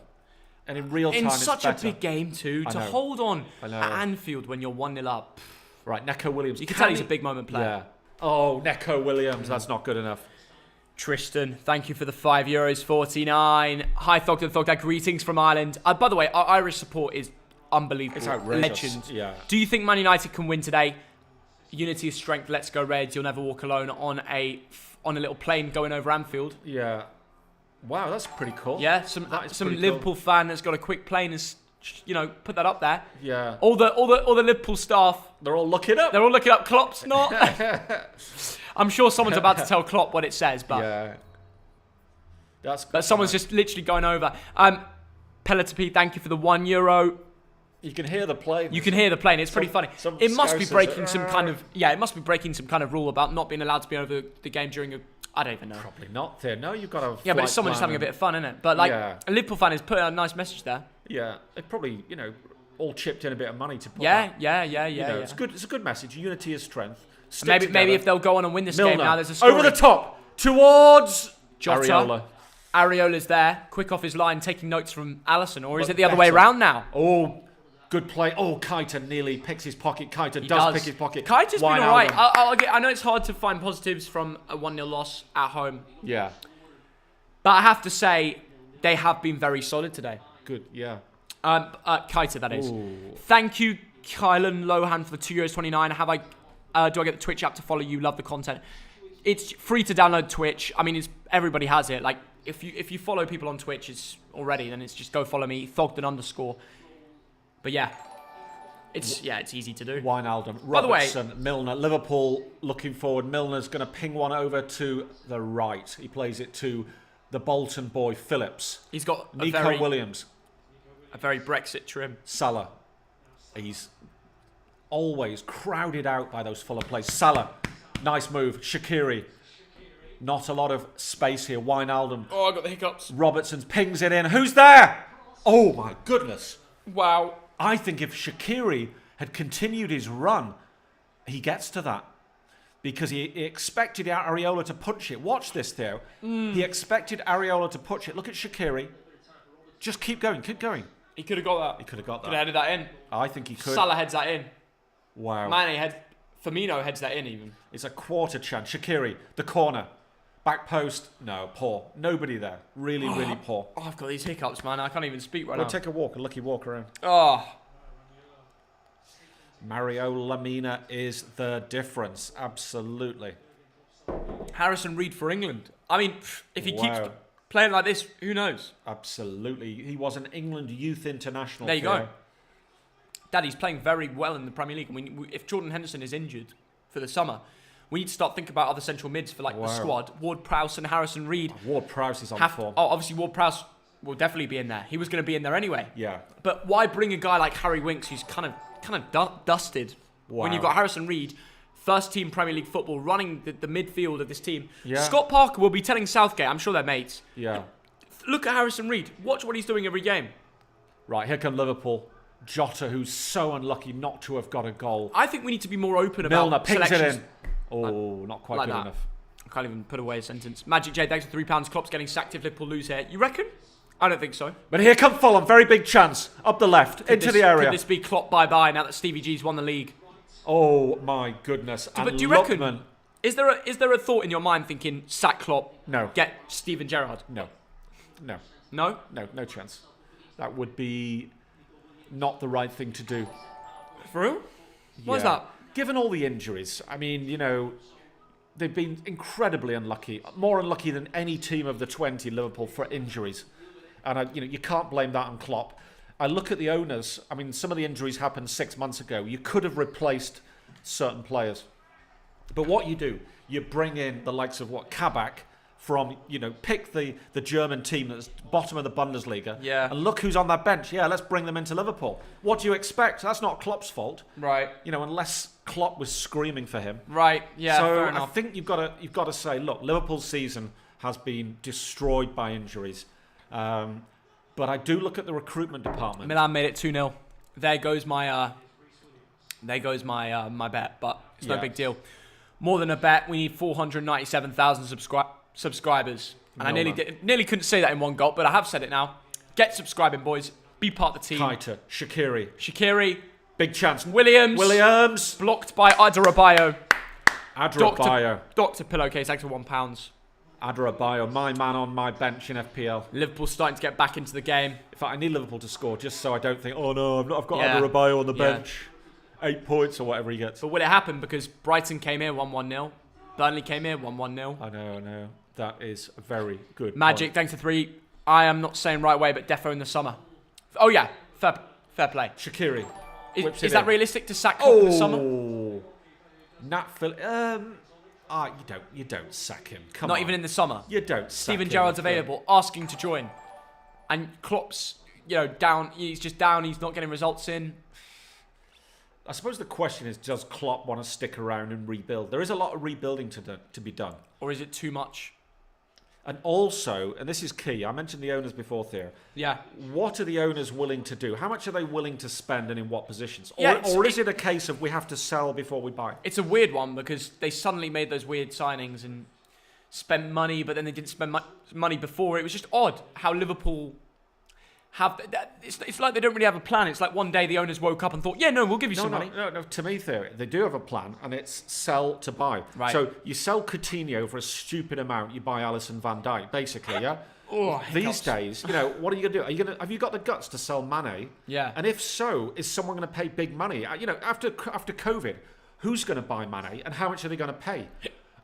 And in real time, in it's such better. a big game too, to hold on at Anfield when you're 1-0 up. Right, Neco Williams. You can tell he's a big moment player. Yeah. Oh, Neco Williams. That's not good enough. Tristan, thank you for the €5.49. Hi, Thogden. Greetings from Ireland. By the way, our Irish support is unbelievable. It's outrageous. Legend. Yeah. Do you think Man United can win today? Unity is strength. Let's go Reds. You'll never walk alone on a little plane going over Anfield. Yeah. Wow, that's pretty cool. Yeah, some Liverpool fan that's got a quick plane has, put that up there. Yeah. All the Liverpool staff. They're all looking up. They're all looking up. Klopp's not. I'm sure someone's about to tell Klopp what it says, but yeah. But someone's just literally going over. Pelotopy, thank you for the €1. You can hear the plane. You can hear the plane. It's pretty funny. It must be breaking some kind of it must be breaking some kind of rule about not being allowed to be over the game during a. I don't even know. Probably not there. No, you've got to. Yeah, but it's someone just having a bit of fun, isn't it? But a Liverpool fan has put a nice message there. Yeah, they probably all chipped in a bit of money to put. Yeah. It's good. It's a good message. Unity is strength. Maybe if they'll go on and win this Milner, game now, there's a story. over the top towards Jota. Areola's there, quick off his line, taking notes from Alisson, or is it the other way around now? Oh, good play. Oh, Keita nearly picks his pocket. Keita does pick his pocket. Keita's been all right. I know it's hard to find positives from a 1-0 loss at home. Yeah. But I have to say, they have been very solid today. Good, yeah. Keita, that is. Ooh. Thank you, Kylan Lohan, for the €2.29. Do I get the Twitch app to follow you? Love the content. It's free to download Twitch. I mean, everybody has it. Like, if you follow people on Twitch, then it's just go follow me, thogden_. But yeah, it's easy to do. Wijnaldum, Robertson, by the way, Milner, Liverpool looking forward. Milner's going to ping one over to the right. He plays it to the Bolton boy, Phillips. He's got Nico Williams. A very Brexit trim. Salah. He's always crowded out by those Fulham players. Salah, nice move. Shaqiri. Not a lot of space here. Wijnaldum. Oh, I got the hiccups. Robertson pings it in. Who's there? Oh my goodness. Wow. I think if Shaqiri had continued his run, he gets to that. Because he expected Areola to punch it. Watch this, Theo. He expected Areola to punch it. Look at Shaqiri. Just keep going, keep going. He could have got that. He could have got that. Could have headed that in. I think he could. Salah heads that in. Wow. Firmino heads that in even. It's a quarter chance. Shaqiri, the corner. Back post. No, poor. Nobody there. Really, really poor. Oh, I've got these hiccups, man. I can't even speak right We'll now. take a walk, a lucky walk around. Oh. Mario Lamina is the difference. Absolutely. Harrison Reed for England. I mean, if he keeps Wow. playing like this, who knows? Absolutely. He was an England youth international. There you Theo. go. Daddy's playing very well in the Premier League. I mean, if Jordan Henderson is injured for the summer, we need to start thinking about other central mids for the squad. Ward-Prowse and Harrison Reed. Ward-Prowse is on form. Oh, obviously Ward-Prowse will definitely be in there. He was going to be in there anyway. Yeah. But why bring a guy like Harry Winks, who's kind of dusted, when you've got Harrison Reed, first team Premier League football, running the midfield of this team. Yeah. Scott Parker will be telling Southgate, I'm sure they're mates. Yeah. Look at Harrison Reed. Watch what he's doing every game. Right, here come Liverpool. Jota, who's so unlucky not to have got a goal. I think we need to be more open Milner about pings selections. it in. Oh, not quite like good that. enough. I can't even put away a sentence. Magic J, thanks for £3. Klopp's getting sacked if Liverpool lose here. You reckon? I don't think so. But here come Fulham. Very big chance. Up the left, into the area. Could this be Klopp bye-bye now that Stevie G's won the league? Oh, my goodness. But And do you Lookman, reckon? Is there a thought in your mind thinking, sack Klopp, No. get Steven Gerrard? No. No. No? No, no chance. That would be not the right thing to do. For real? Why's Yeah. that? Given all the injuries, I mean, they've been incredibly unlucky. More unlucky than any team of the 20, Liverpool, for injuries. And, you can't blame that on Klopp. I look at the owners. I mean, some of the injuries happened 6 months ago. You could have replaced certain players. But what you do, you bring in the likes of Kabak from, pick the German team that's bottom of the Bundesliga. Yeah. And look who's on that bench. Yeah, let's bring them into Liverpool. What do you expect? That's not Klopp's fault. Right. Unless Klopp was screaming for him. Right. Yeah. So fair I enough. think you've got to say, look, Liverpool's season has been destroyed by injuries. But I do look at the recruitment department. Milan made it 2-0. There goes my my bet, but it's no big deal. More than a bet, we need 497,000 subscribers. And I nearly couldn't say that in one gulp, but I have said it now. Get subscribing, boys. Be part of the team. Kaita, Shaqiri. big chance. Williams. Blocked by Adarabioyo. Adarabioyo. Dr. Pillowcase, thanks for £1. Adarabioyo, my man on my bench in FPL. Liverpool starting to get back into the game. In fact, I need Liverpool to score just so I don't think, oh no, I've got Yeah. Adarabioyo on the Yeah. bench. 8 points or whatever he gets. But will it happen? Because Brighton came here 1-1-0. Burnley came here 1-1-0. I know. That is a very good Magic, point. thanks for 3. I am not saying right way, but defo in the summer. Oh yeah, fair play. Shaqiri. Is that realistic to sack Klopp in the summer? Nat Phil. You don't sack him. Come on. Not even in the summer. You don't sack Steven him. Gerrard's available, asking to join. And Klopp's, down. He's just down. He's not getting results in. I suppose the question is, does Klopp want to stick around and rebuild? There is a lot of rebuilding to be done. Or is it too much? And also, and this is key, I mentioned the owners before, Theo. Yeah. What are the owners willing to do? How much are they willing to spend and in what positions? Yeah, Or is it a case of we have to sell before we buy? It's a weird one because they suddenly made those weird signings and spent money, but then they didn't spend money before. It was just odd how Liverpool have... It's like they don't really have a plan. It's like one day the owners woke up and thought, yeah, no, we'll give you some money. No, to me, Theo, they do have a plan, and it's sell to buy. Right. So you sell Coutinho for a stupid amount, you buy Alisson Van Dijk, basically, yeah? Oh, These days, what are you going to do? Have you got the guts to sell Mane? Yeah. And if so, is someone going to pay big money? After COVID, who's going to buy Mane, and how much are they going to pay?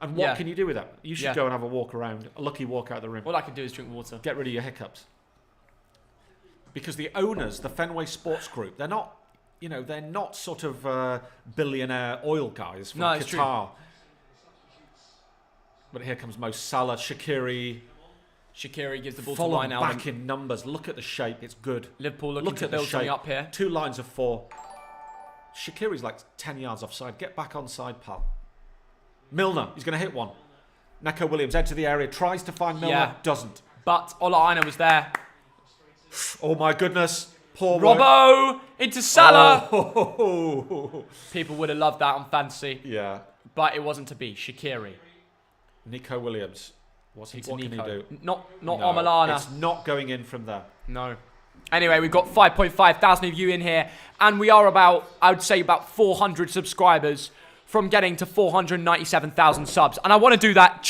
And what can you do with that? You should go and have a walk around, a lucky walk out the room. All I can do is drink water. Get rid of your hiccups. Because the owners, the Fenway Sports Group, they're not sort of billionaire oil guys from Qatar. True. But here comes Mo Salah, Shaqiri gives the ball Fulham to Wijnaldum. back in numbers. Look at the shape, it's good. Liverpool looking Look to at the build something shape. up here. 2 lines of 4. Shaqiri's like 10 yards offside. Get back onside, pal. Milner, he's going to hit one. Neco Williams, edge of the area, tries to find Milner, doesn't. But Ola Aina was there. Oh my goodness. Poor Robbo into Salah. Oh. People would have loved that on fantasy. Yeah. But it wasn't to be. Shaqiri. Neco Williams. What can he do? Not Omalana. It's not going in from there. No. Anyway, we've got 5.5 thousand of you in here. And we are about, I would say, about 400 subscribers from getting to 497,000 subs. And I want to do that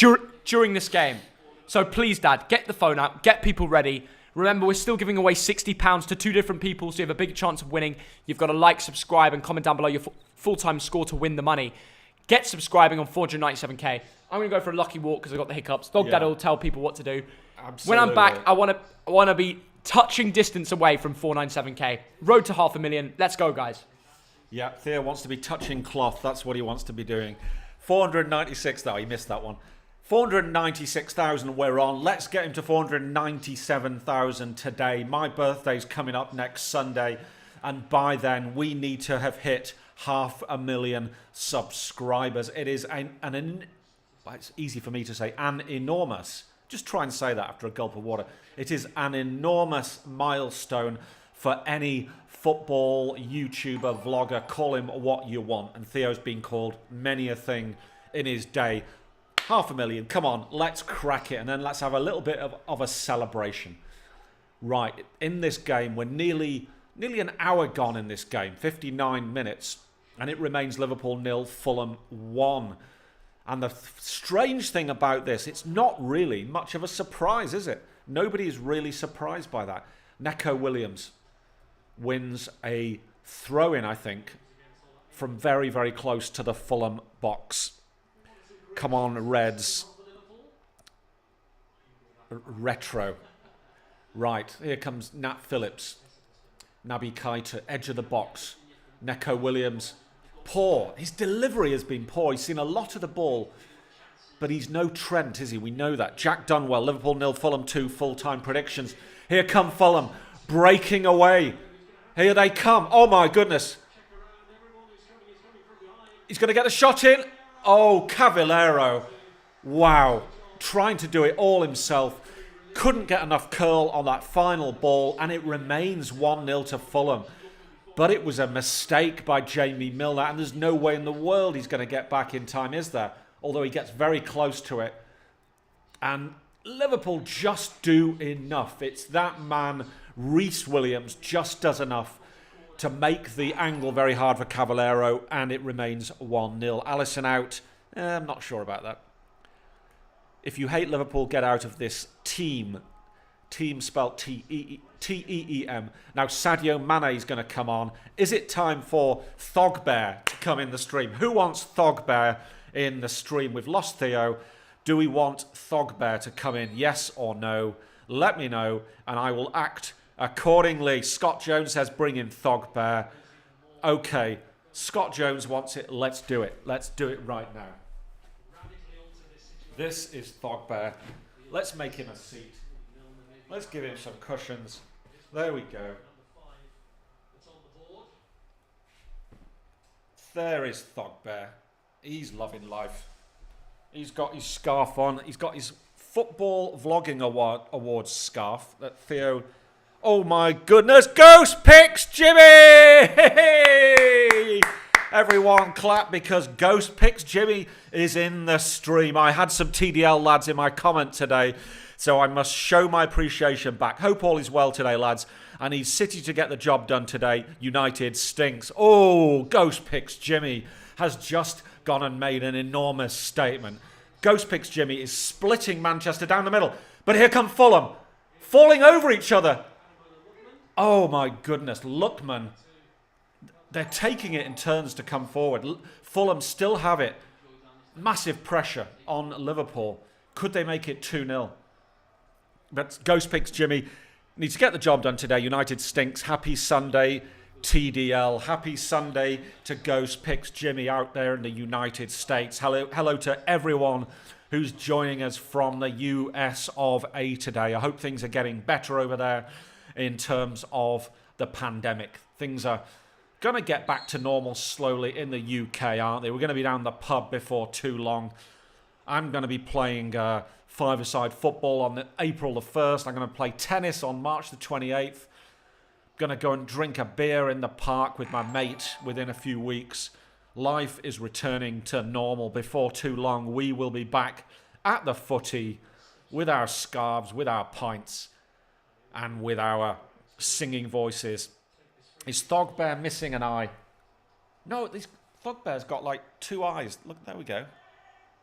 during this game. So please, Dad, get the phone out. Get people ready. Remember, we're still giving away £60 to 2 different people, so you have a big chance of winning. You've got to like, subscribe, and comment down below your full-time score to win the money. Get subscribing on 497k. I'm going to go for a lucky walk because I've got the hiccups. Dad will tell people what to do. Absolutely. When I'm back, I want to be touching distance away from 497k. Road to 500,000. Let's go, guys. Yeah, Theo wants to be touching cloth. That's what he wants to be doing. 496, though. He missed that one. 496,000 we're on. Let's get him to 497,000 today. My birthday's coming up next Sunday. And by then, we need to have hit 500,000 subscribers. It is it's easy for me to say, an enormous, just try and say that after a gulp of water. It is an enormous milestone for any football YouTuber, vlogger, call him what you want. And Theo's been called many a thing in his day. 500,000, come on, let's crack it, and then let's have a little bit of a celebration. Right, in this game, we're nearly an hour gone in this game, 59 minutes, and it remains Liverpool 0, Fulham 1. And the strange thing about this, it's not really much of a surprise, is it? Nobody is really surprised by that. Neco Williams wins a throw-in, I think, from very, very close to the Fulham box. Come on, Reds. Retro. Right, here comes Nat Phillips. Naby Keita, edge of the box. Neco Williams, poor. His delivery has been poor. He's seen a lot of the ball, but he's no Trent, is he? We know that. Jack Dunwell, Liverpool 0, Fulham 2, full-time predictions. Here come Fulham, breaking away. Here they come. Oh, my goodness. He's going to get the shot in. Oh, Cavallero. Wow. Trying to do it all himself. Couldn't get enough curl on that final ball, and it remains 1-0 to Fulham. But it was a mistake by Jamie Milner, and there's no way in the world he's going to get back in time, is there? Although he gets very close to it. And Liverpool just do enough. It's that man, Reece Williams, just does enough to make the angle very hard for Cavallero, and it remains 1-0. Alisson out. I'm not sure about that. If you hate Liverpool, get out of this team. Team spelled T-E-E-M. Now Sadio Mane is going to come on. Is it time for Thogbear to come in the stream? Who wants Thogbear in the stream? We've lost Theo. Do we want Thogbear to come in? Yes or no? Let me know, and I will act accordingly. Scott Jones says bring in Thogbear. Okay, Scott Jones wants it. Let's do it. Let's do it right now. This is Thogbear. Let's make him a seat. Let's give him some cushions. There we go. There is Thogbear. He's loving life. He's got his scarf on. He's got his football vlogging awards scarf that Theo... Oh my goodness, Ghost picks Jimmy! Everyone clap because Ghost picks Jimmy is in the stream. I had some TDL lads in my comment today, so I must show my appreciation back. Hope all is well today, lads. I need City to get the job done today. United stinks. Oh, Ghost picks Jimmy has just gone and made an enormous statement. Ghost picks Jimmy is splitting Manchester down the middle. But here come Fulham, falling over each other. Oh my goodness, Lookman. They're taking it in turns to come forward. Fulham still have it. Massive pressure on Liverpool. Could they make it 2-0? But Ghost picks Jimmy. Needs to get the job done today. United stinks. Happy Sunday, TDL. Happy Sunday to Ghost picks Jimmy out there in the United States. Hello to everyone who's joining us from the US of A today. I hope things are getting better over there in terms of the pandemic. Things are going to get back to normal slowly in the UK, aren't they? We're going to be down the pub before too long. I'm going to be playing five-a-side football on April the 1st. I'm going to play tennis on March the 28th. Going to go and drink a beer in the park with my mate within a few weeks. Life is returning to normal. Before too long, we will be back at the footy with our scarves, with our pints, and with our singing voices. Is Thogbear missing an eye? No, this Thogbear's got like 2 eyes. Look, there we go.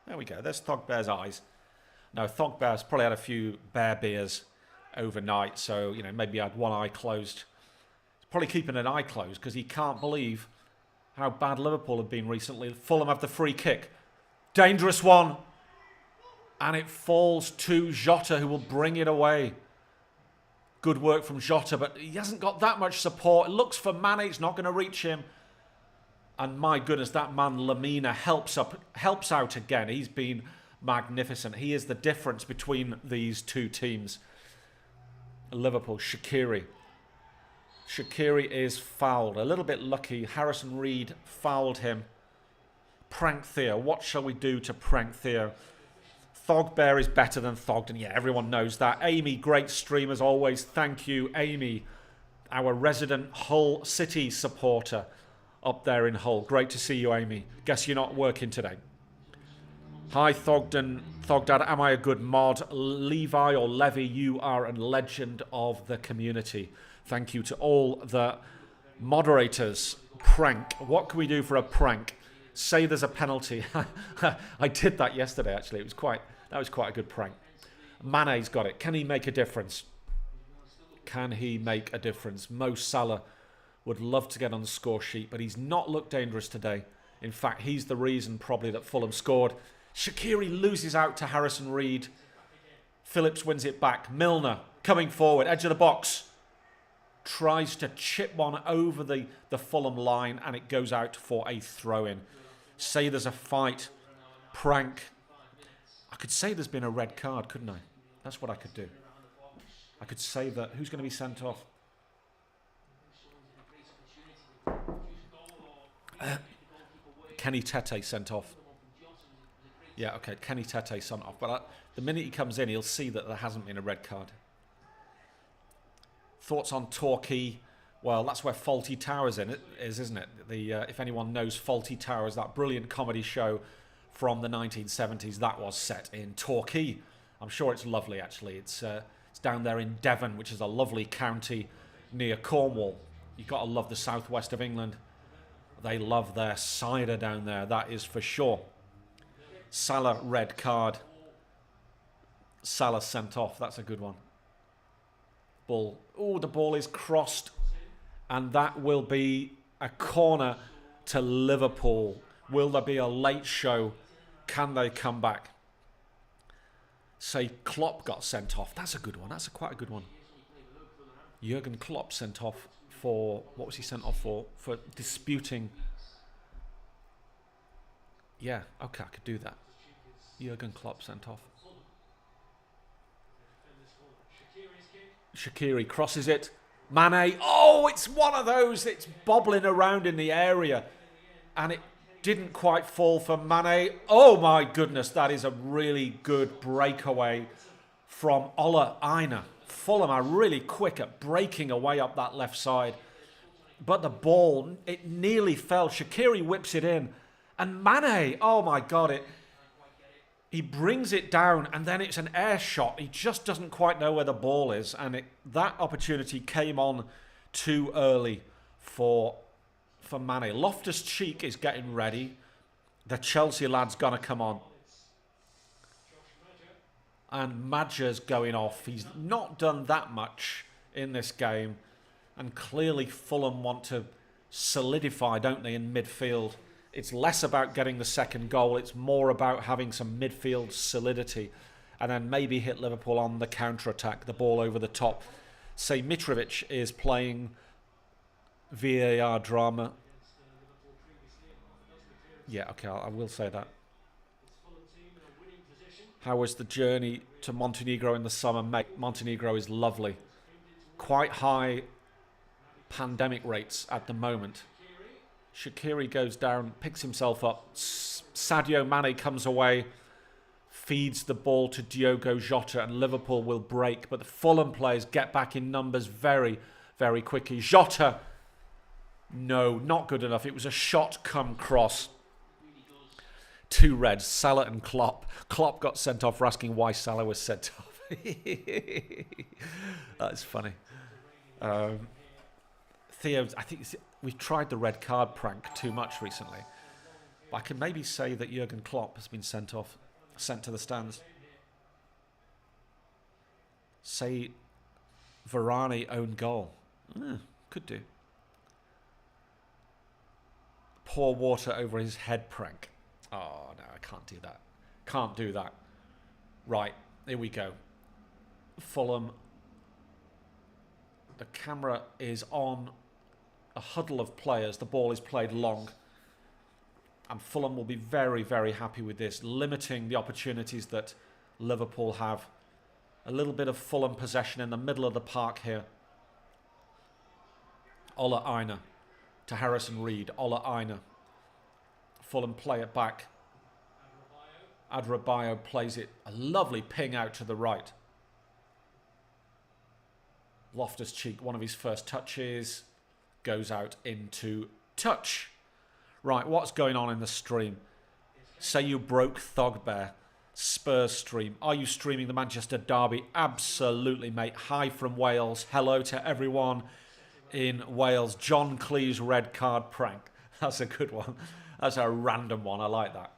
There we go. There's Thogbear's eyes. No, Thogbear's probably had a few bear beers overnight, so, you know, maybe he had one eye closed. He's probably keeping an eye closed because he can't believe how bad Liverpool have been recently. Fulham have the free kick. Dangerous one. And it falls to Jota, who will bring it away. Good work from Jota, but he hasn't got that much support. It looks for Mane. It's not going to reach him. And my goodness, that man Lamina helps out again. He's been magnificent. He is the difference between these two teams. Liverpool, Shaqiri. Shaqiri is fouled. A little bit lucky. Harrison Reed fouled him. Prank Theo. What shall we do to prank Theo? Thogbear is better than Thogden. Yeah, everyone knows that. Amy, great stream as always. Thank you, Amy, our resident Hull City supporter up there in Hull. Great to see you, Amy. Guess you're not working today. Hi, Thogdad, am I a good mod? Levi or Levy, you are a legend of the community. Thank you to all the moderators. Prank. What can we do for a prank? Say there's a penalty. I did that yesterday, actually. That was quite a good prank. Mane's got it. Can he make a difference? Can he make a difference? Mo Salah would love to get on the score sheet, but he's not looked dangerous today. In fact, he's the reason probably that Fulham scored. Shaqiri loses out to Harrison Reed. Phillips wins it back. Milner coming forward, edge of the box. Tries to chip one over the Fulham line, and it goes out for a throw-in. Say there's a fight. Prank. I could say there's been a red card, couldn't I? That's what I could do. I could say that. Who's going to be sent off? Kenny Tete sent off. Yeah, okay, Kenny Tete sent off. But the minute he comes in, he'll see that there hasn't been a red card. Thoughts on Torquay? Well, that's where Fawlty Towers is, isn't it? If anyone knows Fawlty Towers, that brilliant comedy show from the 1970s, that was set in Torquay. I'm sure it's lovely, actually. It's down there in Devon, which is a lovely county near Cornwall. You've got to love the southwest of England. They love their cider down there, that is for sure. Salah, red card. Salah sent off, that's a good one. Ball. Oh, the ball is crossed. And that will be a corner to Liverpool. Will there be a late show? Can they come back? Say Klopp got sent off. That's a good one. That's quite a good one. Jurgen Klopp sent off for... What was he sent off for? For disputing... Yeah, okay, I could do that. Jurgen Klopp sent off. Shaqiri crosses it. Mane. Oh, it's one of those. It's bobbling around in the area. And it didn't quite fall for Mane. Oh, my goodness. That is a really good breakaway from Ola Aina. Fulham are really quick at breaking away up that left side. But the ball, it nearly fell. Shaqiri whips it in. And Mane, oh, my God, he brings it down, and then it's an air shot. He just doesn't quite know where the ball is, and that opportunity came on too early for Mane. Loftus-Cheek is getting ready. The Chelsea lad's going to come on. And Madger's going off. He's not done that much in this game, and clearly Fulham want to solidify, don't they, in midfield. It's less about getting the second goal. It's more about having some midfield solidity and then maybe hit Liverpool on the counter-attack, the ball over the top. Say Mitrovic is playing VAR drama. Yeah, okay, I will say that. How was the journey to Montenegro in the summer? Mate, Montenegro is lovely. Quite high pandemic rates at the moment. Shaqiri goes down, picks himself up. Sadio Mane comes away. feeds the ball to Diogo Jota, and Liverpool will break. But the Fulham players get back in numbers very, very quickly. Jota, no, not good enough. It was a shot come cross. 2 reds, Salah and Klopp. Klopp got sent off for asking why Salah was sent off. That's funny. Theo, I think we've tried the red card prank too much recently. But I can maybe say that Jurgen Klopp has been sent off, sent to the stands. Say Varane own goal. Could do. Pour water over his head prank. Oh, no, I can't do that. Can't do that. Right, here we go. Fulham. The camera is on a huddle of players. The ball is played long. And Fulham will be very, very happy with this, limiting the opportunities that Liverpool have. A little bit of Fulham possession in the middle of the park here. Ola Aina to Harrison Reed. Ola Aina. Fulham play it back. Adrabayo plays it. A lovely ping out to the right. Loftus-Cheek, one of his first touches, goes out into touch. Right, what's going on in the stream? Say you broke Thogbear. Spurs stream. Are you streaming the Manchester Derby? Absolutely, mate. Hi from Wales. Hello to everyone in Wales. John Clee's red card prank. That's a good one. That's a random one. I like that.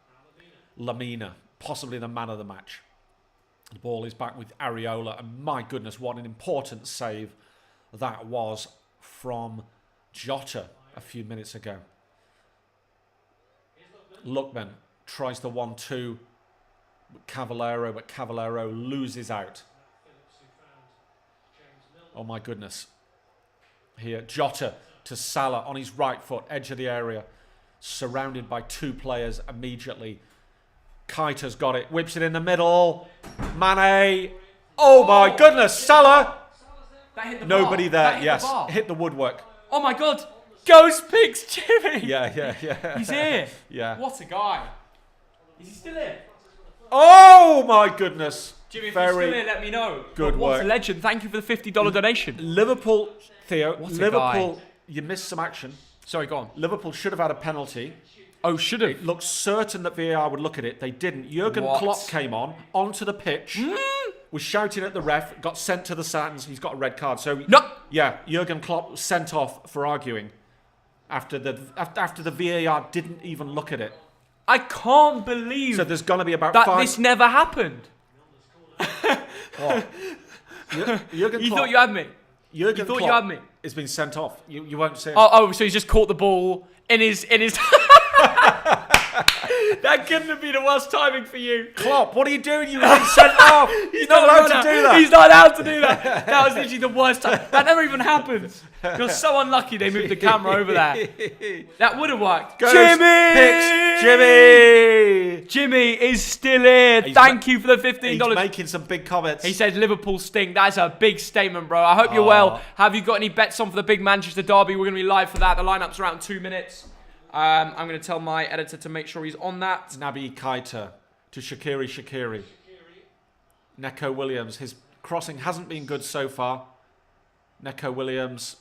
Lamina, possibly the man of the match. The ball is back with Areola, and my goodness, what an important save that was from Jota a few minutes ago. Lookman tries the 1-2 with Cavallero, but Cavallero loses out. Oh my goodness. Here, Jota to Salah on his right foot, edge of the area, surrounded by 2 players immediately. Keita's got it, whips it in the middle. Mane. Oh my goodness, Salah. That hit the Nobody bar. there, yes. Hit the woodwork. Oh my God. Ghost picks Jimmy. Yeah. He's here. Yeah. What a guy. Is he still here? Oh my goodness. Jimmy, if you're still here, let me know. Good What work. a legend. Thank you for the $50 donation. Liverpool, Theo, What a Liverpool, guy. you missed some action. Sorry, go on. Liverpool should have had a penalty. Oh, should have. It looked certain that VAR would look at it. They didn't. Jurgen What? Klopp came onto the pitch, was shouting at the ref, got sent to the stands. He's got a red card. So No. yeah, Jurgen Klopp was sent off for arguing after the VAR didn't even look at it. I can't believe So there's going to be about that 5. this never happened. What? Jurgen You Klopp, thought you had me. Jurgen thought Klopp you had me. has been sent off. You won't see him. Oh, so he's just caught the ball in his. That couldn't have been the worst timing for you. Klopp, what are you doing? You've been sent off. You're not allowed to do that. He's not allowed to do that. That was literally the worst time. That never even happened. You're so unlucky they moved the camera over there. That would have worked. Ghost Jimmy! picks Jimmy! Jimmy is still here. Thank you for the $15. He's making some big comments. He said Liverpool stink. That's a big statement, bro. I hope you're well. Have you got any bets on for the big Manchester Derby? We're going to be live for that. The lineup's around 2 minutes. I'm going to tell my editor to make sure he's on that. Naby Keita to Shaqiri. Neco Williams. His crossing hasn't been good so far. Neco Williams.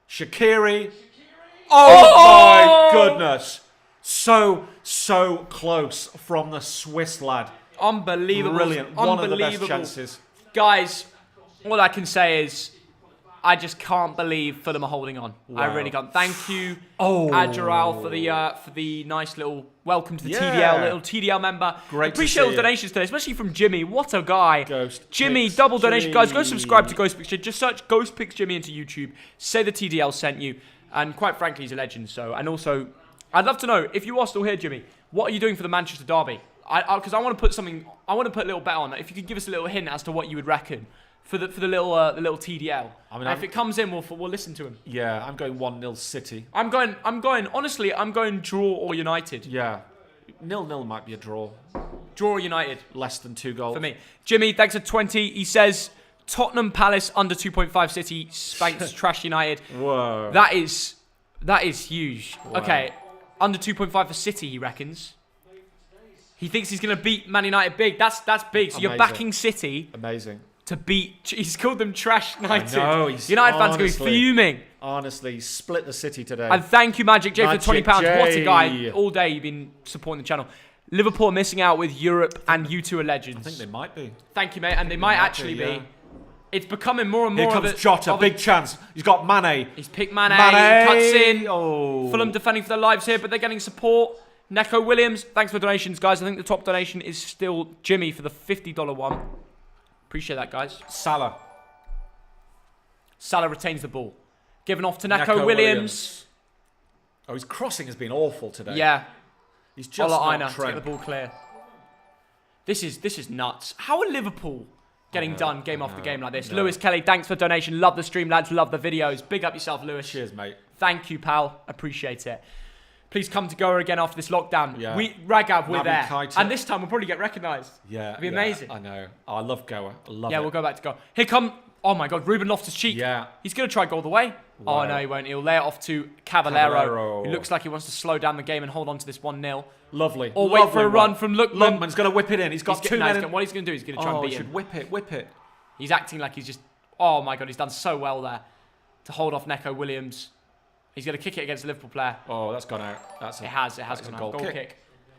Shaqiri. Oh my goodness. So close from the Swiss lad. Unbelievable. Brilliant. One of the best chances. Guys, all I can say is I just can't believe Fulham are holding on. Wow. I really can't. Thank you, Oh. Adjural, for the nice little welcome to the Yeah. TDL, little TDL member. Great to Appreciate all see the you. donations today, especially from Jimmy. What a guy. Ghost Jimmy, Picks double donation. Jimmy. Guys, go subscribe to Ghost Picks Jimmy. Just search Ghost Picks Jimmy into YouTube. Say the TDL sent you. And quite frankly, he's a legend. So, and also, I'd love to know, if you are still here, Jimmy, what are you doing for the Manchester Derby? Because I want to put something, I want to put a little bet on. If you could give us a little hint as to what you would reckon for the little TDL. I mean, and if it comes in, we'll listen to him. Yeah, I'm going 1-0 City. I'm going, honestly, I'm going draw or United. Yeah. 0-0 might be a draw. Draw or United. Less than 2 goals. For me. Jimmy, thanks for 20. He says, Tottenham Palace under 2.5 City spanks trash United. Whoa. That is huge. Wow. Okay, under 2.5 for City, he reckons. He thinks he's going to beat Man United big. That's big. So you're backing City. Amazing. To beat... He's called them Trash United. No, United fans are going to be fuming. Honestly, split the City today. And thank you, Magic J, for the £20. J. What a guy. All day you've been supporting the channel. Liverpool are missing out with Europe, and you two are legends. I think they might be. Thank you, mate. And they might actually be. It's becoming more and more Here comes Jota, big chance. He's got Mane. He's picked Mane. He cuts in. Oh. Fulham defending for their lives here, but they're getting support. Neco Williams, thanks for the donations, guys. I think the top donation is still Jimmy for the $50 one. Appreciate that, guys. Salah. Salah retains the ball. Given off to Neco Williams. Oh, his crossing has been awful today. Yeah. He's just not to get the ball clear. This is nuts. How are Liverpool getting done game after game like this? No. Lewis Kelly, thanks for the donation. Love the stream, lads. Love the videos. Big up yourself, Lewis. Cheers, mate. Thank you, pal. Appreciate it. Please come to Goa again after this lockdown. Yeah. Ragav, we're there. Kaita. And this time we'll probably get recognised. Yeah. It'll be amazing. I know. Oh, I love Goa. I love it. Yeah, we'll go back to Goa. Here come... Oh, my God. Ruben Loftus-Cheek. Yeah. He's going to try go all the way. Wow. Oh, no, he won't. He'll lay it off to Cavallero. Who looks like he wants to slow down the game and hold on to this 1-0. Lovely. Or wait for a run from Lookman. Lookman's going to whip it in. He's got 2 minutes. What he's going to do is he's going to try and beat he him. should whip it. He's acting like he's just... Oh, my God. He's done so well there to hold off Neco Williams. He's going to kick it against the Liverpool player. Oh, that's gone out. It has gone out. Goal kick.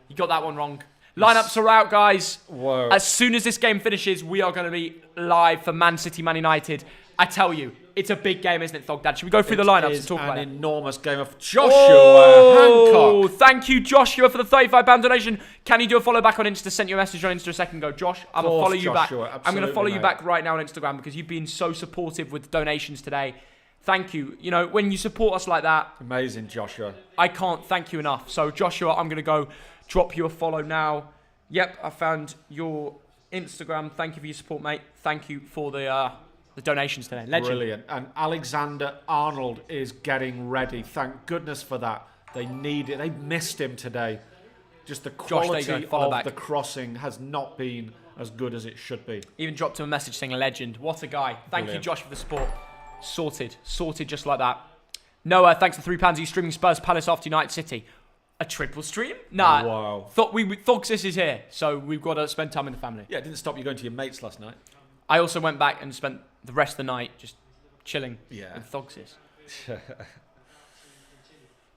You got that one wrong. Lineups are out, guys. Whoa. As soon as this game finishes, we are going to be live for Man City, Man United. I tell you, it's a big game, isn't it, Thogdad? Should we go through the lineups and talk about it? It's an enormous game of Joshua Hancock. Thank you, Joshua, for the £35 donation. Can you do a follow back on Insta? Sent you a message on Insta a second ago. Josh, I'm going to follow you back. I'm going to follow you back right now on Instagram because you've been so supportive with donations today. Thank you. You know, when you support us like that... Amazing, Joshua. I can't thank you enough. So, Joshua, I'm going to go drop you a follow now. Yep, I found your Instagram. Thank you for your support, mate. Thank you for the donations today. Legend. Brilliant. And Alexander-Arnold is getting ready. Thank goodness for that. They need it. They missed him today. Just the quality of the crossing has not been as good as it should be. Even dropped him a message saying legend. What a guy. Thank you, Josh, for the support. Sorted just like that. Noah, thanks for £3. He's streaming Spurs Palace after United City. A triple stream? Nah. Wow. Thogsis is here, so we've got to spend time with the family. Yeah, it didn't stop you going to your mates last night. I also went back and spent the rest of the night just chilling with Thogsis.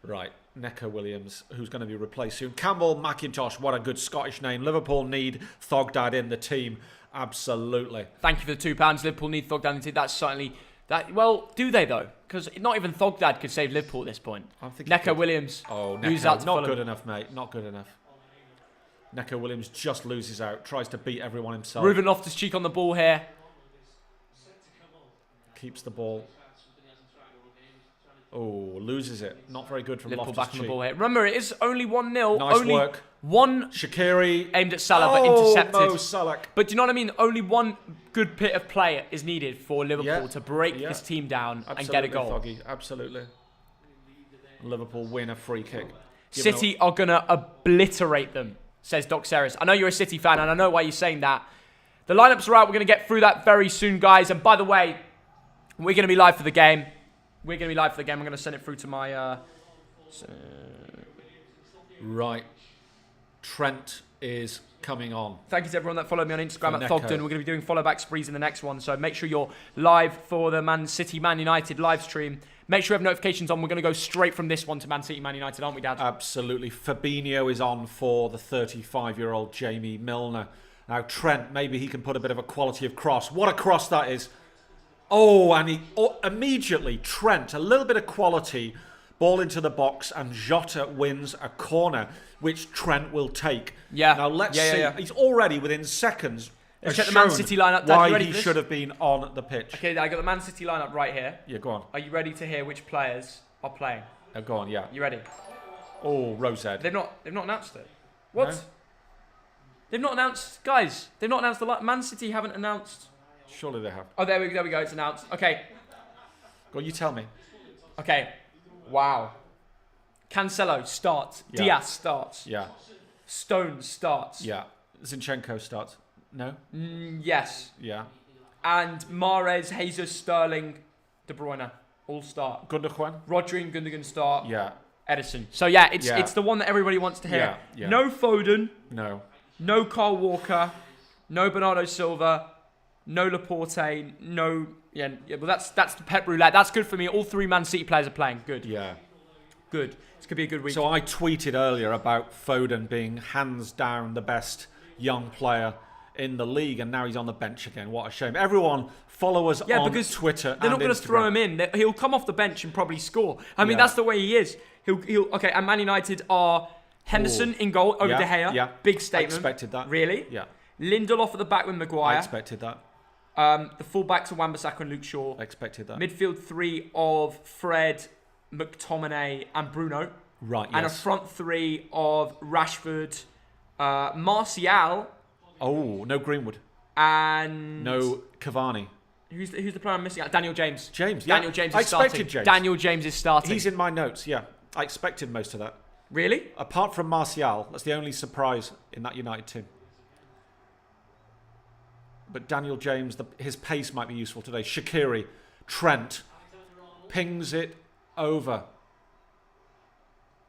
Right. Neco Williams, who's going to be replaced soon. Campbell McIntosh, what a good Scottish name. Liverpool need Thogdad in the team. Absolutely. Thank you for the £2. Liverpool need Thogdad in the team. That's certainly... Well, do they though? Because not even Thogdad could save Liverpool at this point. Neco Williams loses out to Not Fulham. good enough, mate. Not good enough. Neco Williams just loses out. Tries to beat everyone himself. Ruben Loftus-Cheek on the ball here. Keeps the ball. Oh, loses it. Not very good from Liverpool Loftus-Cheek. back on the ball here. Remember, it is only 1-0. Nice only work. One Shaqiri aimed at Salah, but intercepted. Mo Salah. But do you know what I mean? Only one good bit of play is needed for Liverpool to break this team down and get a goal. Thoggy. Absolutely. Liverpool win a free kick. City are going to obliterate them, says Doc Seris. I know you're a City fan, and I know why you're saying that. The lineups are out. We're going to get through that very soon, guys. And by the way, we're going to be live for the game. I'm going to send it through to my... Right. Trent is coming on. Thank you to everyone that followed me on Instagram at Thogden. We're going to be doing follow back sprees in the next one. So make sure you're live for the Man City Man United live stream. Make sure you have notifications on. We're going to go straight from this one to Man City Man United, aren't we, Dad? Absolutely. Fabinho is on for the 35-year-old Jamie Milner. Now, Trent, maybe he can put a bit of a quality of cross. What a cross that is. Oh, and immediately, Trent, a little bit of quality. Ball into the box, and Jota wins a corner, which Trent will take. Yeah. Now, let's see. Yeah. He's already, within seconds, let's check the Man City lineup. Dad, why he should have been on the pitch. Okay, I got the Man City lineup right here. Yeah, go on. Are you ready to hear which players are playing? Go on, yeah. You ready? Oh, Rosed. They've not announced it. What? No? They've not announced, guys. They've not announced the lineup. Man City haven't announced. Surely they have. Oh, there we go. It's announced. Okay. Go on, you tell me. Okay. Wow. Cancelo starts. Yeah. Diaz starts. Yeah. Stone starts. Yeah. Zinchenko starts. No? Yes. Yeah. And Mahrez, Jesus, Sterling, De Bruyne all start. Gundogan? Rodri and Gundogan start. Yeah. Edison. So yeah, it's the one that everybody wants to hear. Yeah. No Foden. No. No Kyle Walker, no Bernardo Silva, no Laporte, no... Yeah, well, that's the Pep roulette. That's good for me. All 3 Man City players are playing. Good. Yeah. Good. This could be a good week. So I tweeted earlier about Foden being hands down the best young player in the league, and now he's on the bench again. What a shame. Everyone, follow us on because Twitter they're not and going to throw Instagram. him in. He'll come off the bench and probably score. I mean, that's the way he is. He'll. Okay, and Man United are Henderson in goal over De Gea. Yeah. Big statement. I expected that. Really? Yeah. Lindelof at the back with Maguire. I expected that. The fullbacks are Wan-Bissaka and Luke Shaw. I expected that. Midfield 3 of Fred, McTominay and Bruno. Right, yes. And a front 3 of Rashford, Martial. Oh, no Greenwood. And... No Cavani. Who's the player I'm missing out? Daniel James. Daniel James I is starting. expected James. Daniel James is starting. He's in my notes, yeah. I expected most of that. Really? Apart from Martial, that's the only surprise in that United team. But Daniel James, his pace might be useful today. Shaqiri, Trent, pings it over.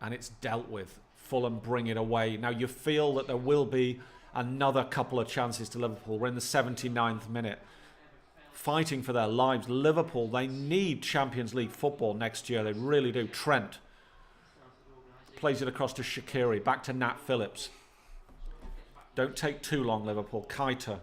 And it's dealt with. Fulham bring it away. Now you feel that there will be another couple of chances to Liverpool. We're in the 79th minute. Fighting for their lives. Liverpool, they need Champions League football next year. They really do. Trent plays it across to Shaqiri. Back to Nat Phillips. Don't take too long, Liverpool. Keita.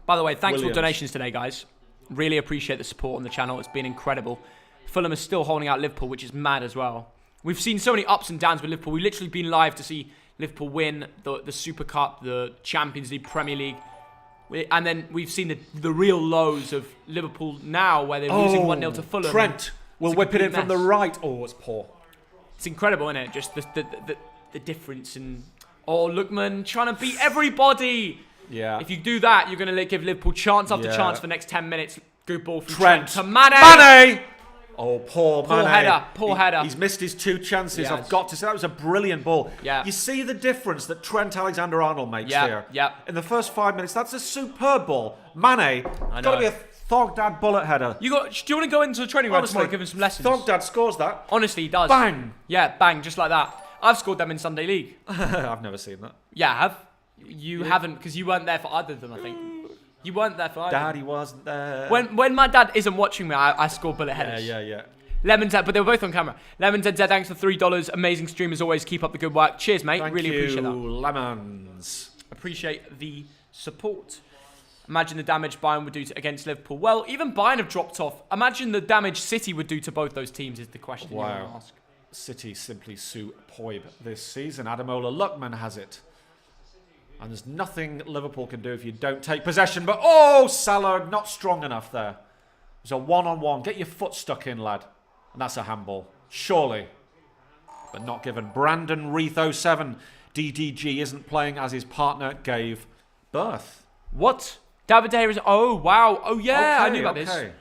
By the way, thanks for Williams. donations today, guys. Really appreciate the support on the channel. It's been incredible. Fulham is still holding out Liverpool, which is mad as well. We've seen so many ups and downs with Liverpool. We've literally been live to see Liverpool win the Super Cup, the Champions League, Premier League. And then we've seen the real lows of Liverpool now, where they're losing 1-0 to Fulham. Trent will whip it in from the right. Oh, it's poor. It's incredible, isn't it? Just the difference in... Oh, Lookman trying to beat everybody. Yeah. If you do that, you're going to give Liverpool chance after chance for the next 10 minutes. Good ball from Trent to Mane. Mane! Oh, poor Mane. Header. Poor header. He's missed his 2 chances. Yes. I've got to say, that was a brilliant ball. Yeah. You see the difference that Trent Alexander-Arnold makes here? Yeah. In the first 5 minutes, that's a superb ball. Mane, got to be a Thogdad bullet header. Do you want to go into the training ground tomorrow and give him some lessons? Thogdad scores that. Honestly, he does. Bang! Yeah, bang, just like that. I've scored them in Sunday League. I've never seen that. Yeah, I have. You haven't, because you weren't there for either of them, I think. You weren't there for either. Daddy wasn't there. When my dad isn't watching me, I score bullet headers. Yeah. Lemons, but they were both on camera. Lemons and Zed, thanks for $3. Amazing stream as always. Keep up the good work. Cheers, mate. Thank really you, appreciate that. Lemons. Appreciate the support. Imagine the damage Bayern would do against Liverpool. Well, even Bayern have dropped off. Imagine the damage City would do to both those teams is the question you want to ask. City simply sue Poib this season. Ademola Lookman has it. And there's nothing Liverpool can do if you don't take possession. But, Salah, not strong enough there. It's a one-on-one. Get your foot stuck in, lad. And that's a handball. Surely. But not given. Brandon Reith 07. DDG isn't playing as his partner gave birth. What? David De Gea is... Oh, wow. Oh, yeah. I knew about this.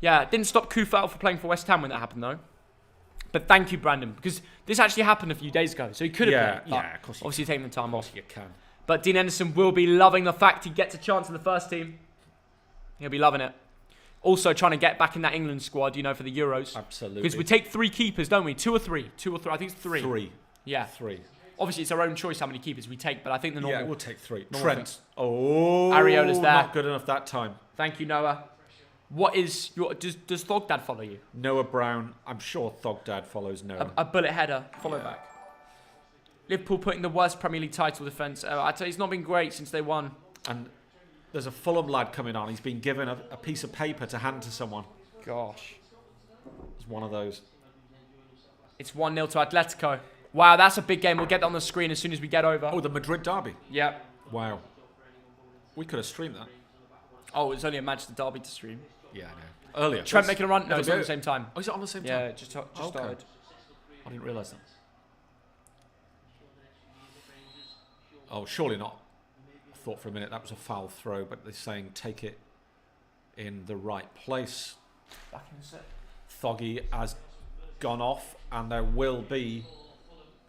Yeah, it didn't stop Kufal for playing for West Ham when that happened, though. But thank you, Brandon, because this actually happened a few days ago. So he could have played. Yeah, of course. Obviously, taking the time off. You can. But Dean Henderson will be loving the fact he gets a chance in the first team. He'll be loving it. Also trying to get back in that England squad, for the Euros. Absolutely. Because we take 3 keepers, don't we? 2 or 3? 2 or 3. I think it's 3. 3. Yeah. 3. Obviously, it's our own choice how many keepers we take, but I think the normal... Yeah, we'll take 3. normal Trent. things. Areola's there. Not good enough that time. Thank you, Noah. What is your... Does Thogdad follow you? Noah Brown. I'm sure Thogdad follows Noah. A bullet header. Follow back. Liverpool putting the worst Premier League title defence. I tell you, it's not been great since they won. And there's a Fulham lad coming on. He's been given a piece of paper to hand to someone. Gosh. It's one of those. It's 1-0 to Atletico. Wow, that's a big game. We'll get that on the screen as soon as we get over. Oh, the Madrid derby. Yep. Wow. We could have streamed that. Oh, it's only a Manchester derby to stream. Yeah, I know. Earlier. Trent making a run? No, it's not at the same time. Oh, is it on the same time? Yeah, just started. I didn't realise that. Oh, surely not. I thought for a minute that was a foul throw, but they're saying take it in the right place. Back in a sec. Thoggy has gone off, and there will be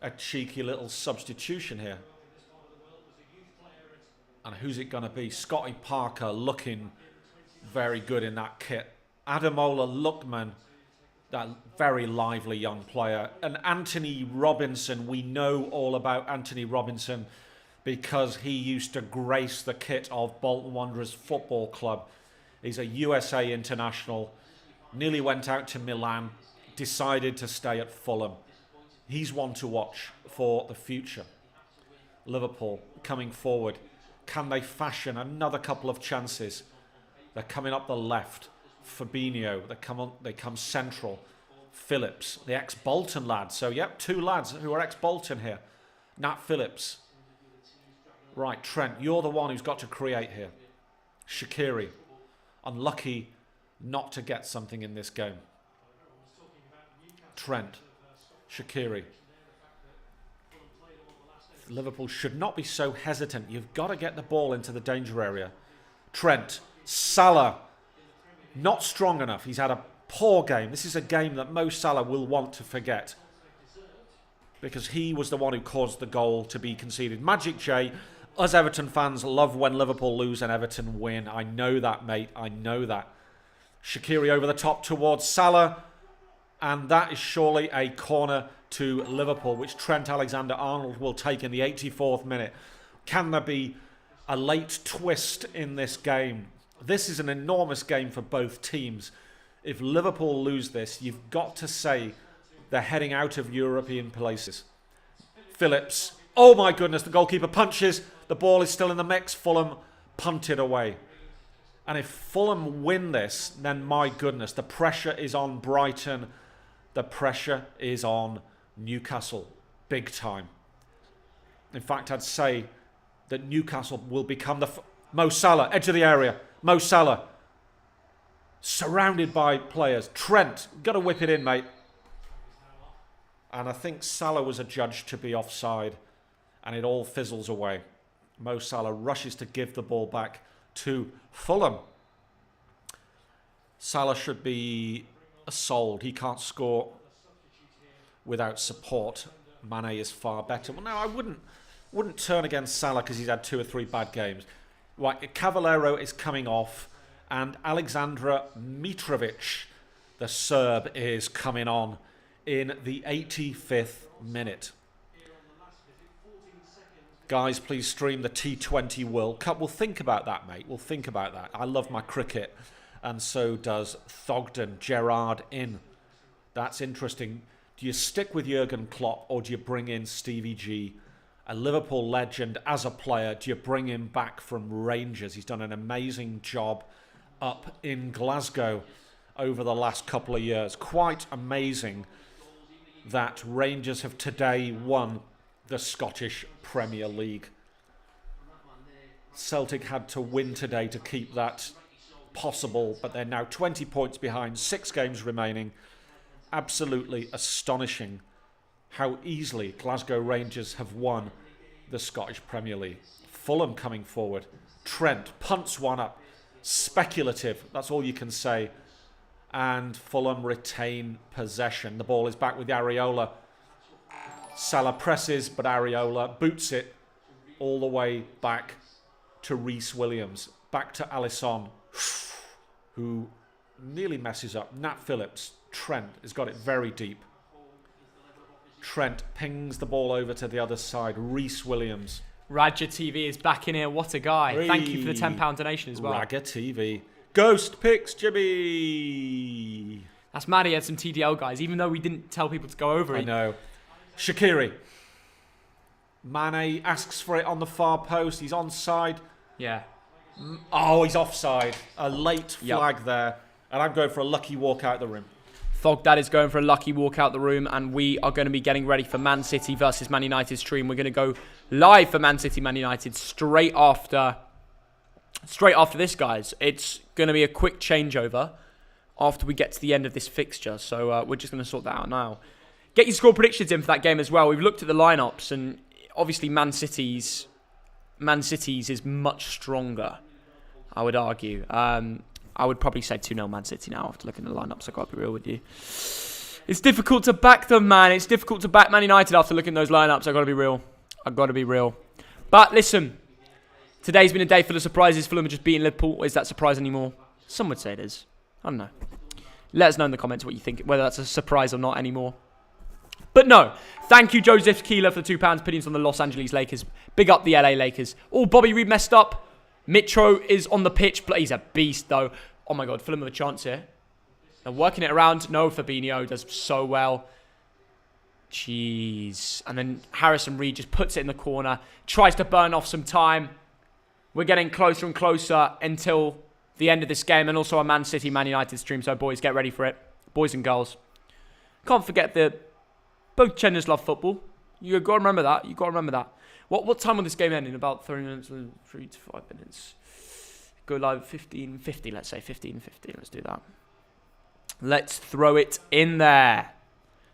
a cheeky little substitution here. And who's it going to be? Scotty Parker looking very good in that kit. Ademola Lookman, that very lively young player. And Anthony Robinson, we know all about Anthony Robinson because he used to grace the kit of Bolton Wanderers Football Club. He's a USA international, nearly went out to Milan, decided to stay at Fulham. He's one to watch for the future. Liverpool coming forward. Can they fashion another couple of chances? They're coming up the left. Fabinho, they come central. Phillips, the ex-Bolton lad. So, yep, 2 lads who are ex-Bolton here. Nat Phillips. Right, Trent, you're the one who's got to create here. Shaqiri, unlucky not to get something in this game. Trent, Shaqiri. Liverpool should not be so hesitant. You've got to get the ball into the danger area. Trent, Salah, not strong enough. He's had a poor game. This is a game that Mo Salah will want to forget, because he was the one who caused the goal to be conceded. Magic J, us Everton fans love when Liverpool lose and Everton win. I know that, mate. I know that. Shaqiri over the top towards Salah. And that is surely a corner to Liverpool, which Trent Alexander-Arnold will take in the 84th minute. Can there be a late twist in this game? This is an enormous game for both teams. If Liverpool lose this, you've got to say they're heading out of European places. Phillips. Oh my goodness, the goalkeeper punches. The ball is still in the mix. Fulham punted away. And if Fulham win this, then my goodness, the pressure is on Brighton. The pressure is on Newcastle, big time. In fact, I'd say that Newcastle will become the... Mo Salah, edge of the area. Mo Salah, surrounded by players. Trent, got to whip it in, mate. And I think Salah was adjudged to be offside, and it all fizzles away. Mo Salah rushes to give the ball back to Fulham. Salah should be sold. He can't score without support. Mane is far better. Well, no, I wouldn't turn against Salah because he's had 2 or 3 bad games. Right, Cavallero is coming off, and Alexandra Mitrovic, the Serb, is coming on in the 85th minute. Guys, please stream the T20 World Cup. We'll think about that, mate. We'll think about that. I love my cricket, and so does Thogden. Gerrard in. That's interesting. Do you stick with Jurgen Klopp, or do you bring in Stevie G, a Liverpool legend as a player? Do you bring him back from Rangers? He's done an amazing job up in Glasgow over the last couple of years. Quite amazing that Rangers have today won the Scottish Premier League. Celtic had to win today to keep that possible, but they're now 20 points behind, 6 games remaining. Absolutely astonishing how easily Glasgow Rangers have won the Scottish Premier League. Fulham coming forward. Trent punts one up. Speculative, that's all you can say. And Fulham retain possession. The ball is back with Areola. Salah presses, but Areola boots it all the way back to Reece Williams. Back to Alisson, who nearly messes up. Nat Phillips. Trent has got it very deep. Trent pings the ball over to the other side. Reece Williams. Raja TV is back in here. What a guy. Thank you for the £10 donation as well. Raga TV. Ghost picks, Jimmy. That's mad. He had some TDL guys, even though we didn't tell people to go over it. I know. Shaqiri. Mane asks for it on the far post. He's onside. Yeah. Oh, he's offside. A late flag there. And I'm going for a lucky walk out the room. Thogdad is going for a lucky walk out the room, and we are going to be getting ready for Man City versus Man United stream. We're going to go live for Man City, Man United straight after this, guys. It's going to be a quick changeover after we get to the end of this fixture, so we're just going to sort that out now. Get your score predictions in for that game as well. We've looked at the lineups, and obviously Man City's is much stronger, I would argue. I would probably say 2-0 Man City now after looking at the lineups. I've got to be real with you. It's difficult to back them, man. It's difficult to back Man United after looking at those lineups. I've got to be real. But listen, today's been a day full of surprises. Fulham have just beaten Liverpool. Is that surprise anymore? Some would say it is. I don't know. Let us know in the comments what you think, whether that's a surprise or not anymore. But no, thank you, Joseph Keeler, for the £2 opinions on the Los Angeles Lakers. Big up the LA Lakers. Oh, Bobby Reed messed up. Mitro is on the pitch, but he's a beast, though. Oh, my God, Fulham with a chance here. They're working it around. No, Fabinho does so well. Jeez. And then Harrison Reed just puts it in the corner. Tries to burn off some time. We're getting closer and closer until the end of this game. And also a Man City, Man United stream. So, boys, get ready for it. Boys and girls. Can't forget that both genders love football. You got to remember that. You got to remember that. What time will this game end? In about 3 minutes, 3 to 5 minutes. Go live 15:50, let's say 15:50. Let's do that. Let's throw it in there.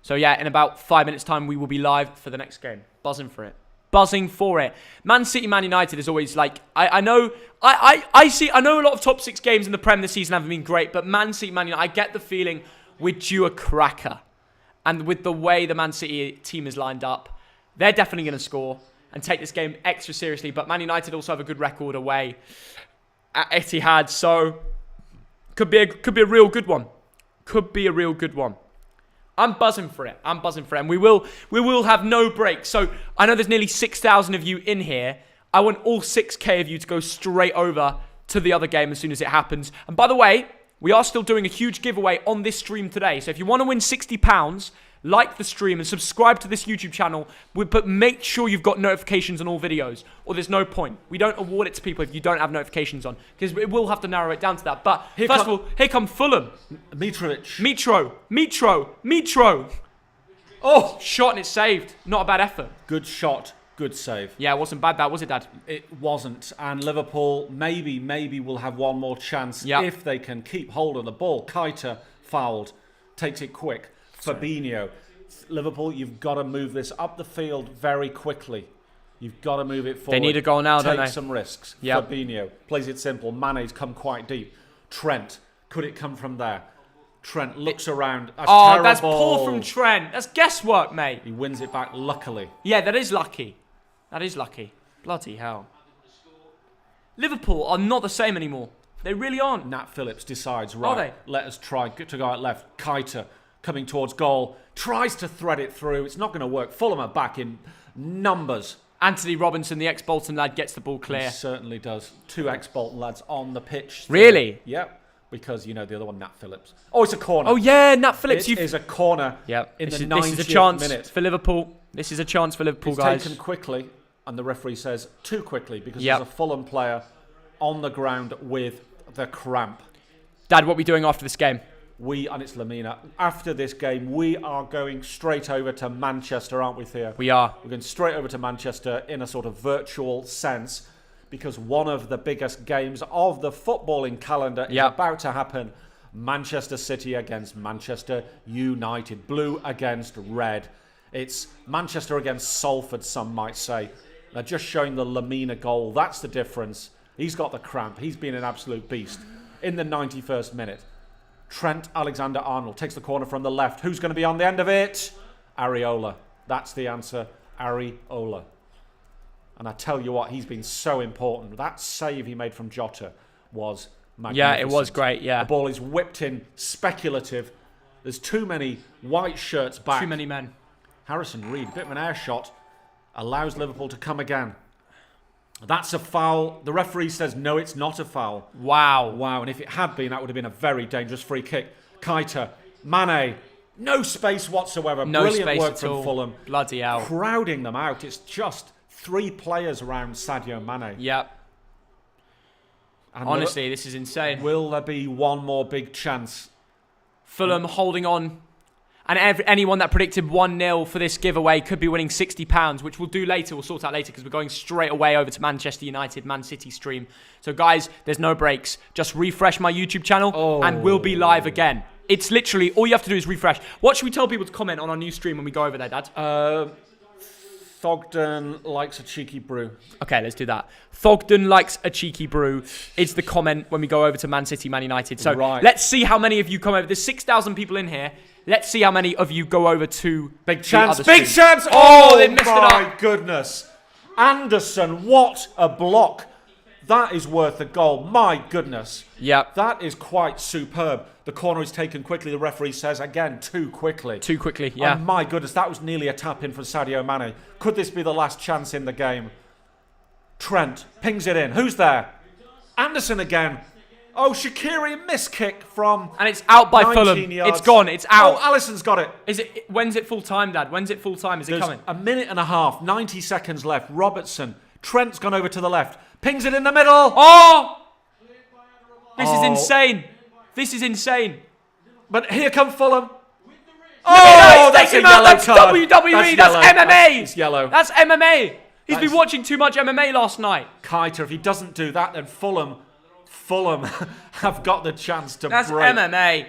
So yeah, in about 5 minutes' time, we will be live for the next game. Buzzing for it. Buzzing for it. Man City, Man United is always like, I know a lot of top 6 games in the Prem this season haven't been great, but Man City, Man United, I get the feeling we're due a cracker. And with the way the Man City team is lined up, they're definitely going to score and take this game extra seriously. But Man United also have a good record away at Etihad, so could be a real good one. Could be a real good one. I'm buzzing for it. I'm buzzing for it. And we will have no break. So I know there's nearly 6,000 of you in here. I want all 6K of you to go straight over to the other game as soon as it happens. And by the way, we are still doing a huge giveaway on this stream today. So if you want to win £60, like the stream and subscribe to this YouTube channel, but make sure you've got notifications on all videos, or there's no point. We don't award it to people if you don't have notifications on, because it will have to narrow it down to that. But first of all, here come Fulham. Mitro. Oh, shot and it's saved. Not a bad effort. Good shot, good save. Yeah, it wasn't bad that, was it, Dad? It wasn't. And Liverpool maybe will have one more chance if they can keep hold of the ball. Keita fouled, takes it quick. Fabinho. Liverpool, you've got to move this up the field very quickly. You've got to move it forward. They need a goal now, don't they? Take some risks. Yep. Fabinho plays it simple. Mane's come quite deep. Trent, could it come from there? Trent looks around. That's terrible. That's poor from Trent. That's guesswork, mate. He wins it back luckily. Yeah, that is lucky. That is lucky. Bloody hell. Liverpool are not the same anymore. They really aren't. Nat Phillips decides, right, let us try to go out left. Keita coming towards goal, tries to thread it through. It's not going to work. Fulham are back in numbers. Anthony Robinson, the ex-Bolton lad, gets the ball clear. He certainly does. 2 ex-Bolton lads on the pitch. Really? Yep. Because, the other one, Nat Phillips. Oh, it's a corner. Oh, yeah, Nat Phillips. It is a corner in the 90th minute. This is a chance for Liverpool. This is a chance for Liverpool, guys. It's taken quickly, and the referee says too quickly, because there's a Fulham player on the ground with the cramp. Dad, what are we doing after this game? And it's Lamina. After this game, we are going straight over to Manchester, aren't we, Theo? We are. We're going straight over to Manchester in a sort of virtual sense, because one of the biggest games of the footballing calendar is about to happen. Manchester City against Manchester United. Blue against red. It's Manchester against Salford, some might say. They're just showing the Lamina goal. That's the difference. He's got the cramp. He's been an absolute beast. In the 91st minute. Trent Alexander-Arnold takes the corner from the left. Who's going to be on the end of it? Areola. That's the answer. Areola. And I tell you what, he's been so important. That save he made from Jota was magnificent. Yeah, it was great, yeah. The ball is whipped in, speculative. There's too many white shirts back. Too many men. Harrison Reed, bit of an air shot, allows Liverpool to come again. That's a foul. The referee says, no, it's not a foul. Wow. And if it had been, that would have been a very dangerous free kick. Keita, Mane, no space whatsoever. No Brilliant space work at from all. Fulham. Bloody hell. Crowding them out. It's just 3 players around Sadio Mane. Yep. And honestly, this is insane. Will there be one more big chance? Fulham holding on. And anyone that predicted 1-0 for this giveaway could be winning £60, which we'll do later. We'll sort out later because we're going straight away over to Manchester United, Man City stream. So, guys, there's no breaks. Just refresh my YouTube channel and we'll be live again. It's literally, all you have to do is refresh. What should we tell people to comment on our new stream when we go over there, Dad? Thogden likes a cheeky brew. Okay, let's do that. Thogden likes a cheeky brew. It's the comment when we go over to Man City, Man United. So let's see how many of you come over. There's 6,000 people in here. Let's see how many of you go over to Big chance. Big chance. Oh, they missed it up. My goodness. Anderson, what a block. That is worth a goal. My goodness. Yep. That is quite superb. The corner is taken quickly. The referee says, again, too quickly. Too quickly, yeah. And my goodness, that was nearly a tap in for Sadio Mane. Could this be the last chance in the game? Trent pings it in. Who's there? Anderson again. Oh, Shaqiri miss kick from and it's out by 19 Fulham. yards. It's gone. It's out. Oh, Alisson's got it. Is it? When's it full time, Dad? When's it full time? Is it coming? A minute and a half, 90 seconds left. Robertson. Trent's gone over to the left. Pings it in the middle. Oh! This is insane. This is insane. But here come Fulham. Oh, that's a him out. yellow That's card. WWE. That's That's MMA. It's yellow. That's MMA. He's been watching too much MMA last night. Keita, if he doesn't do that, then Fulham have got the chance to That's break. MMA.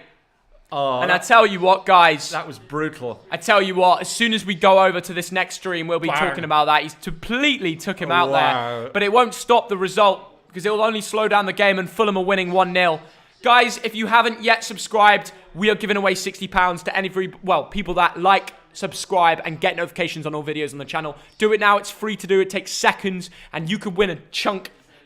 Oh, And I tell you what, guys. that was brutal. I tell you what, as soon as we go over to this next stream, we'll be Wow. talking about that. He's completely took him out Wow. there. But it won't stop the result because it will only slow down the game and Fulham are winning 1-0. Guys, if you haven't yet subscribed, we are giving away £60 to people that like, subscribe, and get notifications on all videos on the channel. Do it now. It's free to do. It takes seconds and you could win a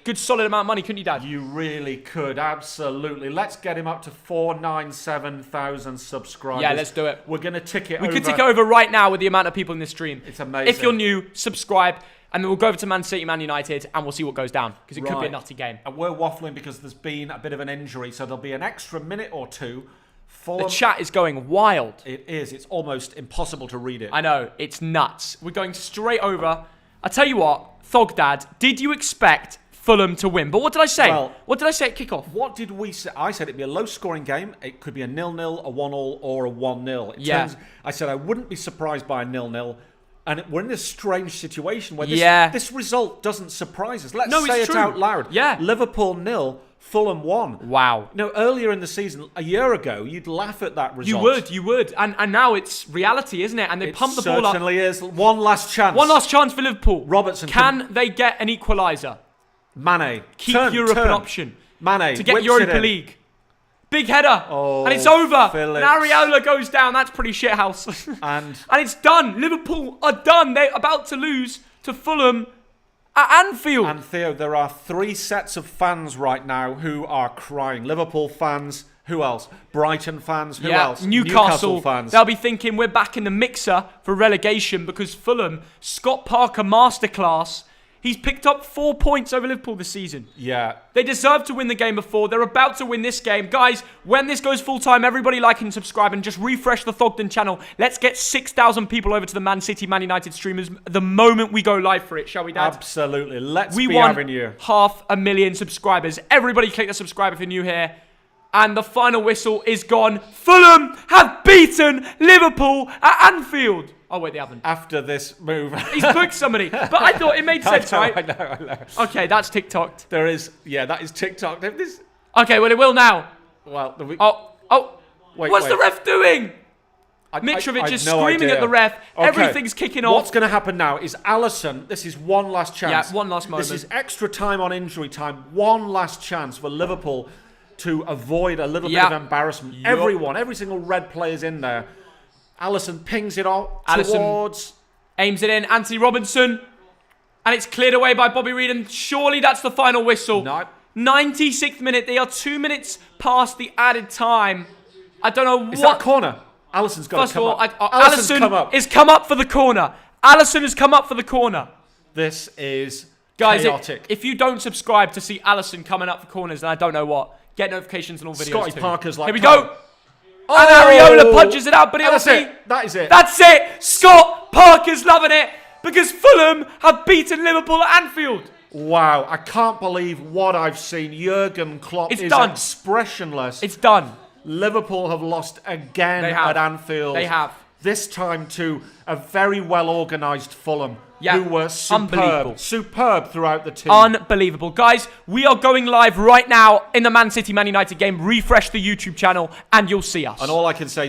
good solid amount of money, couldn't you, Dad? You really could, absolutely. Let's get him up to 497,000 subscribers. Yeah, let's do it. We're going to tick it We over. could tick it over right now with the amount of people in this stream. It's amazing. If you're new, subscribe, and then we'll go over to Man City, Man United, and we'll see what goes down, because it could be a Right. nutty game. And we're waffling because there's been a bit of an injury, so there'll be an extra minute or two. The Fulham, chat is going wild. it is. It's almost impossible to read it. I know, it's nuts. We're going straight over. I tell you what, Thog Dad, did you expect Fulham to win? But what did I say? Well, what did I say at kickoff? What did we say? I said it'd be a low-scoring game. It could be a 0-0, a 1-0, or a 1-0. I said I wouldn't be surprised by a 0-0. And we're in this strange situation where this result doesn't surprise us. Let's say it out loud. Yeah. Liverpool 0, Fulham 1. Wow. No, earlier in the season, a year ago, you'd laugh at that result. You would. And now it's reality, isn't it? And they pump the ball up. It certainly is. One last chance. One last chance for Liverpool. Robertson. Can they get an equaliser? Mane. Keep Europe an option. Mane. To get Europa League. Big header. Oh, and it's over. Phillips. And Areola goes down. That's pretty shithouse. And it's done. Liverpool are done. They're about to lose to Fulham at Anfield. And Theo, there are 3 sets of fans right now who are crying. Liverpool fans. Who else? Brighton fans. Who else? Newcastle fans. They'll be thinking we're back in the mixer for relegation because Fulham, Scott Parker masterclass. He's picked up 4 points over Liverpool this season. Yeah. They deserve to win the game before. They're about to win this game. Guys, when this goes full-time, everybody like and subscribe and just refresh the Thogden channel. Let's get 6,000 people over to the Man City, Man United streamers the moment we go live for it, shall we, Dad? Absolutely. Let's we be want having you. 500,000 subscribers. Everybody click the subscribe if you're new here. And the final whistle is gone. Fulham have beaten Liverpool at Anfield. Oh, wait, they haven't. After this move. He's booked somebody. But I thought it made sense, right? I know. Okay, that's TikToked. There is, that is TikTok. Okay, well, it will now. Well, Wait, what's the ref doing? Mitrovic is screaming at the ref. Okay. Everything's kicking off. What's going to happen now is Alisson, this is one last chance. Yeah, one last moment. This is extra time on injury time. One last chance for Liverpool to avoid a little bit of embarrassment. Every single red player's in there. Alisson pings it off towards... Aims it in. Anthony Robinson. And it's cleared away by Bobby Reid. And surely that's the final whistle. No. 96th minute. They are 2 minutes past the added time. I don't know Is that a corner? Alisson's got to come up. Alisson has come up for the corner. Alisson has come up for the corner. This is Guys, chaotic. if you don't subscribe to see Alisson coming up for corners, then I don't know what. Get notifications on all videos Scotty too. Parker's like... Here we go. And Areola punches it out, but that's it. That is it. That's it. Scott Parker's loving it because Fulham have beaten Liverpool at Anfield. Wow, I can't believe what I've seen. Jurgen Klopp is expressionless. It's done. Liverpool have lost again at Anfield. They have. This time to a very well-organised Fulham. Yeah, who were superb throughout the team. Unbelievable. Guys, we are going live right now in the Man City Man United game. Refresh the YouTube channel and you'll see us. And all I can say